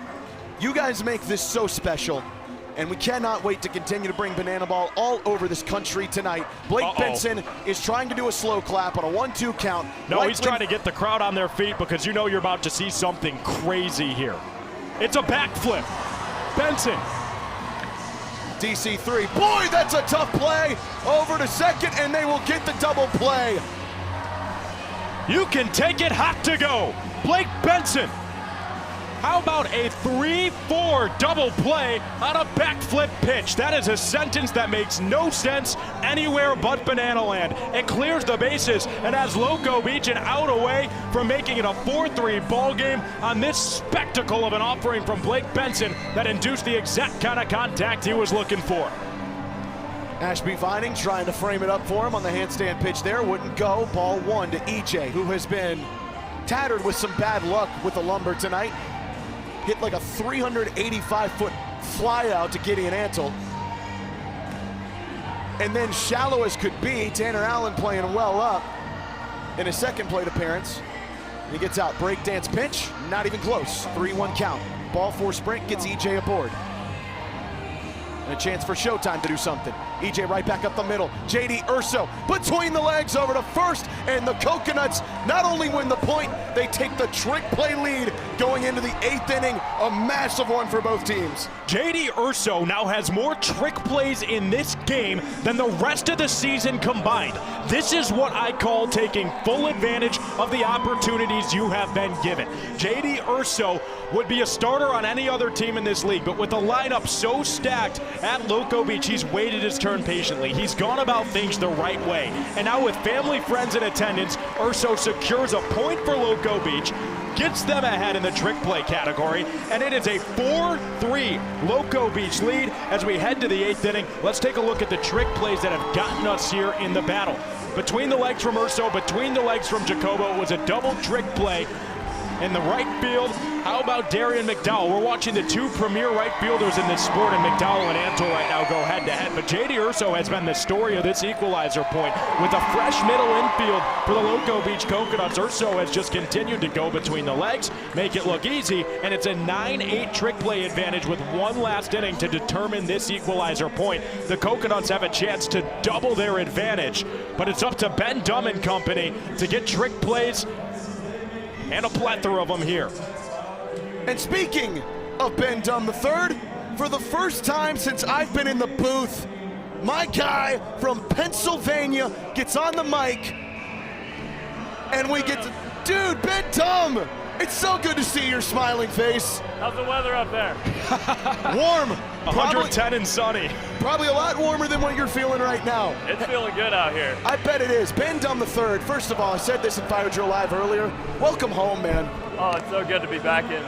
You guys make this so special. And we cannot wait to continue to bring Banana Ball all over this country tonight. Blake Benson is trying to do a slow clap on a 1-2 count. No, he's trying to get the crowd on their feet because you know you're about to see something crazy here. It's a backflip. Benson. DC3. Boy, that's a tough play. Over to second, and they will get the double play. You can take it hot to go. Blake Benson. How about a 3-4 double play on a backflip pitch? That is a sentence that makes no sense anywhere but Banana Land. It clears the bases and has Loco Beach an out away from making it a 4-3 ball game on this spectacle of an offering from Blake Benson that induced the exact kind of contact he was looking for. Ashby Vining trying to frame it up for him on the handstand pitch there. Wouldn't go. Ball one to EJ, who has been tattered with some bad luck with the lumber tonight. Hit like a 385-foot fly out to Gideon Antle. And then shallow as could be, Tanner Allen playing well up in his second plate appearance. He gets out, breakdance pitch, not even close, 3-1 count. Ball four sprint gets EJ aboard. And a chance for Showtime to do something. EJ right back up the middle. JD Urso between the legs over to first, and the Coconuts not only win the point, they take the trick play lead going into the 8th inning. A massive one for both teams. JD Urso now has more trick plays in this game than the rest of the season combined. This is what I call taking full advantage of the opportunities you have been given. JD Urso would be a starter on any other team in this league, but with the lineup so stacked at Loco Beach, he's waited his turn patiently. He's gone about things the right way. And now with family, friends in attendance, Urso secures a point for Loco Beach, gets them ahead in the trick play category, and it is a 4-3 Loco Beach lead as we head to the 8th inning. Let's take a look at the trick plays that have gotten us here in the battle. Between the legs from Urso, between the legs from Jacobo. It was a double trick play in the right field. How about Darian McDowell? We're watching the two premier right fielders in this sport, and McDowell and Antle right now go head-to-head. But J.D. Urso has been the story of this equalizer point. With a fresh middle infield for the Loco Beach Coconuts, Urso has just continued to go between the legs, make it look easy, and it's a 9-8 trick play advantage with one last inning to determine this equalizer point. The Coconuts have a chance to double their advantage, but it's up to Ben Dumb and company to get trick plays and a plethora of them here. And speaking of Ben Dumb III, for the first time since I've been in the booth, my guy from Pennsylvania gets on the mic, and we get to, dude, Ben Dumb, it's so good to see your smiling face. How's the weather up there? Warm. 110 and sunny. Probably a lot warmer than what you're feeling right now. It's feeling good out here. I bet it is. Ben Dumb III, first of all, I said this in Fire Drill Live earlier. Welcome home, man. Oh, it's so good to be back in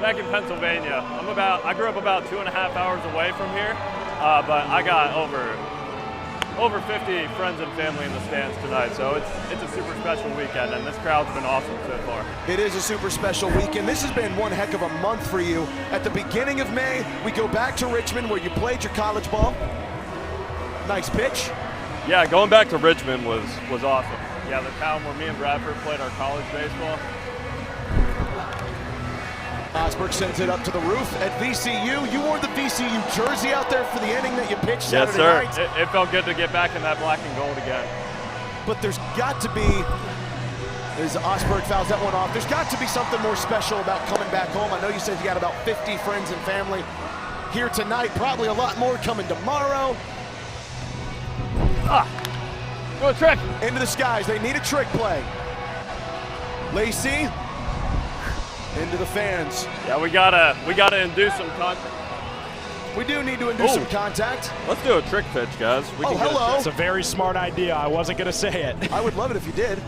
Pennsylvania. I grew up about 2.5 hours away from here, but I got over 50 friends and family in the stands tonight, so it's a super special weekend, and this crowd's been awesome so far. It is a super special weekend. This has been one heck of a month for you. At the beginning of May, we go back to Richmond where you played your college ball. Nice pitch. Yeah, going back to Richmond was awesome. Yeah, the town where me and Bradford played our college baseball. Osberg sends it up to the roof at VCU. You wore the VCU jersey out there for the inning that you pitched Saturday night. Yes, sir. It felt good to get back in that black and gold again. But there's got to be, as Osberg fouls that one off, there's got to be something more special about coming back home. I know you said you got about 50 friends and family here tonight, probably a lot more coming tomorrow. Go a trick. Into the skies, they need a trick play. Lacey. Into the fans. Yeah, we gotta induce some contact. We do need to induce some contact. Let's do a trick pitch, guys. We can hello. It's a very smart idea. I wasn't going to say it. I would love it if you did.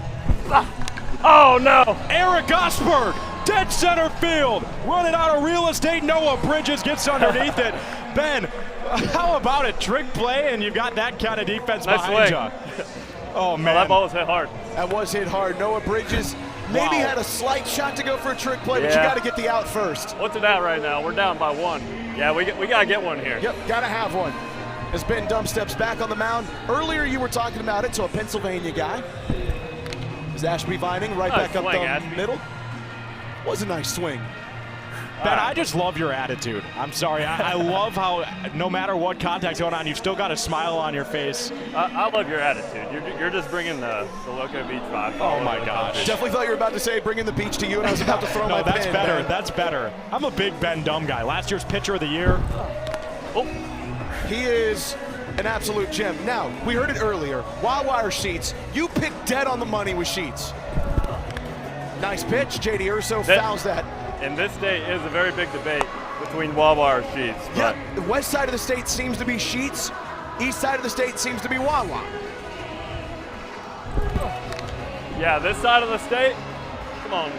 Oh, no. Eric Osberg, dead center field. Running out of real estate. Noah Bridges gets underneath it. Ben, how about a trick play and you've got that kind of defense behind you? Oh, man. Oh, that ball was hit hard. That was hit hard. Noah Bridges maybe had a slight shot to go for a trick play, but you got to get the out first. What's it at right now? We're down by 1. Yeah, we got to get one here. Yep, got to have one. As Ben Dumb steps back on the mound. Earlier you were talking about it, so a Pennsylvania guy. Is Ashby Vining right back up the middle? Was a nice swing. Ben, I just love your attitude. I'm sorry. I love how no matter what contact's going on, you've still got a smile on your face. I love your attitude. You're just bringing the Loco Beach vibe. Oh, my gosh. Definitely thought you were about to say bringing the beach to you, and I was about to throw my pen. No, that's better. That's better. I'm a big Ben Dumb guy. Last year's pitcher of the year. He is an absolute gem. Now, we heard it earlier. Wild wire Sheets. You picked dead on the money with Sheets. Nice pitch. J.D. Urso fouls that. And this state is a very big debate between Wawa or Sheets. Yeah, the west side of the state seems to be Sheets. East side of the state seems to be Wawa. Yeah, this side of the state, come on,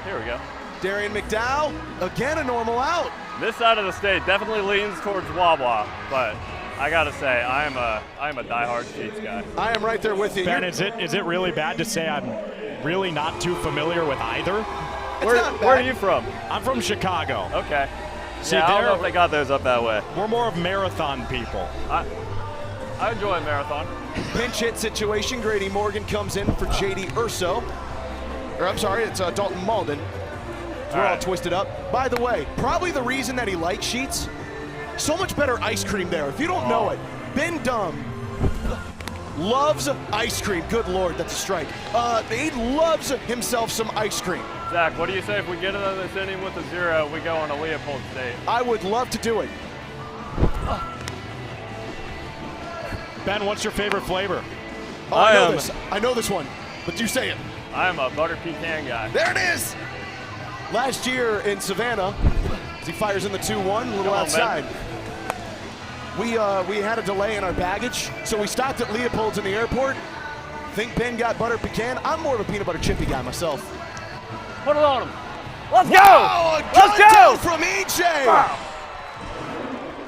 here we go. Darian McDowell, again a normal out. This side of the state definitely leans towards Wawa, but I gotta say, I am a diehard Sheets guy. I am right there with you. Ben, is it really bad to say I'm really not too familiar with either? Where are you from? I'm from Chicago. Okay. See, I don't know if they got those up that way. We're more of marathon people. I enjoy a marathon. Pinch hit situation. Grady Morgan comes in for J.D. Urso. Or I'm sorry, it's Dalton Malden. We're all twisted up. By the way, probably the reason that he likes Sheets, so much better ice cream there. If you don't know it, Ben Dumb loves ice cream. Good Lord, that's a strike. He loves himself some ice cream. Zach, what do you say if we get into this inning with a 0, we go on a Leopold State? I would love to do it. Ben, what's your favorite flavor? Oh, I know this. I know this one, but you say it. I am a butter pecan guy. There it is. Last year in Savannah, as he fires in the 2-1, a little outside. We had a delay in our baggage, so we stopped at Leopold's in the airport. Think Ben got butter pecan. I'm more of a peanut butter chippy guy myself. Put it on him. Let's go! Let's go! From EJ. Wow.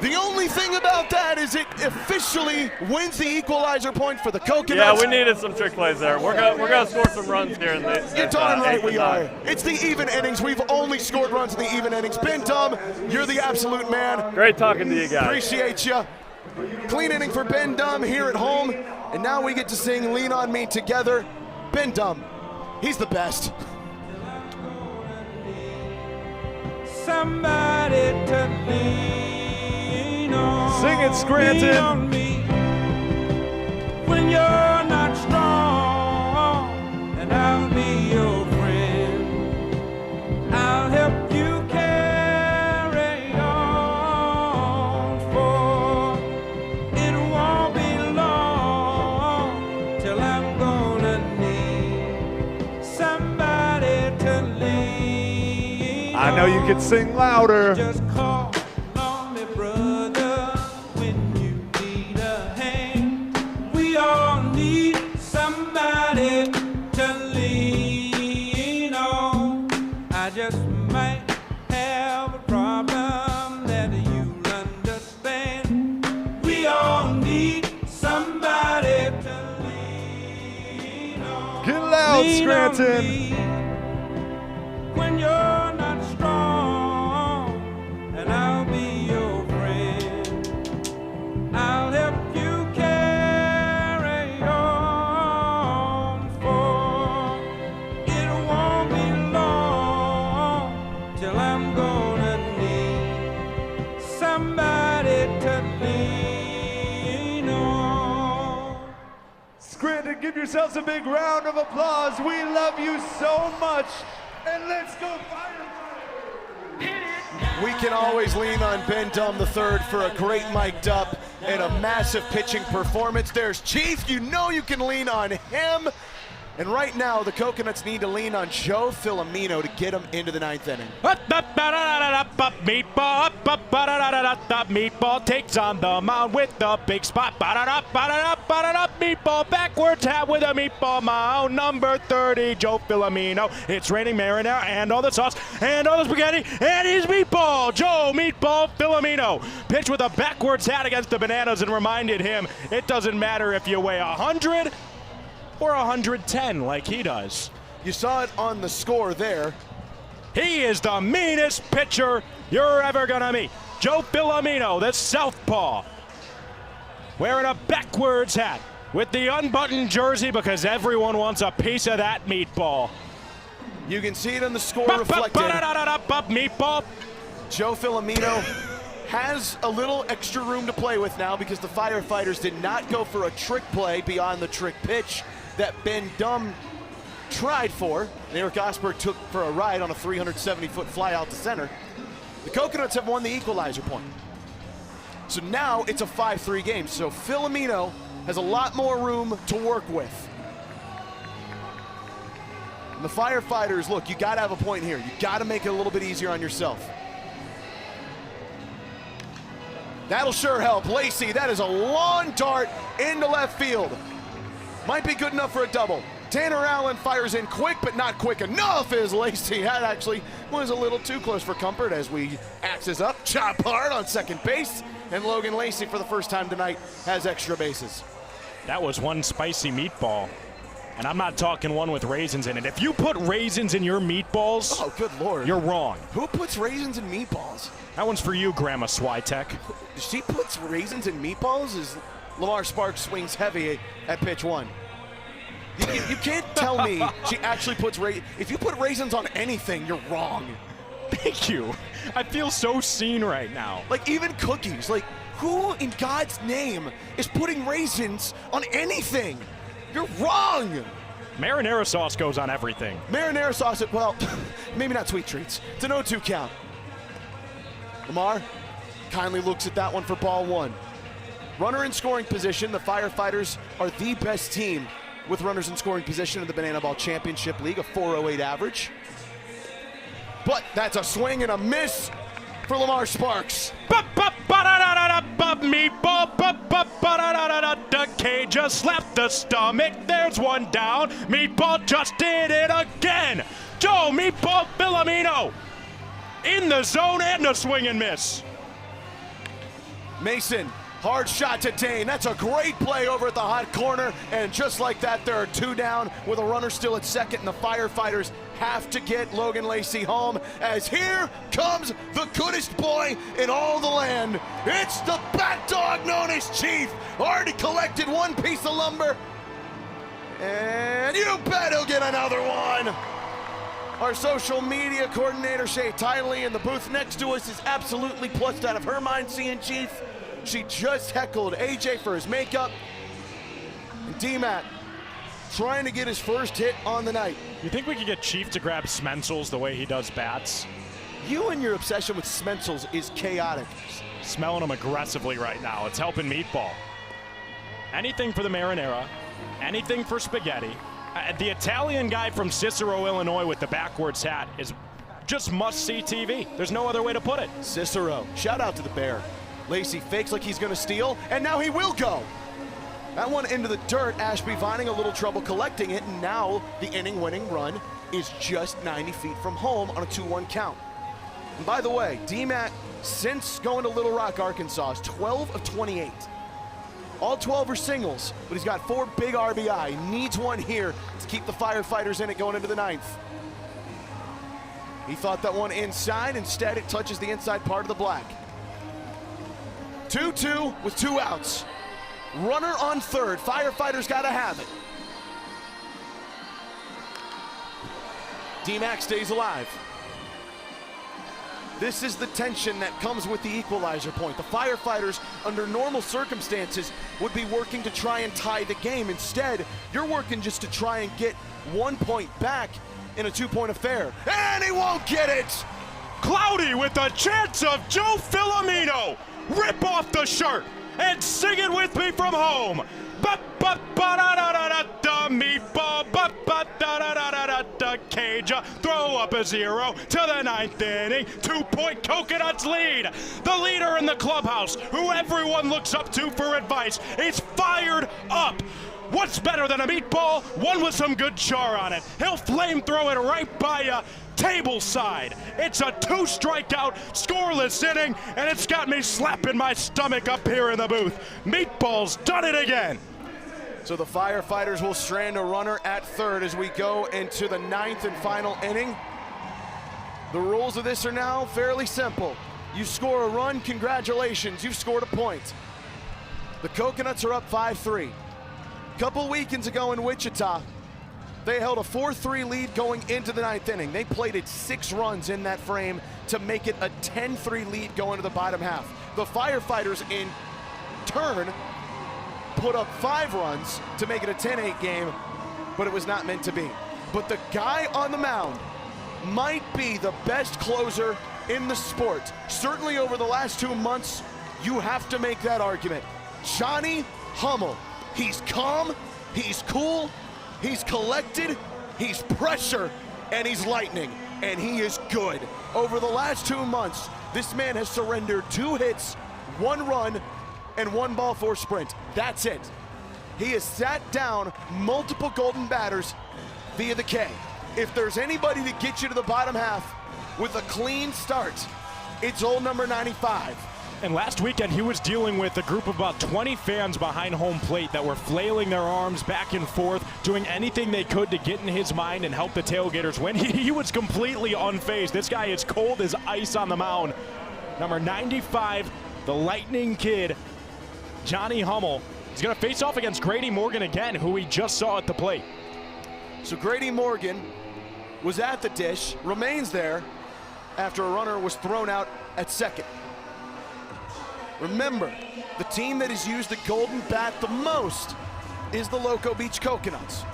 The only thing about that is it officially wins the equalizer point for the Coconuts. Yeah, we needed some trick plays there. We're gonna score some runs here in the. You're darn right we are. It's the even innings. We've only scored runs in the even innings. Ben Dumb, you're the absolute man. Great talking to you guys. Appreciate you. Clean inning for Ben Dumb here at home, and now we get to sing "Lean on Me" together. Ben Dumb, he's the best. Somebody to lean on. Sing it, Scranton. Lean on me when you're not strong, and I'll be your friend. I'll help you carry on, for it won't be long till I'm gonna need somebody to lean. I know you can sing louder. Just call on me, brother, when you need a hand. We all need somebody to lean on. I just might have a problem that you'll understand. We all need somebody to lean on. Get loud, Lean on Scranton. me when you're not strong, and I'll be your friend. I'll help you carry on, for it won't be long till I'm gonna need somebody to lean on. Scranton, give yourselves a big round of applause. We love you so much. And let's go Firefighter! We can always lean on Ben Dumb III for a great mic'd up and a massive pitching performance. There's Chief, you know you can lean on him. And right now, the Coconuts need to lean on Joe Filomeno to get him into the ninth inning. Meatball takes on the mound with the big spot. Meatball backwards hat with a meatball mound. Number 30, Joe Filomeno. It's raining marinara and all the sauce and all the spaghetti. And he's Meatball, Joe Meatball Filomeno. Pitched with a backwards hat against the Bananas and reminded him it doesn't matter if you weigh 100 or 110 like he does. You saw it on the score there. He is the meanest pitcher you're ever gonna meet. Joe Filomeno, the southpaw, wearing a backwards hat with the unbuttoned jersey because everyone wants a piece of that meatball. You can see it in the score reflected. Meatball. Joe Filomeno has a little extra room to play with now because the Firefighters did not go for a trick play beyond the trick pitch that Ben Dumb tried for. Eric Osberg took for a ride on a 370-foot fly out to center. The Coconuts have won the equalizer point. So now it's a 5-3 game. So Filomeno has a lot more room to work with. And the Firefighters, look, you got to have a point here. You got to make it a little bit easier on yourself. That'll sure help. Lacey, that is a long dart into left field. Might be good enough for a double. Tanner Allen fires in quick, but not quick enough as Lacey. That actually was a little too close for comfort as we axes up, chop hard on second base. And Logan Lacey, for the first time tonight, has extra bases. That was one spicy meatball. And I'm not talking one with raisins in it. If you put raisins in your meatballs, oh, good Lord, you're wrong. Who puts raisins in meatballs? That one's for you, Grandma Switek. She puts raisins in meatballs as Lamar Sparks swings heavy at pitch one. You can't tell me she actually puts raisins. If you put raisins on anything, you're wrong. Thank you. I feel so seen right now. Like even cookies. Like who in God's name is putting raisins on anything? You're wrong. Marinara sauce goes on everything. Marinara sauce, well, maybe not sweet treats. It's an 0-2 count. Lamar kindly looks at that one for ball one. Runner in scoring position. The Firefighters are the best team with runners in scoring position in the Banana Ball Championship League, a 4.08 average. But that's a swing and a miss for Lamar Sparks. K just left the stomach. There's one down. Meatball just did it again. Joe Meatball Filomeno in the zone and a swing and miss. Mason, hard shot to Dane. That's a great play over at the hot corner. And just like that, there are 2 down with a runner still at second, and the Firefighters have to get Logan Lacey home, as here comes the goodest boy in all the land. It's the bat dog known as Chief. Already collected 1 piece of lumber, and you bet he'll get another one. Our social media coordinator, Shay Tiley, in the booth next to us is absolutely plussed out of her mind seeing Chief. She just heckled AJ for his makeup. And D-Mac trying to get his first hit on the night. You think we could get Chief to grab Smensels the way he does bats? You and your obsession with Smensels is chaotic. Smelling them aggressively right now. It's helping Meatball. Anything for the marinara, anything for spaghetti. The Italian guy from Cicero, Illinois with the backwards hat is just must-see TV. There's no other way to put it. Cicero, shout out to the Bear. Lacey fakes like he's gonna steal, and now he will go. That one into the dirt. Ashby Vining a little trouble collecting it, and now the inning-winning run is just 90 feet from home on a 2-1 count. And by the way, D-Mac, since going to Little Rock, Arkansas, is 12 of 28. All 12 are singles, but he's got 4 big RBI. He needs one here to keep the Firefighters in it going into the 9th. He thought that one inside. Instead, it touches the inside part of the black. 2-2 with 2 outs. Runner on third. Firefighters got to have it. D-Mac stays alive. This is the tension that comes with the equalizer point. The Firefighters, under normal circumstances, would be working to try and tie the game. Instead, you're working just to try and get 1 point back in a 2-point affair. And he won't get it! Cloudy with a chance of Joe Filomeno. Rip off the shirt and sing it with me from home. Ba-ba-ba-da-da-da-da, meatball, ba-ba-da-da-da-da-da, Cage, throw up a 0 to the 9th inning. 2-point Coconuts lead. The leader in the clubhouse, who everyone looks up to for advice, is fired up. What's better than a meatball? One with some good char on it. He'll flamethrow it right by you. Table side. It's a 2-strikeout, scoreless inning, and it's got me slapping my stomach up here in the booth. Meatball's done it again. So the Firefighters will strand a runner at third as we go into the 9th and final inning. The rules of this are now fairly simple. You score a run, congratulations, you've scored a point. The Coconuts are up 5-3. A couple weekends ago in Wichita, they held a 4-3 lead going into the 9th inning. They plated 6 runs in that frame to make it a 10-3 lead going to the bottom half. The Firefighters, in turn, put up 5 runs to make it a 10-8 game, but it was not meant to be. But the guy on the mound might be the best closer in the sport. Certainly over the last 2 months, you have to make that argument. Johnny Hummel. He's calm, he's cool, he's collected, he's pressure, and he's lightning, and he is good. Over the last 2 months, this man has surrendered 2 hits, 1 run, and 1 ball 4 sprint. That's it. He has sat down multiple golden batters via the K. If there's anybody to get you to the bottom half with a clean start, it's old number 95. And last weekend, he was dealing with a group of about 20 fans behind home plate that were flailing their arms back and forth, doing anything they could to get in his mind and help the tailgaters win. He was completely unfazed. This guy is cold as ice on the mound. Number 95, the Lightning Kid, Johnny Hummel. He's going to face off against Grady Morgan again, who we just saw at the plate. So Grady Morgan was at the dish, remains there after a runner was thrown out at second. Remember, the team that has used the golden bat the most is the Loco Beach Coconuts.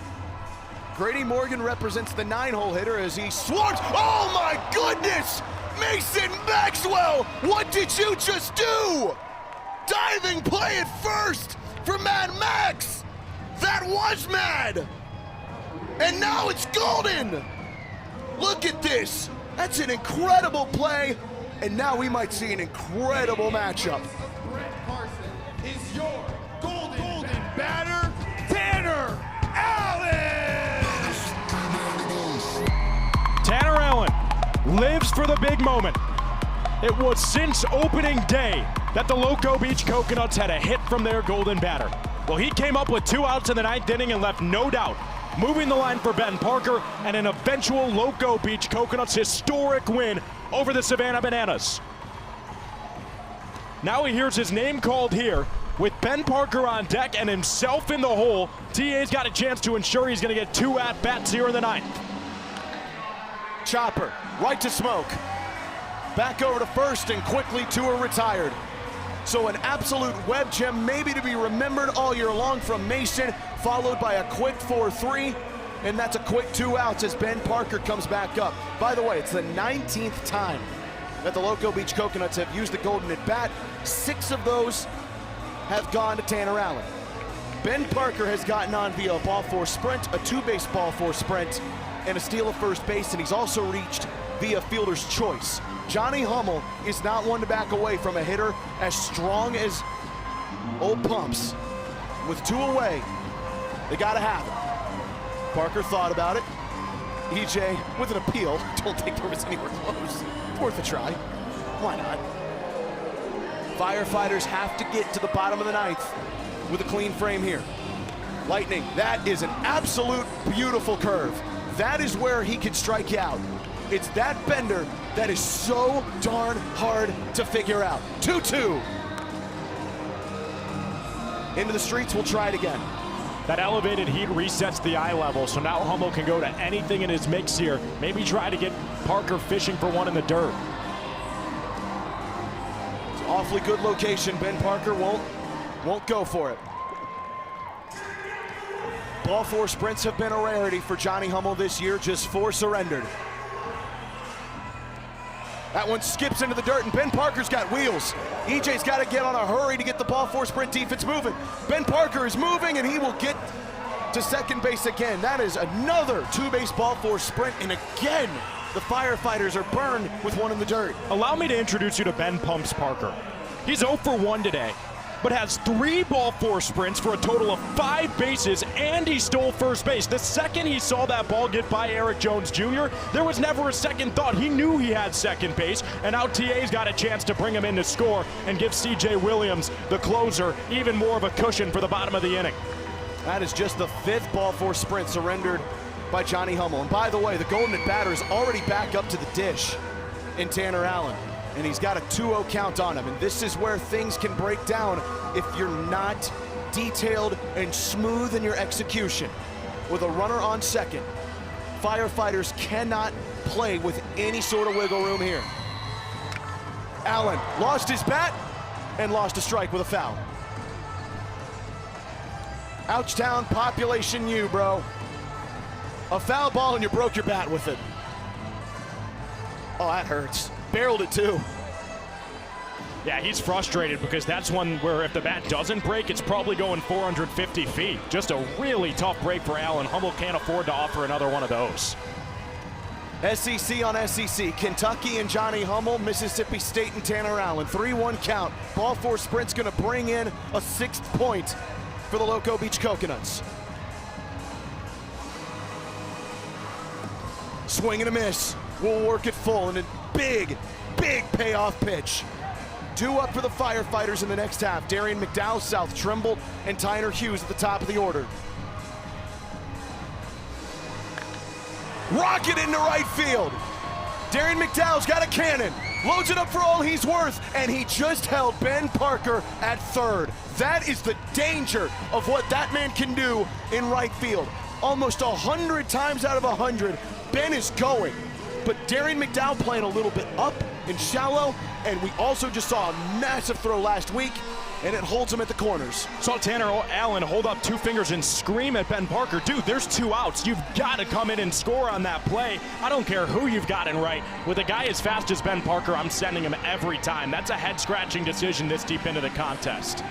Grady Morgan represents the 9-hole hitter as he swats. Oh my goodness! Mason Maxwell, what did you just do? Diving play at first for Mad Max. That was mad. And now it's golden. Look at this. That's an incredible play. And now we might see an incredible matchup. Brett Carson is your golden batter, Tanner Allen. Tanner Allen lives for the big moment. It was since opening day that the Loco Beach Coconuts had a hit from their golden batter. Well, he came up with 2 outs in the 9th inning and left no doubt, moving the line for Ben Parker and an eventual Loco Beach Coconuts historic win over the Savannah Bananas. Now he hears his name called here. With Ben Parker on deck and himself in the hole, TA's got a chance to ensure he's going to get 2 at-bats here in the 9th. Chopper, right to Smoke. Back over to first, and quickly 2 are retired. So an absolute web gem, maybe to be remembered all year long from Mason, followed by a quick 4-3, and that's a quick 2 outs as Ben Parker comes back up. By the way, it's the 19th time that the Loco Beach Coconuts have used the golden at bat. 6 of those have gone to Tanner Allen. Ben Parker has gotten on via a ball 4 sprint, a 2-base ball 4 sprint, and a steal of first base, and he's also reached via fielder's choice. Johnny Hummel is not one to back away from a hitter as strong as Old Pumps. With 2 away, they gotta have it. Parker thought about it. EJ with an appeal. Don't think there was anywhere close. Worth a try. Why not? Firefighters have to get to the bottom of the 9th with a clean frame here. Lightning, that is an absolute beautiful curve. That is where he can strike you out. It's that bender that is so darn hard to figure out. 2-2. Into the streets, we'll try it again. That elevated heat resets the eye level, so now Hummel can go to anything in his mix here. Maybe try to get Parker fishing for one in the dirt. It's an awfully good location. Ben Parker won't go for it. Ball 4 sprints have been a rarity for Johnny Hummel this year, just 4 surrendered. That one skips into the dirt, and Ben Parker's got wheels. EJ's got to get on a hurry to get the ball 4 sprint defense moving. Ben Parker is moving, and he will get to second base again. That is another 2-base ball 4 sprint, and again, the Firefighters are burned with 1 in the dirt. Allow me to introduce you to Ben Pumps Parker. He's 0 for 1 today, but has 3 ball 4 sprints for a total of 5 bases, and he stole first base. The second he saw that ball get by Eric Jones Jr., there was never a second thought. He knew he had second base, and now TA's got a chance to bring him in to score and give CJ Williams, the closer, even more of a cushion for the bottom of the inning. That is just the 5th ball 4 sprint surrendered by Johnny Hummel. And by the way, the golden at batter is already back up to the dish in Tanner Allen. And he's got a 2-0 count on him. And this is where things can break down if you're not detailed and smooth in your execution. With a runner on second, Firefighters cannot play with any sort of wiggle room here. Allen lost his bat and lost a strike with a foul. Ouchtown population U, bro. A foul ball and you broke your bat with it. Oh, that hurts. Barreled it too. Yeah, he's frustrated because that's one where if the bat doesn't break, it's probably going 450 feet. Just a really tough break for Allen. Hummel can't afford to offer another one of those. SEC on SEC, Kentucky and Johnny Hummel, Mississippi State and Tanner Allen. 3-1 count. Ball 4 sprint's gonna bring in a 6th point for the Loco Beach Coconuts. Swing and a miss. We'll work it full and a big payoff pitch. 2 up for the Firefighters in the next half. Darian McDowell, South Trimble, and Tyner Hughes at the top of the order. Rocket into right field. Darian McDowell's got a cannon. Loads it up for all he's worth, and he just held Ben Parker at third. That is the danger of what that man can do in right field. Almost 100 times out of 100, Ben is going. But Darian McDowell playing a little bit up and shallow, and we also just saw a massive throw last week, and it holds him at the corners. Saw Tanner Allen hold up 2 fingers and scream at Ben Parker, dude, there's 2 outs. You've got to come in and score on that play. I don't care who you've got in right. With a guy as fast as Ben Parker, I'm sending him every time. That's a head-scratching decision this deep into the contest.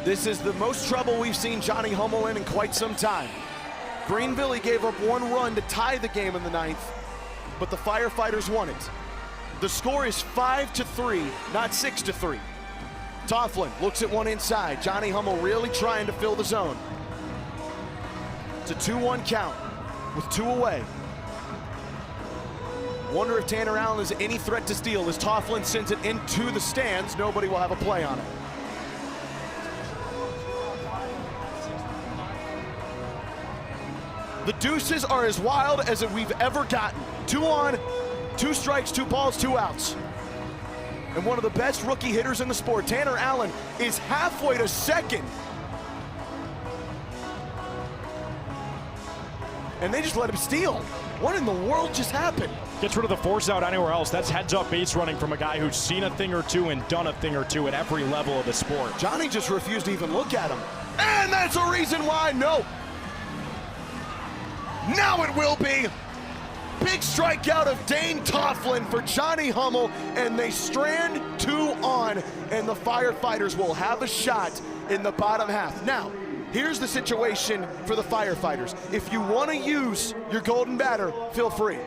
This is the most trouble we've seen Johnny Hummel in quite some time. Greenville, he gave up 1 run to tie the game in the 9th, but the Firefighters won it. The score is 5-3, not 6-3. Tofflin looks at one inside. Johnny Hummel really trying to fill the zone. It's a 2-1 count with 2 away. Wonder if Tanner Allen is any threat to steal. As Tofflin sends it into the stands, nobody will have a play on it. The deuces are as wild as we've ever gotten. 2 on, 2 strikes, 2 balls, 2 outs. And one of the best rookie hitters in the sport, Tanner Allen, is halfway to second. And they just let him steal. What in the world just happened? Gets rid of the force out anywhere else. That's heads-up base running from a guy who's seen a thing or two and done a thing or two at every level of the sport. Johnny just refused to even look at him. And that's a reason why, no. Now it will be. Big strikeout of Dane Tofflin for Johnny Hummel, and they strand 2 on, and the Firefighters will have a shot in the bottom half. Now, here's the situation for the Firefighters. If you want to use your golden batter, feel free.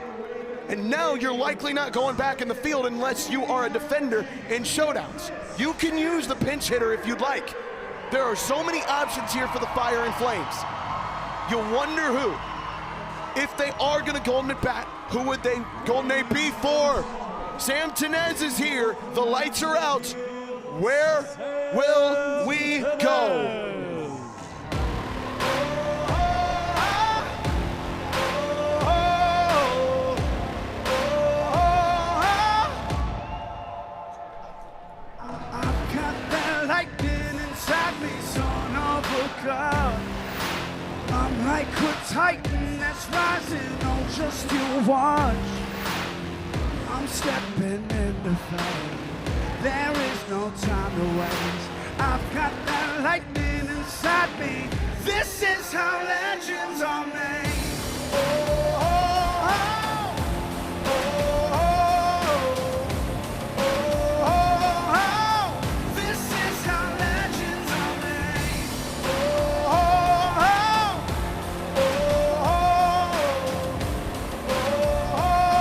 And now you're likely not going back in the field unless you are a defender in showdowns. You can use the pinch hitter if you'd like. There are so many options here for the Fire and Flames. You wonder who. If they are going to golden at bat, who would they golden a be for? Sam Tenez is here. The lights are out. Where will we go? I've got that lightning inside me, son of a gun. I'm like a titan that's rising on just you watch. I'm stepping into fire. There is no time to waste. I've got that lightning inside me. This is how legends are made. Oh, oh, oh, oh, oh, oh. This is how legends are made. Oh, oh,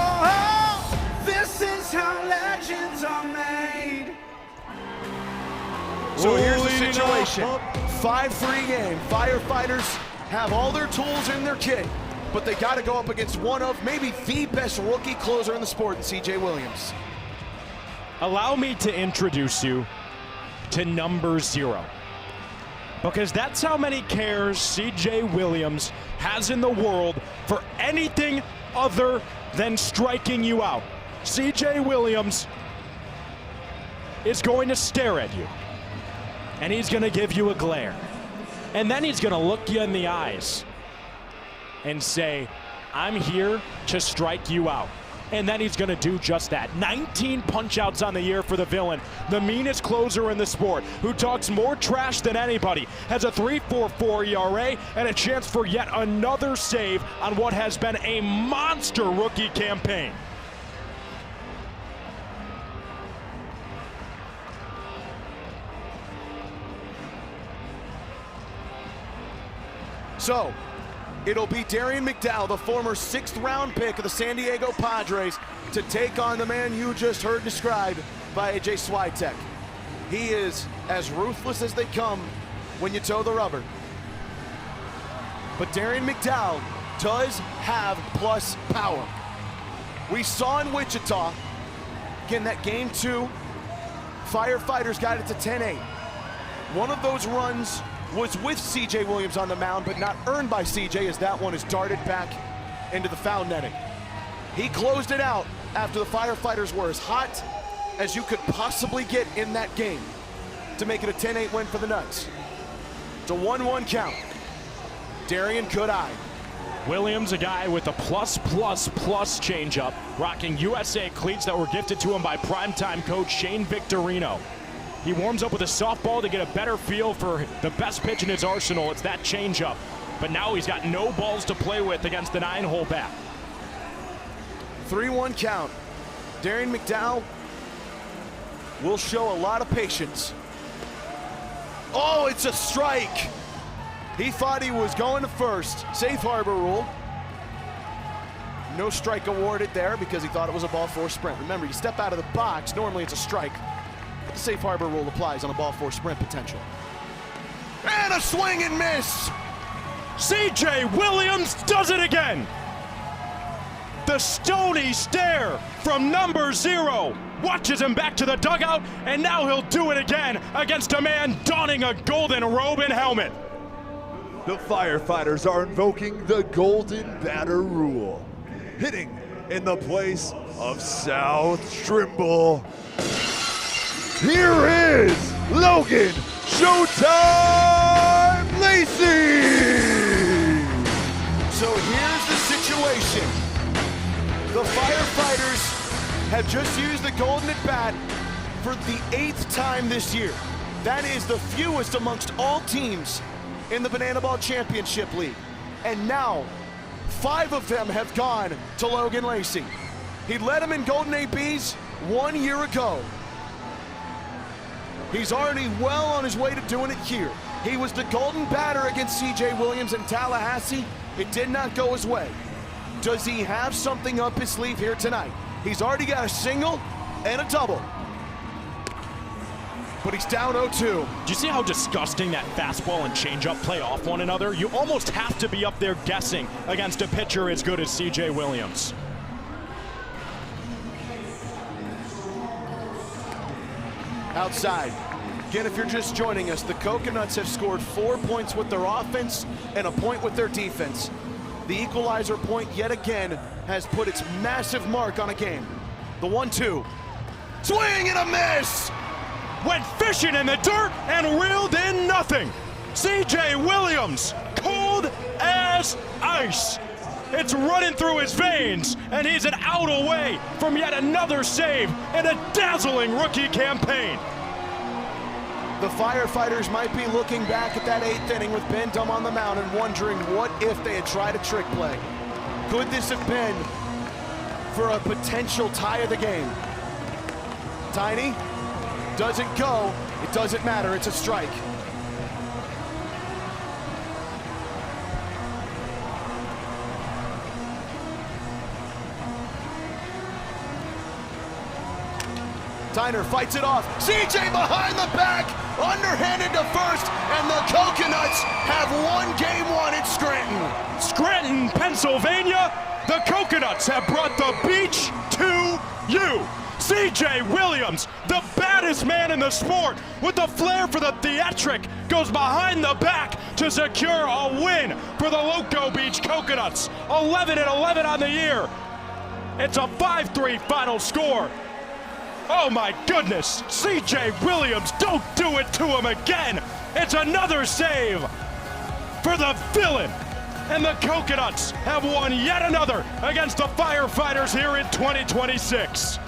oh. This is how legends are made. So here's the situation. 5-3 game. Firefighters have all their tools in their kit, but they got to go up against one of maybe the best rookie closer in the sport in C.J. Williams. Allow me to introduce you to number 0. Because that's how many cares C.J. Williams has in the world for anything other than striking you out. C.J. Williams is going to stare at you. And he's going to give you a glare. And then he's going to look you in the eyes and say, I'm here to strike you out. And then he's going to do just that. 19 punch-outs on the year for the villain, the meanest closer in the sport, who talks more trash than anybody, has a 3.44 ERA and a chance for yet another save on what has been a monster rookie campaign. So, it'll be Darian McDowell, the former 6th-round pick of the San Diego Padres, to take on the man you just heard described by AJ Switek. He is as ruthless as they come when you toe the rubber. But Darian McDowell does have plus power. We saw in Wichita, again, that game 2, Firefighters got it to 10-8. One of those runs was with C.J. Williams on the mound, but not earned by C.J. as that one is darted back into the foul netting. He closed it out after the Firefighters were as hot as you could possibly get in that game to make it a 10-8 win for the Nuts. It's a 1-1 count. Darian could eye. Williams, a guy with a plus changeup, rocking USA cleats that were gifted to him by primetime coach Shane Victorino. He warms up with a softball to get a better feel for the best pitch in his arsenal. It's that changeup. But now he's got no balls to play with against the 9-hole bat. 3-1 count. Darian McDowell will show a lot of patience. Oh, it's a strike. He thought he was going to first. Safe harbor rule. No strike awarded there because he thought it was a ball 4 sprint. Remember, you step out of the box, normally it's a strike. The safe harbor rule applies on a ball 4 sprint potential. And a swing and miss. C.J. Williams does it again. The stony stare from number 0. Watches him back to the dugout, and now he'll do it again against a man donning a golden robe and helmet. The Firefighters are invoking the Golden Batter Rule. Hitting in the place of South Trimble. Here is Logan Showtime Lacey! So here's the situation. The Firefighters have just used the Golden at Bat for the 8th time this year. That is the fewest amongst all teams in the Banana Ball Championship League. And now, 5 of them have gone to Logan Lacey. He led them in Golden ABs 1 year ago. He's already well on his way to doing it here. He was the Golden Batter against CJ Williams in Tallahassee. It did not go his way. Does he have something up his sleeve here tonight? He's already got a single and a double. But he's down 0-2. Do you see how disgusting that fastball and changeup play off one another? You almost have to be up there guessing against a pitcher as good as CJ Williams. Outside. Again, if you're just joining us, the Coconuts have scored 4 points with their offense and a point with their defense. The equalizer point yet again has put its massive mark on a game. The 1-2. Swing and a miss! Went fishing in the dirt and reeled in nothing. CJ Williams, cold as ice. It's running through his veins, and he's an out away from yet another save in a dazzling rookie campaign. The Firefighters might be looking back at that 8th inning with Ben Dumb on the mound and wondering what if they had tried a trick play. Could this have been for a potential tie of the game? Tiny doesn't go. It doesn't matter. It's a strike. Tyner fights it off. CJ behind the back, underhanded to first, and the Coconuts have won game 1 at Scranton. Scranton, Pennsylvania, the Coconuts have brought the beach to you. CJ Williams, the baddest man in the sport, with a flair for the theatric, goes behind the back to secure a win for the Loco Beach Coconuts. 11-11 on the year. It's a 5-3 final score. Oh my goodness, CJ Williams, don't do it to him again. It's another save for the villain. And the Coconuts have won yet another against the Firefighters here in 2026.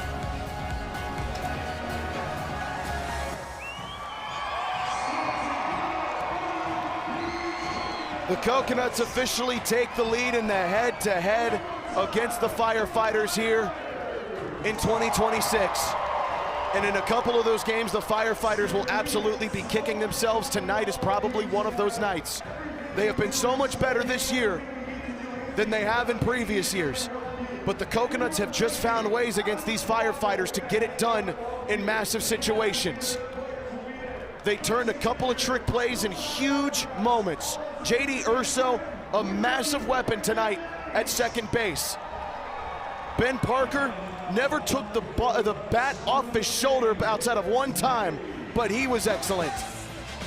The Coconuts officially take the lead in the head-to-head against the Firefighters here in 2026. And in a couple of those games, the Firefighters will absolutely be kicking themselves. Tonight is probably one of those nights. They have been so much better this year than they have in previous years. But the Coconuts have just found ways against these Firefighters to get it done in massive situations. They turned a couple of trick plays in huge moments. J.D. Urso, a massive weapon tonight at second base. Ben Parker never took the bat off his shoulder outside of one time, but he was excellent.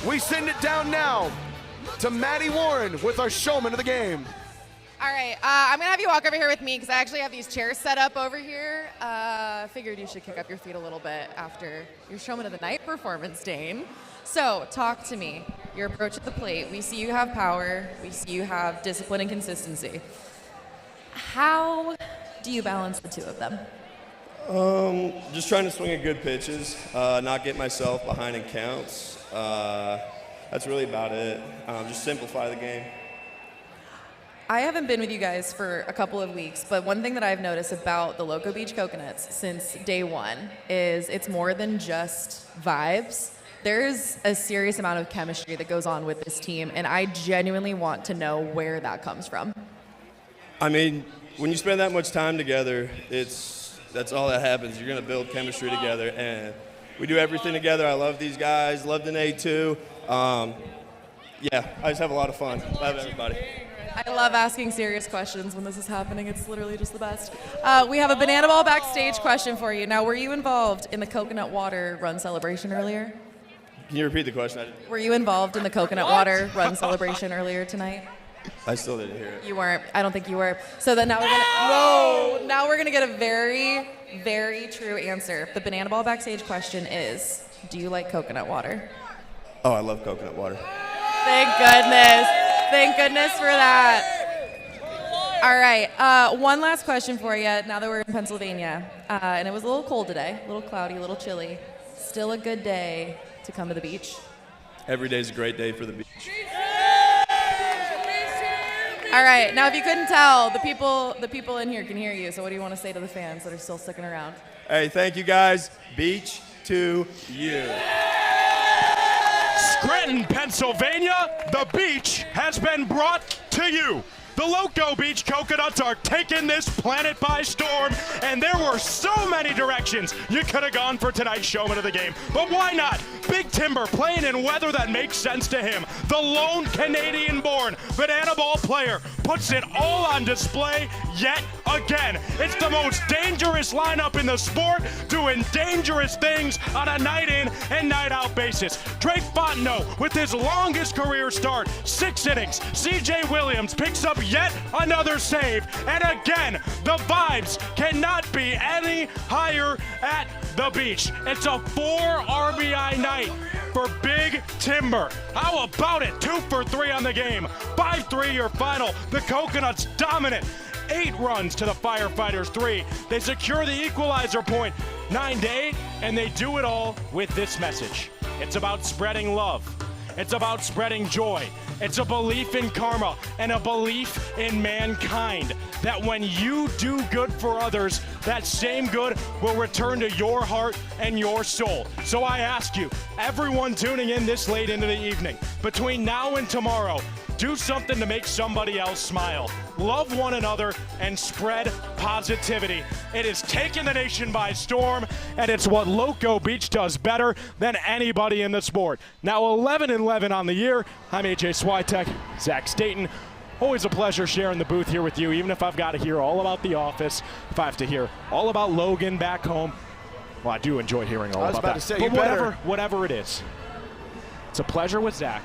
We send it down now to Maddie Warren with our showman of the game. All right, I'm gonna have you walk over here with me because I actually have these chairs set up over here. Figured you should kick up your feet a little bit after your showman of the night performance, Dane. So talk to me, your approach at the plate. We see you have power, we see you have discipline and consistency. How do you balance the two of them? Just trying to swing at good pitches, not get myself behind in counts. That's really about it. Just simplify the game. I haven't been with you guys for a couple of weeks, but one thing that I've noticed about the Loco Beach Coconuts since day one is it's more than just vibes. There's a serious amount of chemistry that goes on with this team, and I genuinely want to know where that comes from. I mean, when you spend that much time together, that's all that happens. You're going to build chemistry together, and we do everything together. I love these guys, love Danae too. Yeah, I just have a lot of fun. Love everybody. I love asking serious questions when this is happening. It's literally just the best. We have a Banana Ball backstage question for you. Now, were you involved in the coconut water run celebration earlier? Can you repeat the question? Were you involved in the coconut water run celebration earlier tonight? I still didn't hear it. You weren't. I don't think you were. So then now we're gonna. Whoa! Now we're gonna get a very, very true answer. The Banana Ball backstage question is: do you like coconut water? Oh, I love coconut water. Thank goodness. Thank goodness for that. All right. One last question for you. Now that we're in Pennsylvania, and it was a little cold today, a little cloudy, a little chilly. Still a good day to come to the beach. Every day's a great day for the beach. All right, now if you couldn't tell, the people in here can hear you, so what do you want to say to the fans that are still sticking around? Hey, thank you guys. Beach to you. Scranton, Pennsylvania, the beach has been brought to you. The Loco Beach Coconuts are taking this planet by storm, and there were so many directions you could have gone for tonight's showman of the game. But why not? Big Timber playing in weather that makes sense to him. The lone Canadian-born banana ball player puts it all on display yet again. It's the most dangerous lineup in the sport, doing dangerous things on a night-in and night-out basis. Drake Fontenot with his longest career start, 6 innings. C.J. Williams picks up yet another save. And again, the vibes cannot be any higher at the beach. It's a 4 RBI night for Big Timber. How about it? 2 for 3 on the game. 5-3 your final. The Coconuts dominant. 8 runs to the Firefighters 3. They secure the equalizer point 9-8, and they do it all with this message. It's about spreading love. It's about spreading joy. It's a belief in karma and a belief in mankind that when you do good for others, that same good will return to your heart and your soul. So I ask you, everyone tuning in this late into the evening, between now and tomorrow, do something to make somebody else smile. Love one another and spread positivity. It has taken the nation by storm, and it's what Loco Beach does better than anybody in the sport. Now 11-11 on the year. I'm AJ Switek, Zach Staten. Always a pleasure sharing the booth here with you, even if I've got to hear all about the office, if I have to hear all about Logan back home. Well, I do enjoy hearing all about that. To say, but whatever it is, it's a pleasure with Zach.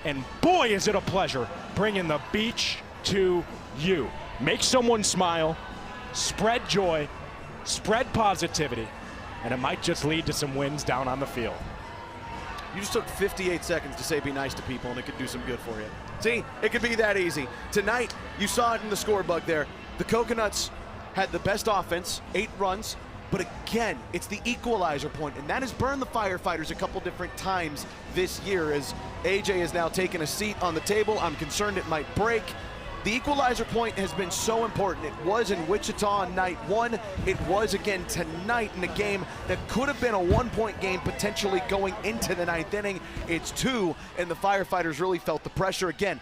And boy, is it a pleasure bringing the beach to you. Make someone smile, spread joy, spread positivity, and it might just lead to some wins down on the field. You just took 58 seconds to say be nice to people, and it could do some good for you. See, it could be that easy. Tonight, you saw it in the scorebug there. The Coconuts had the best offense, 8 runs, but again, it's the equalizer point, and that has burned the Firefighters a couple different times this year as AJ has now taken a seat on the table. I'm concerned it might break. The equalizer point has been so important. It was in Wichita on night 1. It was again tonight in a game that could have been a 1-point game potentially going into the 9th inning. It's 2, and the Firefighters really felt the pressure again.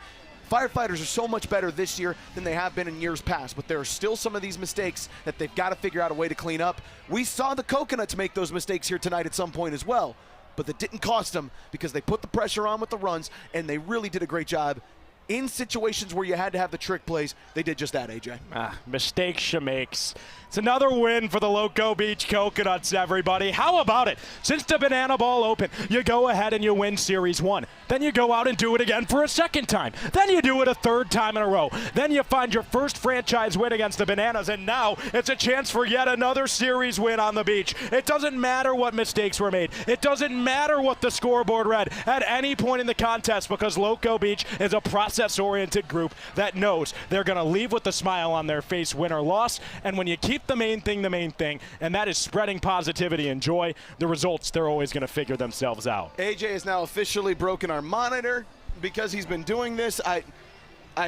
Firefighters are so much better this year than they have been in years past, but there are still some of these mistakes that they've got to figure out a way to clean up. We saw the Coconuts make those mistakes here tonight at some point as well, but that didn't cost them because they put the pressure on with the runs, and they really did a great job. In situations where you had to have the trick plays, they did just that, AJ. Mistakes she makes. It's another win for the Loco Beach Coconuts, everybody. How about it? Since the Banana Ball Open, you go ahead and you win Series 1. Then you go out and do it again for a second time. Then you do it a third time in a row. Then you find your first franchise win against the Bananas, and now it's a chance for yet another series win on the beach. It doesn't matter what mistakes were made. It doesn't matter what the scoreboard read at any point in the contest because Loco Beach is a process-oriented group that knows they're going to leave with a smile on their face, win or loss, and when you keep the main thing, and that is spreading positivity and joy, the results, they're always going to figure themselves out. AJ has now officially broken our monitor because he's been doing this. I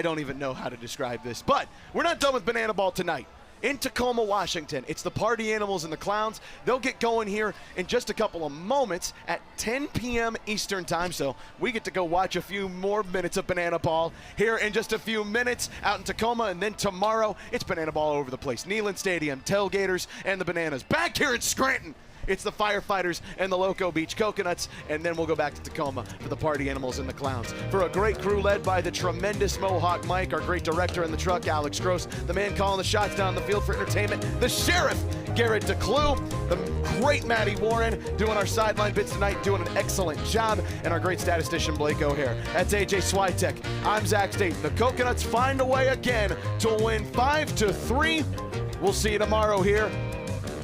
don't even know how to describe this, but we're not done with Banana Ball tonight. In Tacoma, Washington, it's the Party Animals and the Clowns. They'll get going here in just a couple of moments at 10 p.m. Eastern time, so we get to go watch a few more minutes of Banana Ball here in just a few minutes out in Tacoma, and then tomorrow, it's Banana Ball all over the place. Neyland Stadium, Tailgaters, and the Bananas. Back here in Scranton, It's the Firefighters and the Loco Beach Coconuts, and then we'll go back to Tacoma for the Party Animals and the Clowns. For a great crew led by the tremendous Mohawk Mike, our great director in the truck, Alex Gross, the man calling the shots down the field for entertainment, the Sheriff, Garrett DeClue, the great Maddie Warren doing our sideline bits tonight, doing an excellent job, and our great statistician Blake O'Hare. That's AJ Switek. I'm Zach Staten. The Coconuts find a way again to win 5-3. We'll see you tomorrow here.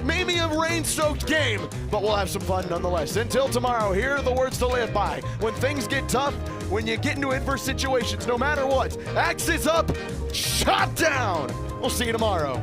Maybe a rain-soaked game, but we'll have some fun nonetheless. Until tomorrow, here are the words to live by. When things get tough, when you get into adverse situations, no matter what, axe is up, shot down. We'll see you tomorrow.